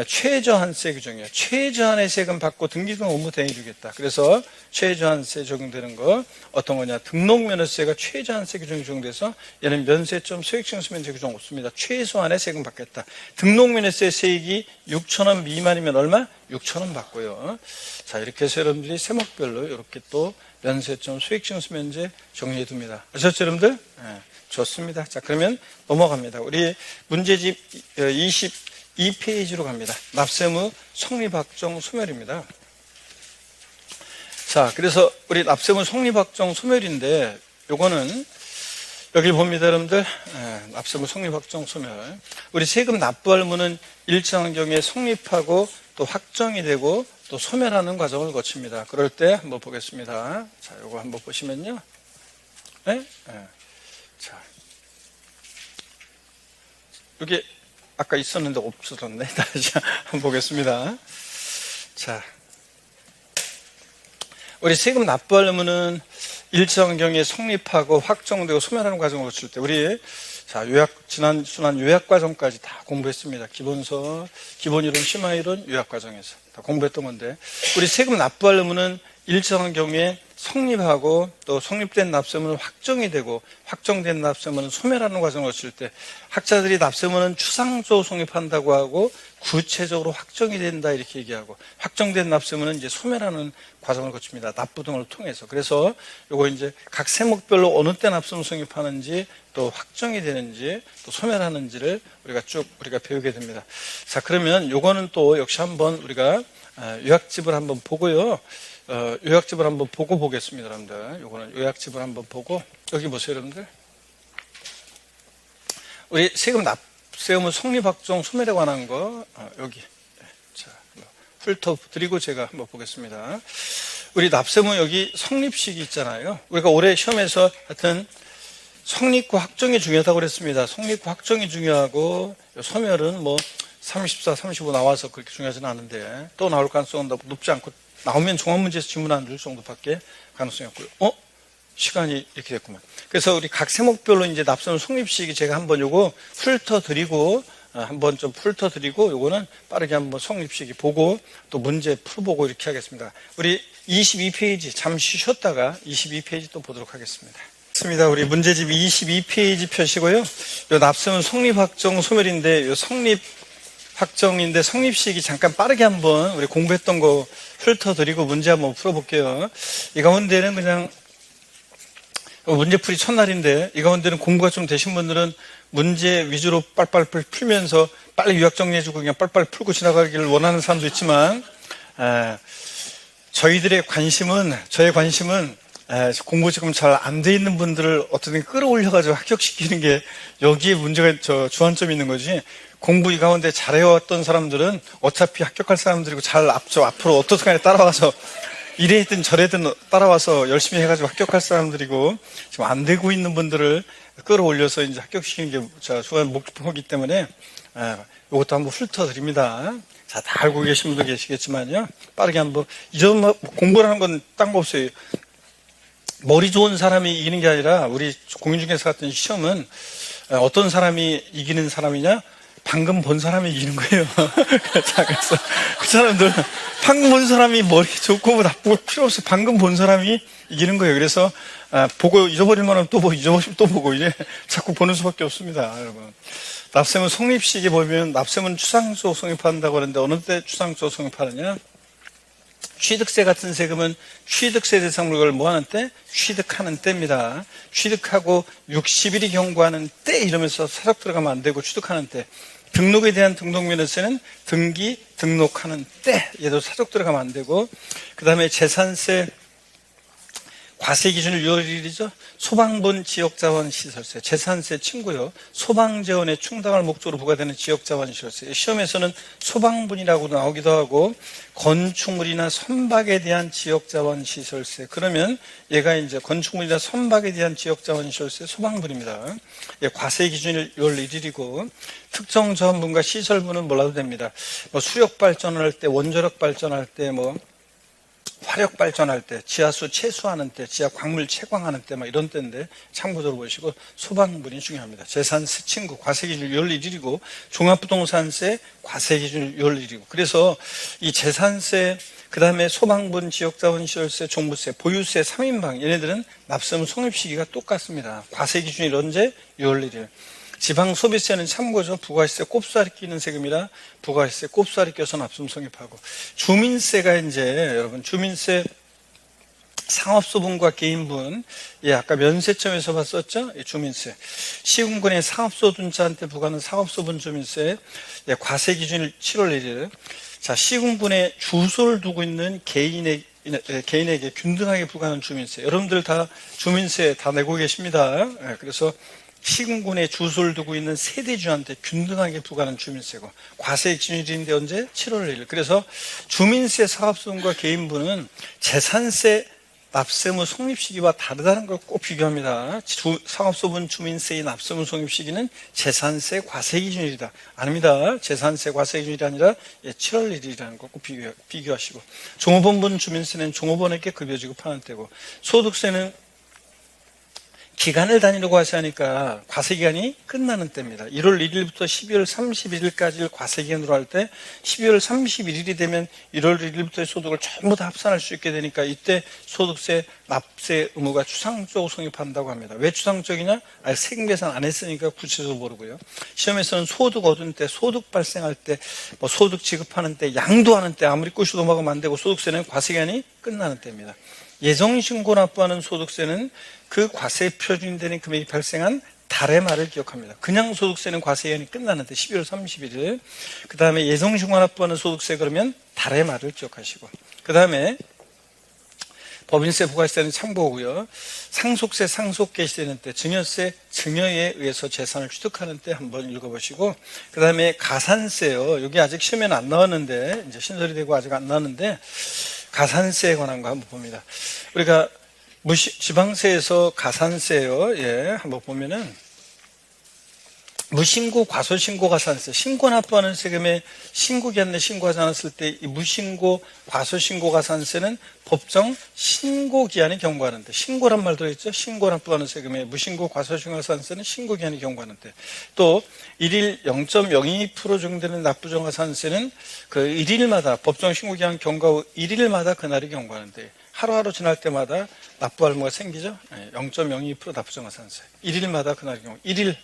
[SPEAKER 1] 최저한세 규정이에요. 최저한의 세금 받고 등기금 업무 대행해주겠다. 그래서 최저한세 적용되는 거 어떤 거냐? 등록면허세가 최저한세 규정이 적용돼서 얘는 면세점, 소액징수 면제 규정 없습니다. 최소한의 세금 받겠다. 등록면허세 세액이 6,000원 미만이면 얼마? 6,000원 받고요. 자, 이렇게 해서 여러분들이 세목별로 이렇게 또 면세점, 소액징수 면제 정리해 둡니다. 아셨죠, 여러분들? 네, 좋습니다. 자, 그러면 넘어갑니다. 우리 문제집 22페이지로 갑니다. 납세무 성립확정 소멸입니다. 자, 그래서 우리 납세무 성립확정 소멸인데 요거는 여기 봅니다, 여러분들. 납세무 성립확정 소멸. 우리 세금 납부할 의무는 일정한 경우에 성립하고 또 확정이 되고 또 소멸하는 과정을 거칩니다. 그럴 때 한번 보겠습니다. 자, 요거 한번 보시면요. 네? 네. 자, 여기 아까 있었는데 없어졌네. 다시 한번 보겠습니다. 자, 우리 세금 납부할 의무는 일정한 경우에 성립하고 확정되고 소멸하는 과정을 거칠 때 우리 자, 지난 요약 과정까지 다 공부했습니다. 기본서, 기본이론, 심화이론, 요약 과정에서 다 공부했던 건데, 우리 세금 납부할 의무는 일정한 경우에 성립하고 또 성립된 납세무는 확정이 되고 확정된 납세무는 소멸하는 과정을 거칠 때 학자들이 납세무는 추상적으로 성립한다고 하고 구체적으로 확정이 된다 이렇게 얘기하고 확정된 납세무는 이제 소멸하는 과정을 거칩니다. 납부 등을 통해서. 그래서 요거 이제 각 세목별로 어느 때 납세무 성립하는지 또 확정이 되는지 또 소멸하는지를 우리가 배우게 됩니다. 자, 그러면 요거는 또 역시 한번 우리가 요약집을 한번 보고요. 요약집을 한번 보고 보겠습니다, 여러분들. 요거는 요약집을 한번 보고, 여기 보세요, 여러분들. 우리 세금 납세의무 성립확정 소멸에 관한 거, 여기. 자, 훑어드리고 제가 한번 보겠습니다. 우리 납세의무 여기 성립식이 있잖아요. 우리가 올해 시험에서 하여튼 성립과 확정이 중요하다고 그랬습니다. 성립과 확정이 중요하고, 소멸은 뭐 34, 35 나와서 그렇게 중요하지는 않은데, 또 나올 가능성은 높지 않고, 나오면 종합문제에서 질문 안 줄 정도밖에 가능성이 없고요. 시간이 이렇게 됐구만. 그래서 우리 각 세목별로 이제 납세의무 성립식이 제가 한번 요거 한번 좀 훑어드리고, 요거는 빠르게 한번 성립식이 보고, 또 문제 풀어보고 이렇게 하겠습니다. 우리 22페이지 잠시 쉬었다가 22페이지 또 보도록 하겠습니다. 좋습니다. 우리 문제집 22페이지 펴시고요. 요 납세의무 성립확정 소멸인데, 요 확정인데 성립식이 잠깐 빠르게 한번 우리 공부했던 거 훑어드리고 문제 한번 풀어볼게요. 이 가운데는 그냥 문제풀이 첫날인데 이 가운데는 공부가 좀 되신 분들은 문제 위주로 빨빨 풀면서 빨리 요약 정리해주고 그냥 빨빨 풀고 지나가기를 원하는 사람도 있지만 저의 관심은 공부 지금 잘 안 돼 있는 분들을 어떻게 끌어올려가지고 합격시키는 게 여기에 문제가 주안점이 있는 거지. 공부 이 가운데 잘해왔던 사람들은 어차피 합격할 사람들이고 잘 앞으로 어떻게 간에 따라와서 이래든 저래든 따라와서 열심히 해가지고 합격할 사람들이고 지금 안 되고 있는 분들을 끌어올려서 이제 합격시키는 게 주안 목표이기 때문에 이것도 한번 훑어드립니다. 자, 다 알고 계신 분도 계시겠지만요. 빠르게 한번 이전 공부를 하는 건 딴 거 없어요. 머리 좋은 사람이 이기는 게 아니라 우리 공인중개사 같은 시험은 어떤 사람이 이기는 사람이냐? 방금 본 사람이 이기는 거예요. 자, 그래서 그 사람들 방금 본 사람이 머리 좋고 나쁘고 필요 없어. 방금 본 사람이 이기는 거예요. 그래서 보고 잊어버릴 만하면 또 보고 잊어버리면 또 보고 이래 자꾸 보는 수밖에 없습니다, 여러분. 납세문 성립식에 보면 납세문 추상조 성립한다고 하는데 어느 때 추상조 성립하느냐? 취득세 같은 세금은 취득세 대상물을 뭐 하는 때? 취득하는 때입니다. 취득하고 60일이 경과하는 때 이러면서 사적 들어가면 안 되고 취득하는 때. 등록에 대한 등록면허세는 등기 등록하는 때 얘도 사적 들어가면 안 되고, 그 다음에 재산세 과세 기준일 6월 1일이죠. 소방분 지역자원 시설세, 재산세 친구요. 소방재원에 충당할 목적으로 부과되는 지역자원 시설세. 시험에서는 소방분이라고 나오기도 하고 건축물이나 선박에 대한 지역자원 시설세. 그러면 얘가 이제 건축물이나 선박에 대한 지역자원 시설세 소방분입니다. 예, 과세 기준일 6월 1일이고 특정 자원분과 시설분은 몰라도 됩니다. 뭐 수력 발전할 때, 원자력 발전할 때, 뭐 화력 발전할 때, 지하수 채수하는 때, 지하 광물 채광하는 때, 막 이런 때인데 참고적으로 보시고 소방분이 중요합니다. 재산세 친구 과세 기준 6월 1일이고 종합부동산세 과세 기준 6월 1일이고 그래서 이 재산세 그 다음에 소방분 지역자원시설세 종부세 보유세 3인방 얘네들은 납세문 성립 시기가 똑같습니다. 과세 기준이 언제? 6월 1일. 지방소비세는 참고죠. 부가세세 꼽사리 끼는 세금이라 부가세세 꼽사리 껴서 납세문 성립하고 주민세가 이제 여러분 주민세 상업소분과 개인분 예, 아까 면세점에서 봤었죠? 예, 주민세 시군군의 상업소득자한테 부과하는 상업소분 주민세 예, 과세 기준일 7월 1일 자 시군군에 주소를 두고 있는 개인에게 균등하게 부과하는 주민세 여러분들 다 주민세 다 내고 계십니다. 예, 그래서 시군군에 주소를 두고 있는 세대주한테 균등하게 부과하는 주민세고 과세 기준일인데 언제? 7월 1일. 그래서 주민세 사업소분과 개인분은 재산세 납세무 성립 시기와 다르다는 걸 꼭 비교합니다. 상업소분 주민세의 납세무 성립 시기는 재산세 과세 기준일이다. 아닙니다. 재산세 과세 기준일이 아니라 7월 1일이라는 걸 꼭 비교하시고 종업원분 주민세는 종업원에게 급여 지급하는 때고 소득세는 기간을 단위로 과세하니까 과세기간이 끝나는 때입니다. 1월 1일부터 12월 31일까지를 과세기간으로 할 때 12월 31일이 되면 1월 1일부터의 소득을 전부 다 합산할 수 있게 되니까 이때 소득세 납세 의무가 추상적으로 성립한다고 합니다. 왜 추상적이냐? 아직 세금 계산 안 했으니까 구체적으로 모르고요. 시험에서는 소득 얻은 때, 소득 발생할 때, 뭐 소득 지급하는 때, 양도하는 때 아무리 꼬시도 먹으면 안 되고 소득세는 과세기간이 끝나는 때입니다. 예정신고 납부하는 소득세는 그 과세 표준이 되는 금액이 발생한 달의 말을 기억합니다. 그냥 소득세는 과세기간이 끝나는데 12월 31일 그 다음에 예정신고 납부하는 소득세 그러면 달의 말을 기억하시고 그 다음에 법인세 부가세는 참고고요. 상속세 상속 개시되는 때 증여세 증여에 의해서 재산을 취득하는 때 한번 읽어보시고 그 다음에 가산세요. 여기 아직 시험에는 안 나왔는데 이제 신설이 되고 아직 안 나왔는데 가산세에 관한 거 한번 봅니다. 우리가 지방세에서 가산세요. 예, 한번 보면은 무신고, 과소신고, 가산세. 신고 납부하는 세금에 신고기한 내 신고하지 않았을 때 이 무신고, 과소신고, 가산세는 법정 신고기한에 경과하는데 신고란 말 들어있죠? 신고 납부하는 세금에 무신고, 과소신고, 가산세는 신고기한에 경과하는데 또 일일 0.02% 정도는 납부정가산세는 그 일일마다 법정 신고기한 경과 후 일일마다 그날이 경과하는데 하루하루 지날 때마다 납부할 의무가 생기죠? 0.02% 납부정가산세. 일일마다 그날이 경과. 일일.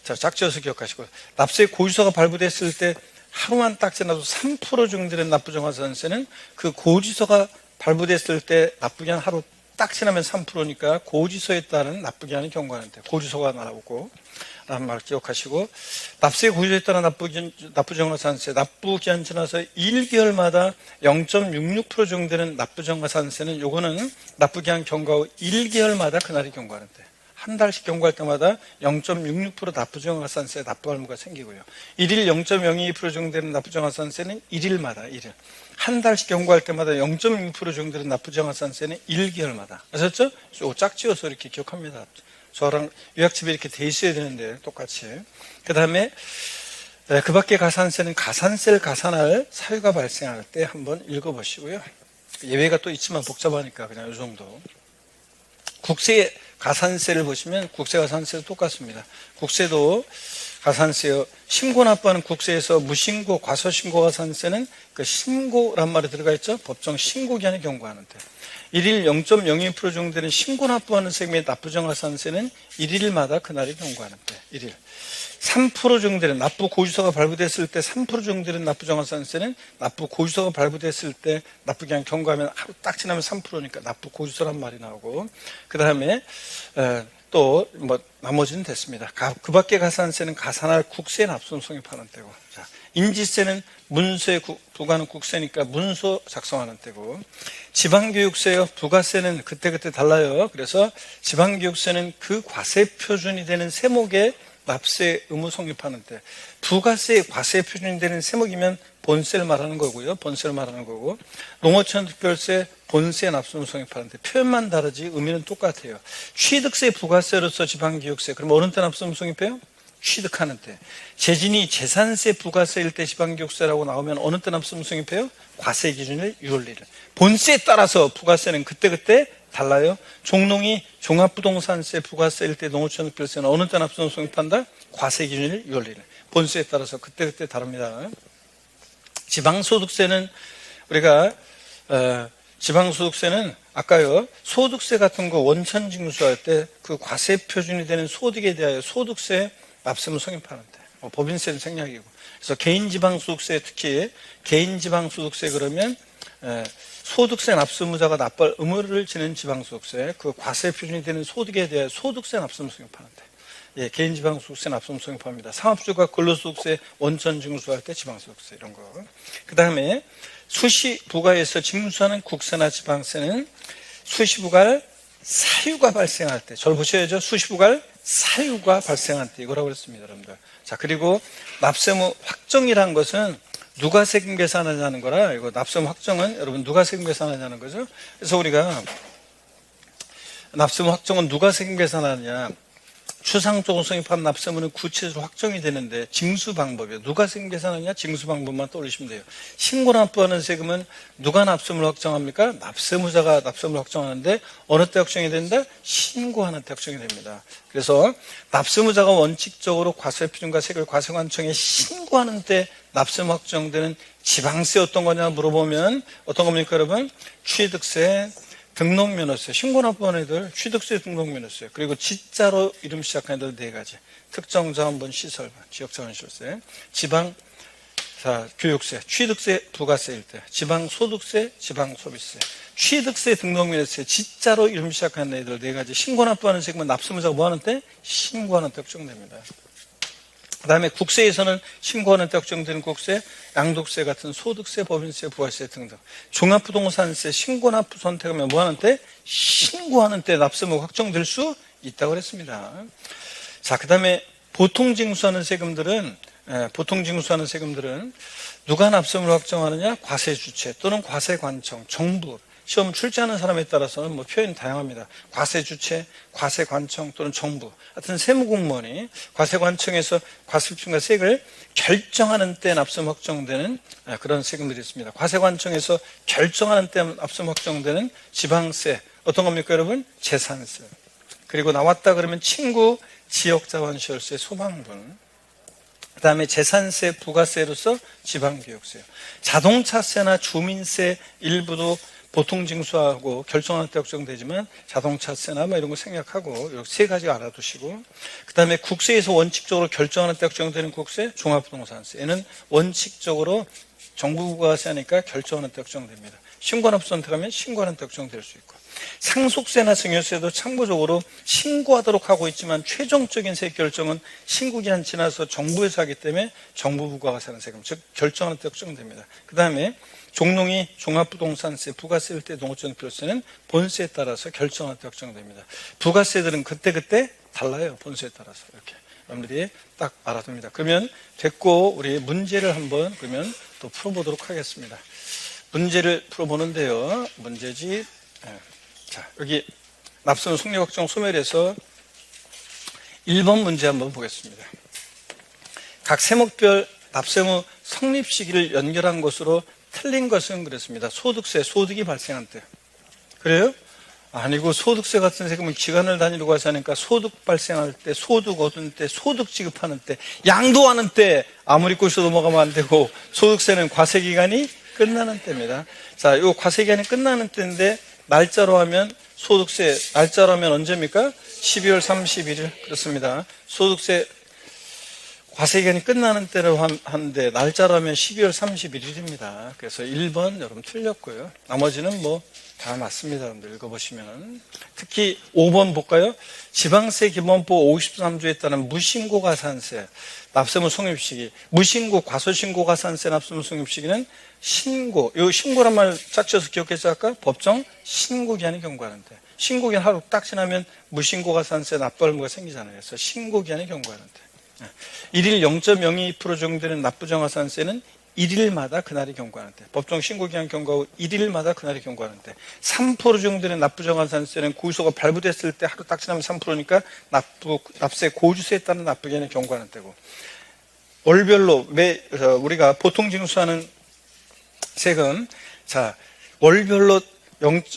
[SPEAKER 1] 자, 짝지어서 기억하시고 납세 고지서가 발부됐을 때 하루만 딱 지나도 3% 정도 되는 납부정가산세는 그 고지서가 발부됐을 때 납부기한 하루 딱 지나면 3%니까 고지서에 따른 납부기한이 경과하는데 고지서가 나오고 라는 말 기억하시고, 납세에 고지되어 따라 납부정가산세, 납부기한 지나서 1개월마다 0.66% 정도 되는 납부정가산세는 요거는 납부기한 경과 후 1개월마다 그날이 경과하는 때, 한 달씩 경과할 때마다 0.66% 납부정가산세 납부할 의무가 생기고요. 1일 0.02% 정도 되는 납부정가산세는 1일마다 1일. 한 달씩 경과할 때마다 0.6% 정도 되는 납부정가산세는 1개월마다. 아셨죠? 짝지어서 이렇게 기억합니다. 저랑 요약집에 이렇게 돼 있어야 되는데 똑같이. 그 다음에 그 밖에 가산세는 가산세를 가산할 사유가 발생할 때 한번 읽어보시고요. 예외가 또 있지만 복잡하니까 그냥 이 정도. 국세 가산세를 보시면 국세 가산세도 똑같습니다. 국세도 가산세요. 신고 납부하는 국세에서 무신고, 과소신고 가산세는 그 신고란 말이 들어가 있죠. 법정 신고 기한에 경과하는데 1일 0.02% 정도 되는 신고 납부하는 세금의 납부정가산세는 1일마다 그날이 경과하는데 1일. 3% 정도 되는 납부 고지서가 발부됐을 때 3% 정도 되는 납부정가산세는 납부 고지서가 발부됐을 때 납부기한 경과하면 하루 딱 지나면 3%니까 납부 고지서란 말이 나오고, 그 다음에 또 뭐 나머지는 됐습니다. 그 밖에 가산세는 가산할 국세에 납부금 성립하는 때고, 자, 인지세는 문서에 부과하는 국세니까 문서 작성하는 때고, 지방교육세요. 부가세는 그때그때 달라요. 그래서 지방교육세는 그 과세 표준이 되는 세목에 납세 의무 성립하는 때, 부가세의 과세 표준이 되는 세목이면 본세를 말하는 거고요. 본세를 말하는 거고, 농어촌 특별세 본세 납세 의무 성립하는 때 표현만 다르지 의미는 똑같아요. 취득세 부가세로서 지방교육세, 그럼 어느 때 납세 의무 성립해요? 취득하는 때. 재진이 재산세 부가세일 때 지방교육세라고 나오면 어느 때 납세 의무 성립해요? 과세 기준일 6월 1일. 본세에 따라서 부가세는 그때그때 달라요. 종농이 종합부동산세 부가세일 때 농어촌 특별세는 어느 때 납세 의무 성립한다? 과세 기준일 6월 1일. 본세에 따라서 그때그때 다릅니다. 지방소득세는 우리가 지방소득세는 아까요 소득세 같은 거 원천 징수할 때 그 과세 표준이 되는 소득에 대하여 소득세 납세의무 성립하는데 법인세는 생략이고, 그래서 개인지방소득세, 특히 개인지방소득세 그러면 소득세 납세의무자가 납부할 의무를 지는 지방소득세, 그 과세 표준이 되는 소득에 대하여 소득세 납세의무 성립하는데, 예, 개인지방소득세 납세의무 성립합니다. 상업주가 근로소득세 원천 징수할 때 지방소득세 이런 거. 그 다음에 수시부가에서 징수하는 국세나 지방세는 수시부가 사유가 발생할 때, 저를 보셔야죠. 수시부가 사유가 발생할 때 이거라고 그랬습니다, 여러분들. 자, 그리고 납세의무 확정이란 것은 누가 세금 계산하냐는 거라, 이거 납세의무 확정은 여러분 누가 세금 계산하냐는 거죠. 그래서 우리가 납세의무 확정은 누가 세금 계산하느냐, 추상적으로 성립한 납세의무는 구체적으로 확정이 되는데 징수 방법이에요. 누가 세금 계산하느냐, 징수 방법만 떠올리시면 돼요. 신고 납부하는 세금은 누가 납세의무를 확정합니까? 납세의무자가 납세의무를 확정하는데 어느 때 확정이 된다? 신고하는 때 확정이 됩니다. 그래서 납세의무자가 원칙적으로 과세표준과 세금 과세관청에 신고하는 때 납세의무 확정되는 지방세 어떤 거냐 물어보면 어떤 겁니까, 여러분? 취득세, 등록면허세, 신고납부하는 애들 취득세, 등록면허세, 그리고 지자로 이름 시작하는 애들 4가지. 특정자원본 시설반, 지역자원시설세, 지방 교육세, 취득세, 부가세일 때, 지방소득세, 지방소비세, 취득세, 등록면허세, 지자로 이름 시작하는 애들 4가지. 신고납부하는 세금은 납세의무자가 뭐하는 때? 신고하는 때 확정됩니다. 그 다음에 국세에서는 신고하는 때 확정되는 국세, 양도세 같은 소득세, 법인세, 부가세 등등. 종합부동산세 신고납부 선택하면 뭐하는 때? 신고하는 때 납세의무가 확정될 수 있다고 그랬습니다. 자, 그 다음에 보통징수하는 세금들은 누가 납세의무를 확정하느냐? 과세주체 또는 과세관청, 정부. 시험 출제하는 사람에 따라서는 뭐 표현이 다양합니다. 과세주체, 과세관청 또는 정부. 하여튼 세무공무원이 과세관청에서 과세표준과 세액을 결정하는 때 납세의무 확정되는 그런 세금들이 있습니다. 과세관청에서 결정하는 때 납세의무 확정되는 지방세. 어떤 겁니까, 여러분? 재산세. 그리고 나왔다 그러면 친구, 지역자원시설세, 소방분. 그 다음에 재산세, 부가세로서 지방교육세. 자동차세나 주민세 일부도 보통징수하고 결정하는 때 확정되지만 자동차세나 뭐 이런 거 생략하고 이렇게 3가지 알아두시고, 그 다음에 국세에서 원칙적으로 결정하는 때 확정되는 국세, 종합부동산세. 얘는 원칙적으로 정부 부가세 하니까 결정하는 때 확정됩니다. 신고납부 선택하면 신고하는 특정될 수 있고, 상속세나 증여세도 참고적으로 신고하도록 하고 있지만 최종적인 세 결정은 신고기한 지나서 정부에서 하기 때문에 정부 부가가세는 세금, 즉 결정하는 특정됩니다. 그 다음에 종농이 종합부동산세, 부가세, 때 농어촌 필요세는 본세에 따라서 결정하는 특정됩니다. 부가세들은 그때그때 달라요. 본세에 따라서. 이렇게 여러분들이 딱 알아둡니다. 그러면 됐고, 우리 문제를 한번 그러면 또 풀어보도록 하겠습니다. 문제를 풀어보는데요. 문제집. 자, 여기 납세무 성립확정 소멸에서 1번 문제 한번 보겠습니다. 각 세목별 납세무 성립 시기를 연결한 것으로 틀린 것은 그랬습니다. 소득세, 소득이 발생한 때. 그래요? 아니고 소득세 같은 세금은 기간을 단위로 과세하니까 소득 발생할 때, 소득 얻은 때, 소득 지급하는 때, 양도하는 때 아무리 꼬셔도 넘어가면 안 되고, 소득세는 과세기간이 끝나는 때입니다. 자, 요 과세기간이 끝나는 때인데 날짜로 하면 소득세, 날짜로 하면 언제입니까? 12월 31일. 그렇습니다. 소득세 과세기간이 끝나는 때로 하는데 날짜로 하면 12월 31일입니다. 그래서 1번 여러분 틀렸고요. 나머지는 뭐 다 맞습니다. 여러분들 읽어보시면. 특히 5번 볼까요? 지방세 기본법 53조에 따른 무신고 가산세, 납세무 성립시기, 무신고 과소신고 가산세 납세무 성립시기는 신고, 이 신고란 말 짝지어서 기억했죠 아까? 법정 신고기한이 경과하는데, 신고기한 하루 딱 지나면 무신고 가산세 납부할 의무가 생기잖아요. 그래서 신고기한이 경과하는데, 1일 0.02% 정도 되는 납부정가산세는 1일마다 그날이 경과하는데, 법정 신고기한 경과 후 1일마다 그날이 경과하는데, 3% 정도 되는 납부정가산세는 고유소가 발부됐을 때 하루 딱 지나면 3%니까 납세 고주세에 따른 납부기한이 경과하는 때고, 월별로 우리가 보통 징수하는 세금, 자, 월별로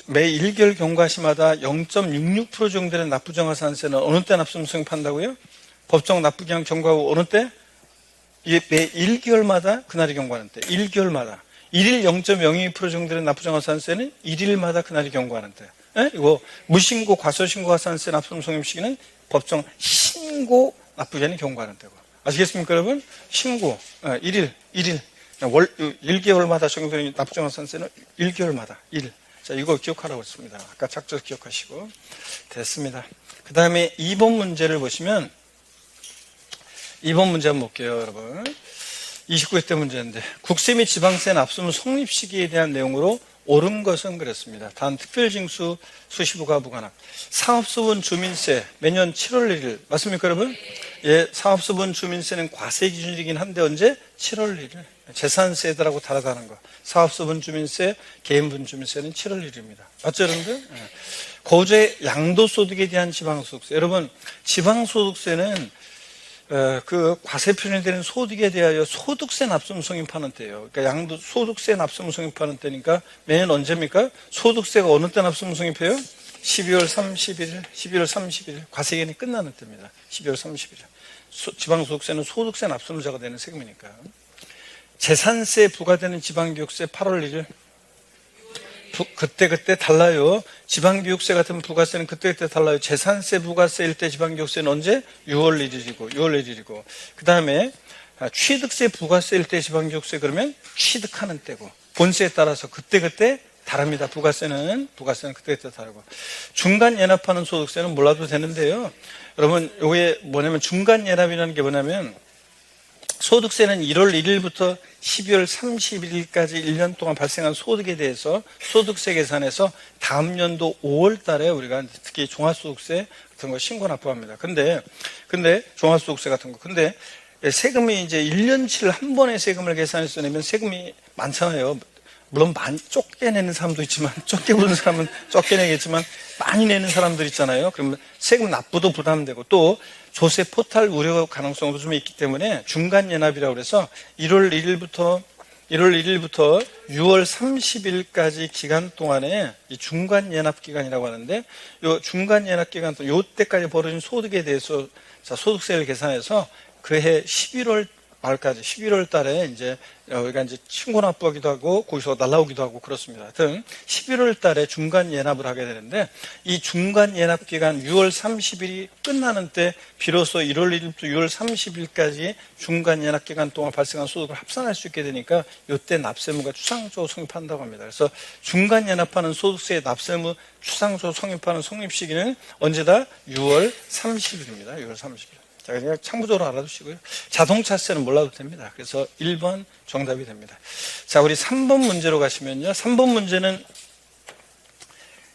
[SPEAKER 1] 매 1개월 경과시마다 0.66% 정도 되는 납부정가산세는 어느 때 납세무 성립한다고요? 법정 납부기한 경과 후 어느 때? 매 1개월마다 그날이 경과하는 때, 1개월마다. 1일 0.02% 정도 되는 납부정가산세는 1일마다 그날이 경과하는 때. 이거 무신고 과소신고 가산세 납세무 성립 시기는 법정 신고 납부기한이 경과하는 때고. 아시겠습니까, 여러분? 신고 1일 1개월마다 적용되는 납부정가산세는 1개월마다 1일. 자, 이거 기억하라고 했습니다. 아까 작져서 기억하시고. 됐습니다. 그 다음에 2번 문제를 보시면, 2번 문제 한번 볼게요, 여러분. 29회 문제인데, 국세 및 지방세 납세무 성립 시기에 대한 내용으로 옳은 것은 그랬습니다. 단 특별징수 수시부가 무관합. 사업소분 주민세 매년 7월 1일 맞습니까, 여러분? 예, 사업소분 주민세는 과세 기준이긴 한데 언제? 7월 1일. 재산세들하고 다르다는 거. 사업소분 주민세, 개인분 주민세는 7월 1일입니다. 맞죠, 여러분들? 예. 거주의 양도소득에 대한 지방소득세. 여러분, 지방소득세는 그 과세 표준이 되는 소득에 대하여 소득세 납세무 성립하는 때예요. 그러니까 소득세 납세무 성립하는 때니까 매년 언제입니까? 소득세가 어느 때 납세무 성립해요? 12월 31일 과세기간이 끝나는 때입니다. 12월 31일. 지방소득세는 소득세 납세무자가 되는 세금이니까. 재산세 부과되는 지방교육세 8월 1일. 그때 달라요. 지방교육세 같은 부가세는 그때 달라요. 재산세 부가세일 때 지방교육세는 언제? 6월 1일이고. 그 다음에 취득세 부가세일 때 지방교육세 그러면 취득하는 때고. 본세에 따라서 그때 다릅니다. 부가세는 그때 다르고. 중간 연합하는 소득세는 몰라도 되는데요. 여러분, 요게 뭐냐면 중간 연합이라는 게 뭐냐면 소득세는 1월 1일부터 12월 31일까지 1년 동안 발생한 소득에 대해서 소득세 계산해서 다음 연도 5월 달에 우리가 특히 종합소득세 같은 거 신고 납부합니다. 근데 종합소득세 같은 거. 근데 세금이 이제 1년치를 한 번에 세금을 계산해서 내면 세금이 많잖아요. 물론 많이 좁게 내는 사람도 있지만, 적게 부는 사람은 적게 내겠지만, 많이 내는 사람들 있잖아요. 그러면 세금 납부도 부담되고, 또 조세 포탈 우려 가능성도 좀 있기 때문에 중간연합이라고 해서 1월 1일부터 6월 30일까지 기간 동안에 이 중간연합 기간이라고 하는데, 이 중간연합 기간 동안, 요 때까지 벌어진 소득에 대해서 소득세를 계산해서 그해 11월 말까지 11월 달에 이제 여기가 이제 친고납부하기도 하고 거기서 날라오기도 하고 그렇습니다. 하여튼 11월 달에 중간 예납을 하게 되는데 이 중간 예납 기간 6월 30일이 끝나는 때 비로소 1월 1일부터 6월 30일까지 중간 예납 기간 동안 발생한 소득을 합산할 수 있게 되니까 이때 납세무가 추상적으로 성립한다고 합니다. 그래서 중간 예납하는 소득세의 납세무 추상적으로 성립하는 성립 시기는 언제다? 6월 30일입니다. 6월 30일. 자, 그냥 참고적으로 알아두시고요. 자동차세는 몰라도 됩니다. 그래서 1번 정답이 됩니다. 자, 우리 3번 문제로 가시면요. 3번 문제는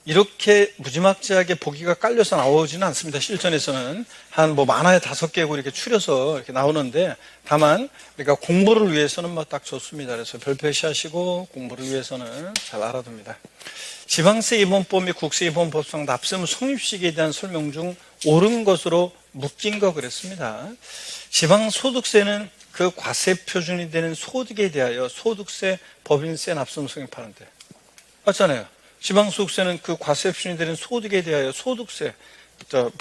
[SPEAKER 1] 이렇게 무지막지하게 보기가 깔려서 나오지는 않습니다. 실전에서는 한 많아야 5개고 이렇게 추려서 이렇게 나오는데 다만 그러니까 공부를 위해서는 딱 좋습니다. 그래서 별 표시하시고 공부를 위해서는 잘 알아둡니다. 지방세 입원법 및 국세 입원법상 납세무 성립시기에 대한 설명 중 옳은 것으로 묶인 거 그랬습니다. 지방소득세는 그 과세 표준이 되는 소득에 대하여 소득세, 법인세, 납세무 성립하는데 맞잖아요. 지방소득세는 그 과세 표준이 되는 소득에 대하여 소득세,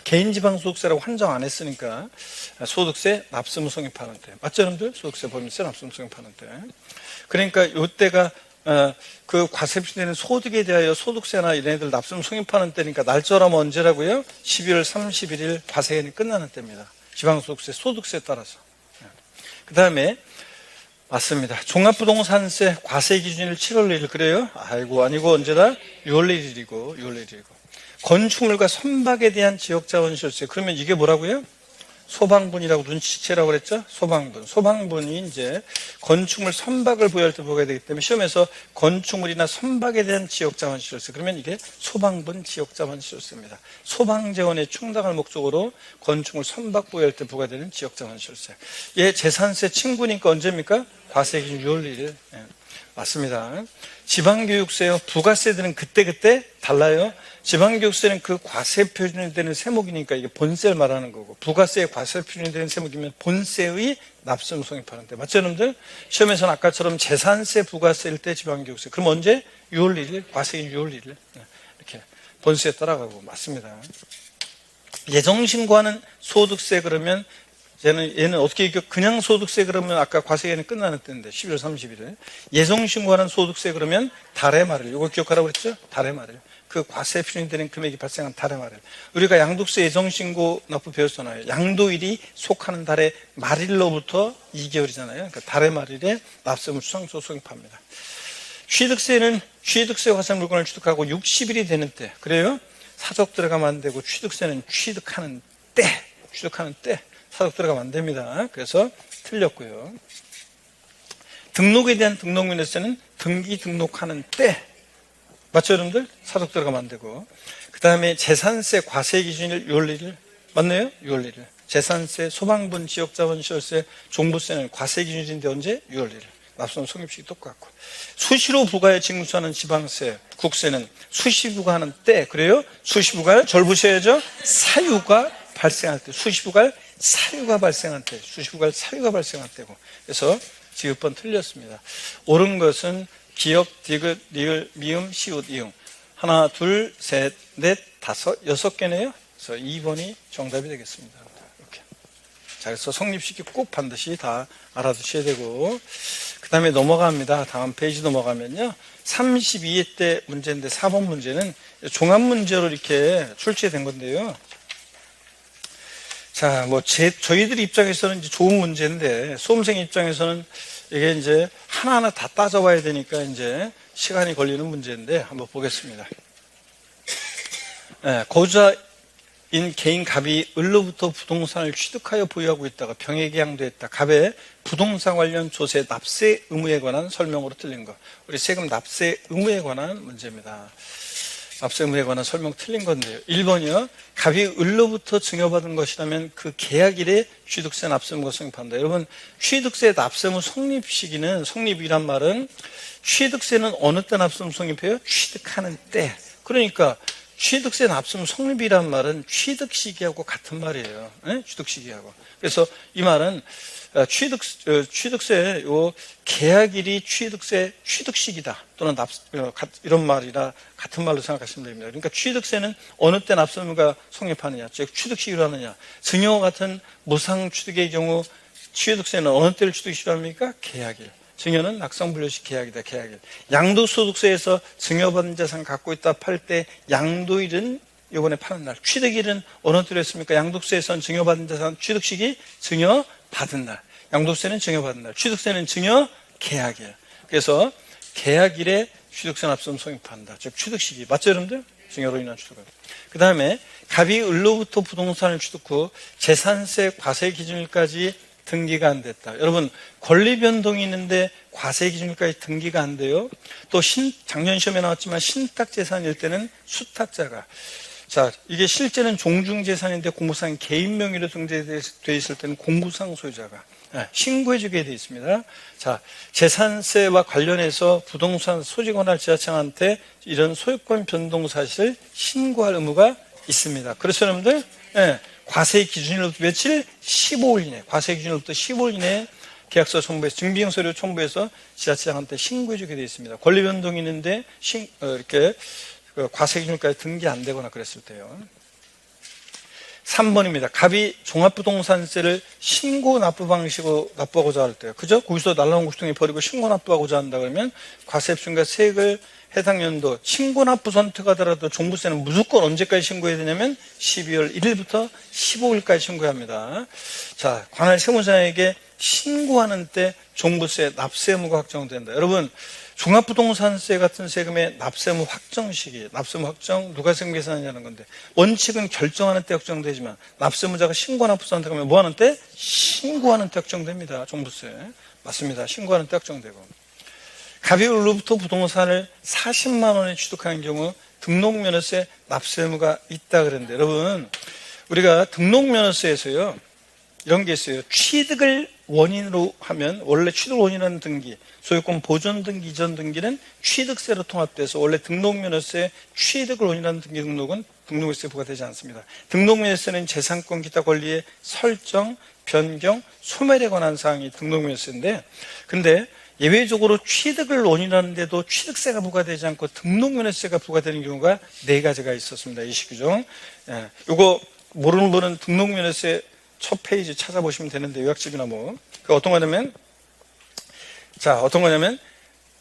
[SPEAKER 1] 개인 지방소득세라고 한정 안 했으니까 소득세, 납세무 성립하는데 맞죠, 여러분들? 소득세, 법인세, 납세무 성립하는데 그러니까 이때가 그 과세 표준되는 소득에 대하여 소득세나 이런 애들 납세무 성립하는 때니까 날짜라면 언제라고요? 12월 31일 과세기간이 끝나는 때입니다. 지방소득세, 소득세에 따라서. 그 다음에 맞습니다. 종합부동산세 과세 기준일 7월 1일 그래요? 아이고 아니고 언제다? 6월 1일이고 6월 1일이고 건축물과 선박에 대한 지역자원시설세 그러면 이게 뭐라고요? 소방분이라고 눈치채라고 그랬죠? 소방분이 이제 건축물 선박을 부여할 때 보게 되기 때문에 시험에서 건축물이나 선박에 대한 지역자원시설세 그러면 이게 소방분 지역자원시설세입니다. 소방재원에 충당할 목적으로 건축물 선박 부여할 때 부과되는 지역자원시설세. 얘 재산세 친구니까 언제입니까? 과세기준 6월 1일. 네, 맞습니다. 지방교육세요. 부가세들은 그때 달라요. 지방교육세는 그 과세 표준이 되는 세목이니까 이게 본세를 말하는 거고 부가세의 과세 표준이 되는 세목이면 본세의 납세무 성립하는데 맞죠, 여러분들? 시험에서는 아까처럼 재산세, 부가세일 때 지방교육세. 그럼 언제? 6월 1일, 과세기 6월 1일. 이렇게 본세에 따라가고 맞습니다. 예정신고하는 소득세 그러면 얘는 어떻게 그냥 소득세 그러면 아까 과세기간이 끝나는 때인데 12월 30일에 예정신고하는 소득세 그러면 달의 말일 이거 기억하라고 그랬죠? 달의 말일 그 과세 표준이 되는 금액이 발생한 달의 말일 우리가 양도세 예정신고 납부 배웠잖아요. 양도일이 속하는 달의 말일로부터 2개월이잖아요. 그러니까 달의 말일에 납세무 추상적으로 성립합니다. 취득세는 취득세 화생 물건을 취득하고 60일이 되는 때 그래요? 사적 들어가면 안 되고 취득세는 취득하는 때 사적 들어가면 안 됩니다. 그래서 틀렸고요. 등록에 대한 등록민세는 등기 등록하는 때 맞죠, 여러분들? 사적 들어가면 안 되고 그 다음에 재산세 과세 기준일 6월 1일 맞나요? 6월 1일 재산세, 소방분, 지역자원시설세, 종부세는 과세 기준인데 언제? 6월 1일 납세무 성립식이 똑같고 수시로 부과에 징수하는 지방세, 국세는 수시 부과하는 때 그래요? 수시 부과를 절 보셔야죠. 사유가 발생할 때 수시 부과를 사유가 발생할 때 때고 그래서 지읒번 틀렸습니다. 옳은 것은 기역, 디귿, 리을, 미음, 시읒, 이응 하나, 둘, 셋, 넷, 다섯, 6개네요. 그래서 2번이 정답이 되겠습니다. 이렇게. 자, 그래서 성립시키 꼭 반드시 다 알아두셔야 되고 그 다음에 넘어갑니다. 다음 페이지 넘어가면요. 32회 때 문제인데 4번 문제는 종합문제로 이렇게 출제된 건데요. 자, 저희들 입장에서는 이제 좋은 문제인데, 수험생 입장에서는 이게 이제 하나하나 다 따져봐야 되니까 이제 시간이 걸리는 문제인데, 한번 보겠습니다. 네, 거주자인 개인 갑이 을로부터 부동산을 취득하여 보유하고 있다가 병에게 양도했다. 갑의 부동산 관련 조세 납세 의무에 관한 설명으로 틀린 거. 우리 세금 납세 의무에 관한 문제입니다. 납세 의무에 관한 설명 틀린 건데요. 1번이요. 갑이 을로부터 증여받은 것이라면 그 계약일에 취득세 납세무가 성립한다. 여러분, 취득세 납세무 성립 시기는, 성립이란 말은 취득세는 어느 때 납세무 성립해요? 취득하는 때. 그러니까 취득세 납세무 성립이란 말은 취득 시기하고 같은 말이에요. 네? 취득 시기하고. 그래서 이 말은 취득세, 계약일이 취득세 취득 시기다. 또는 이런 말이라 같은 말로 생각하시면 됩니다. 그러니까 취득세는 어느 때 납세무가 성립하느냐, 즉 취득 시기로 하느냐. 증여와 같은 무상 취득의 경우 취득세는 어느 때를 취득시로 합니까? 계약일. 증여는 낙성분류시 계약이다. 계약일. 양도소득세에서 증여받은 재산 갖고 있다 팔 때 양도일은 이번에 파는 날. 취득일은 어느 때로 했습니까? 양도세에서는 증여받은 재산 취득식이 증여받은 날. 양도세는 증여받은 날. 취득세는 증여 계약일. 그래서 계약일에 취득세 납세금 성립한다. 즉 취득식이. 맞죠 여러분들? 증여로 인한 취득은. 그 다음에 갑이 을로부터 부동산을 취득 후 재산세 과세 기준일까지 등기가 안 됐다. 여러분 권리 변동이 있는데 과세 기준일까지 등기가 안 돼요. 또 작년 시험에 나왔지만 신탁재산일 때는 수탁자가, 자 이게 실제는 종중재산인데 공무상 개인 명의로 등재되어 있을 때는 공무상 소유자가 신고해주게 되어 있습니다. 자, 재산세와 관련해서 부동산 소지권할 지자체한테 이런 소유권 변동 사실을 신고할 의무가 있습니다. 그래서 여러분들, 과세 기준일로부터 며칠? 15일 이내. 과세 기준일로부터 15일 이내에 계약서 첨부해서, 증빙 서류 첨부해서 지자체장한테 신고해주게 되어 있습니다. 권리 변동이 있는데, 이렇게 과세 기준일까지 등기 안 되거나 그랬을 때요. 3번입니다. 갑이 종합부동산세를 신고 납부 방식으로 납부하고자 할 때요. 그죠? 거기서 날라온 구시통에 버리고 신고 납부하고자 한다 그러면 과세입증과 세액을 해당 연도 신고 납부 선택하더라도 종부세는 무조건 언제까지 신고해야 되냐면 12월 1일부터 15일까지 신고해야 합니다. 자, 관할 세무사에게 신고하는 때 종부세 납세 의무가 확정된다. 여러분 종합부동산세 같은 세금의 납세의무 확정 시기, 납세의무 확정 누가 세금 계산하냐는 건데 원칙은 결정하는 때 확정되지만 납세의무자가 신고 납부 선택하면 뭐 하는 때? 신고하는 때 확정됩니다. 종부세. 맞습니다. 신고하는 때 확정되고. 갑이 을로부터 부동산을 40만 원에 취득하는 경우 등록면허세 납세 의무가 있다 그랬는데 여러분 우리가 등록면허세에서요 이런 게 있어요. 취득을 원인으로 하면 원래 취득 원인하는 등기, 소유권 보존 등기, 이전 등기는 취득세로 통합돼서 원래 등록면허세 취득을 원인하는 등기 등록은 등록면허세 부과되지 않습니다. 등록면허세는 재산권 기타 권리의 설정, 변경, 소멸에 관한 사항이 등록면허세인데 근데 예외적으로 취득을 원인하는데도 취득세가 부과되지 않고 등록면허세가 부과되는 경우가 4가지가 있었습니다. 이시규정. 이거 모르는 분은 등록면허세 첫 페이지 찾아보시면 되는데 요약집이나 뭐. 그 어떤 거냐면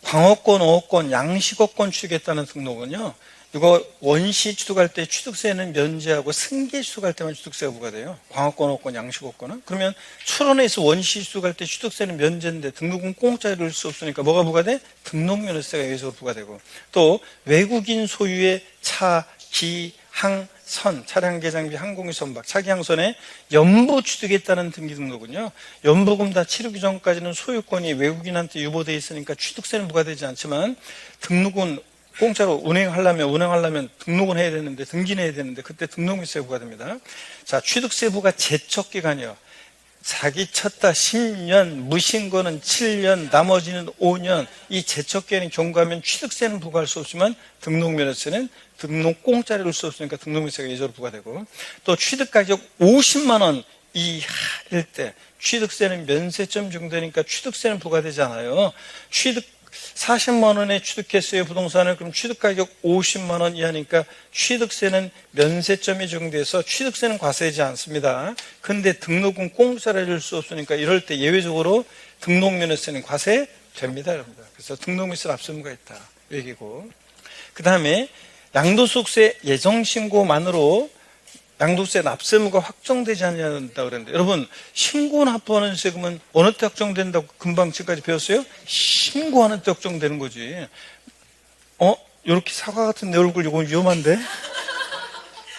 [SPEAKER 1] 광어권, 어업권, 양식어권 취득했다는 등록은요. 이거 원시 취득할 때 취득세는 면제하고 승계 취득할 때만 취득세가 부과돼요. 광어권, 어업권, 양식어권은. 그러면 출원해서 원시 취득할 때 취득세는 면제인데 등록은 공짜로 넣을 수 없으니까 뭐가 부과돼? 등록면허세가 예외적으로 부과되고 또 외국인 소유의 차, 기, 항, 선, 차량 개장비, 항공기 선박, 차기항선에 연부 취득했다는 등기 등록은요. 연부금 다 치르기 전까지는 소유권이 외국인한테 유보되어 있으니까 취득세는 부과되지 않지만 등록은 공짜로 운행하려면 등록은 해야 되는데 등기는 해야 되는데 그때 등록세가 부과됩니다. 자, 취득세부가 제척기간이요. 자기 쳤다 10년, 무신고는 7년, 나머지는 5년. 이 제척기간이 경과하면 취득세는 부과할 수 없지만 등록면허세는 등록 공짜로 줄 수 없으니까 등록면허세가 예외적으로 부과되고 또 취득가격 50만 원 이하일 때 취득세는 면세점 적용되니까 취득세는 부과되지 않아요. 40만 원에 취득했어요 부동산을. 그럼 취득가격 50만 원 이하니까 취득세는 면세점이 적용돼서 취득세는 과세되지 않습니다. 근데 등록은 공짜로 해줄 수 없으니까 이럴 때 예외적으로 등록면허세는 과세됩니다. 여러분들. 그래서 등록면허세 납세 의무가 있다 이 얘기고 그 다음에 양도소득세 예정신고만으로 양도세 납세 의무가 확정되지 않는다 그랬는데 여러분 신고 납부하는 세금은 어느 때 확정된다고 금방 지금까지 배웠어요? 신고하는 때 확정되는 거지. 이렇게 사과 같은 내 얼굴 이건 위험한데?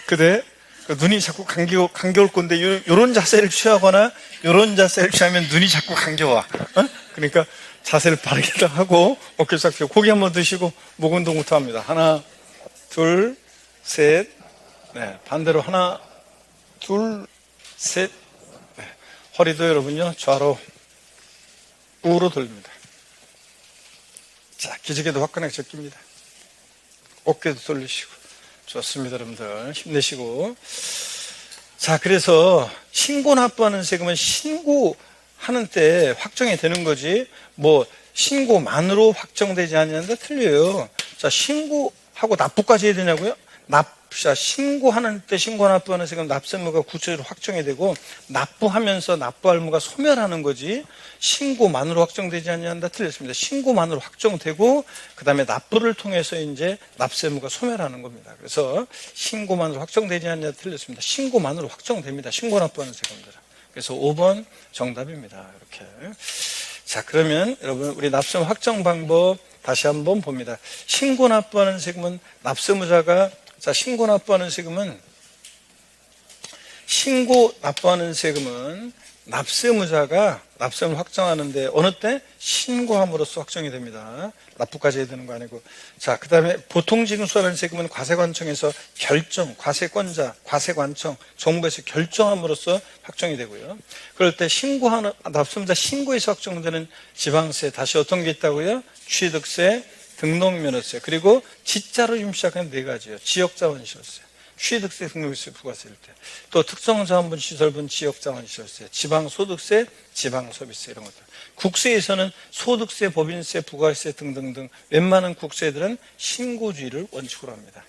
[SPEAKER 1] 그래? 눈이 자꾸 감겨올 건데 이런 자세를 취하거나 이런 자세를 취하면 눈이 자꾸 감겨와. 그러니까 자세를 바르게 하고 어깨 싹 펴고 고기 한번 드시고 목 운동부터 합니다. 하나 둘 셋 네, 반대로 하나, 둘, 셋. 네, 허리도 여러분요, 좌로, 우로 돌립니다. 자, 기지개도 화끈하게 접깁니다. 어깨도 돌리시고. 좋습니다, 여러분들. 힘내시고. 자, 그래서 신고 납부하는 세금은 신고하는 때 확정이 되는 거지, 뭐, 신고만으로 확정되지 않는데 틀려요. 자, 신고하고 납부까지 해야 되냐고요? 자, 신고하는 때 신고 납부하는 세금 납세무가 구체적으로 확정이 되고 납부하면서 납부할 무가 소멸하는 거지 신고만으로 확정되지 않는다 틀렸습니다. 신고만으로 확정되고 그 다음에 납부를 통해서 이제 납세무가 소멸하는 겁니다. 그래서 신고만으로 확정되지 않는다 틀렸습니다. 신고만으로 확정됩니다. 신고 납부하는 세금들은. 그래서 5번 정답입니다. 이렇게. 자, 그러면 여러분 우리 납세무 확정 방법 다시 한번 봅니다. 신고 납부하는 세금은 납세무자가 신고 납부하는 세금은 납세무자가 납세무를 확정하는데 어느 때? 신고함으로써 확정이 됩니다. 납부까지 해야 되는 거 아니고. 자, 그 다음에 보통징수하는 세금은 과세관청에서 결정, 과세권자, 과세관청, 정부에서 결정함으로써 확정이 되고요. 그럴 때 신고하는, 납세무자 신고에서 확정되는 지방세, 다시 어떤 게 있다고요? 취득세, 등록면허세, 그리고 지자로 시작하는 네 가지요. 지역자원시설세, 취득세, 등록세, 부가세일 때, 또 특성자원분, 시설분, 지역자원시설세, 지방소득세, 지방소비세 이런 것들. 국세에서는 소득세, 법인세, 부가세 등등등 웬만한 국세들은 신고주의를 원칙으로 합니다.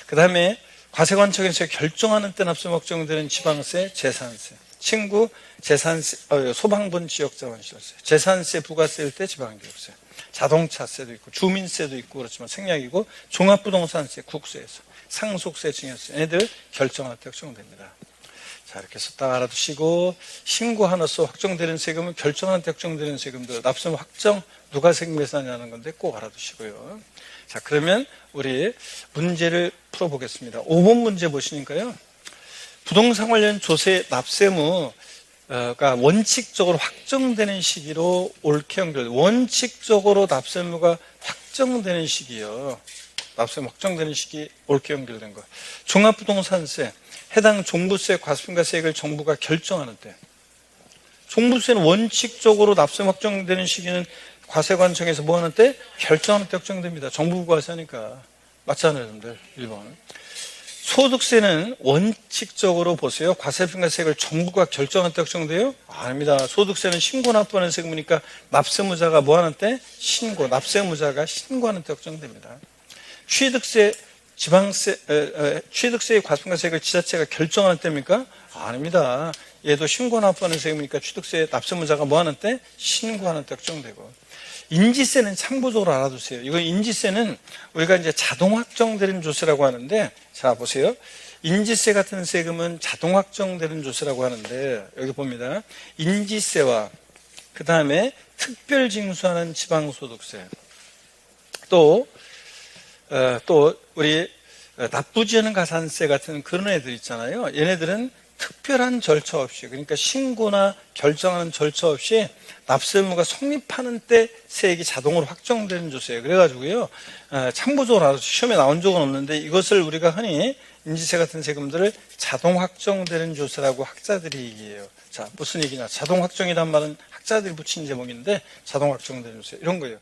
[SPEAKER 1] 그 다음에 과세관청에서 결정하는 때 납세무 확정되는 지방세, 재산세, 친구, 재산세, 소방분, 지역자원시설세, 재산세, 부가세일 때 지방교육세, 자동차세도 있고 주민세도 있고 그렇지만 생략이고 종합부동산세, 국세에서 상속세, 증여세 얘네들 결정할 때 확정됩니다. 자, 이렇게 해서 딱 알아두시고 신고하나서 확정되는 세금은 결정할 때 확정되는 세금들 납세무 확정 누가 세금 계산하냐는 건데 꼭 알아두시고요. 자, 그러면 우리 문제를 풀어보겠습니다. 5번 문제 보시니까요. 부동산 관련 조세 납세무가 원칙적으로 확정되는 시기로 옳게 연결. 원칙적으로 납세무가 확정되는 시기요. 납세무 확정되는 시기 옳게 연결된 거. 종합부동산세, 해당 종부세, 과세금과세액을 정부가 결정하는 때. 종부세는 원칙적으로 납세무 확정되는 시기는 과세관청에서 뭐 하는 때? 결정하는 때 확정됩니다. 정부 과세하니까. 맞잖아요, 여러분들. 1번. 소득세는 원칙적으로 보세요. 과세금과세액을 정부가 결정한 때 확정돼요? 아닙니다. 소득세는 신고 납부하는 세금이니까 납세무자가 뭐 하는 때? 신고. 납세무자가 신고하는 때 확정됩니다. 취득세, 취득세의 과세금과세액을 지자체가 결정하는 때입니까? 아닙니다. 얘도 신고 납부하는 세금이니까 취득세 납세무자가 뭐 하는 때? 신고하는 때 확정되고. 인지세는 참고적으로 알아두세요. 이거 인지세는 우리가 이제 자동 확정되는 조세라고 하는데, 자, 보세요. 인지세 같은 세금은 자동 확정되는 조세라고 하는데, 여기 봅니다. 인지세와 그 다음에 특별 징수하는 지방소득세, 또 우리 납부지하는 가산세 같은 그런 애들 있잖아요. 얘네들은 특별한 절차 없이, 그러니까 신고나 결정하는 절차 없이 납세무가 성립하는 때 세액이 자동으로 확정되는 조세예요. 그래가지고요, 참고적으로 알아서 시험에 나온 적은 없는데 이것을 우리가 흔히 인지세 같은 세금들을 자동 확정되는 조세라고 학자들이 얘기해요. 자, 무슨 얘기냐? 자동 확정이란 말은 학자들이 붙인 제목인데 자동 확정되는 조세 이런 거예요.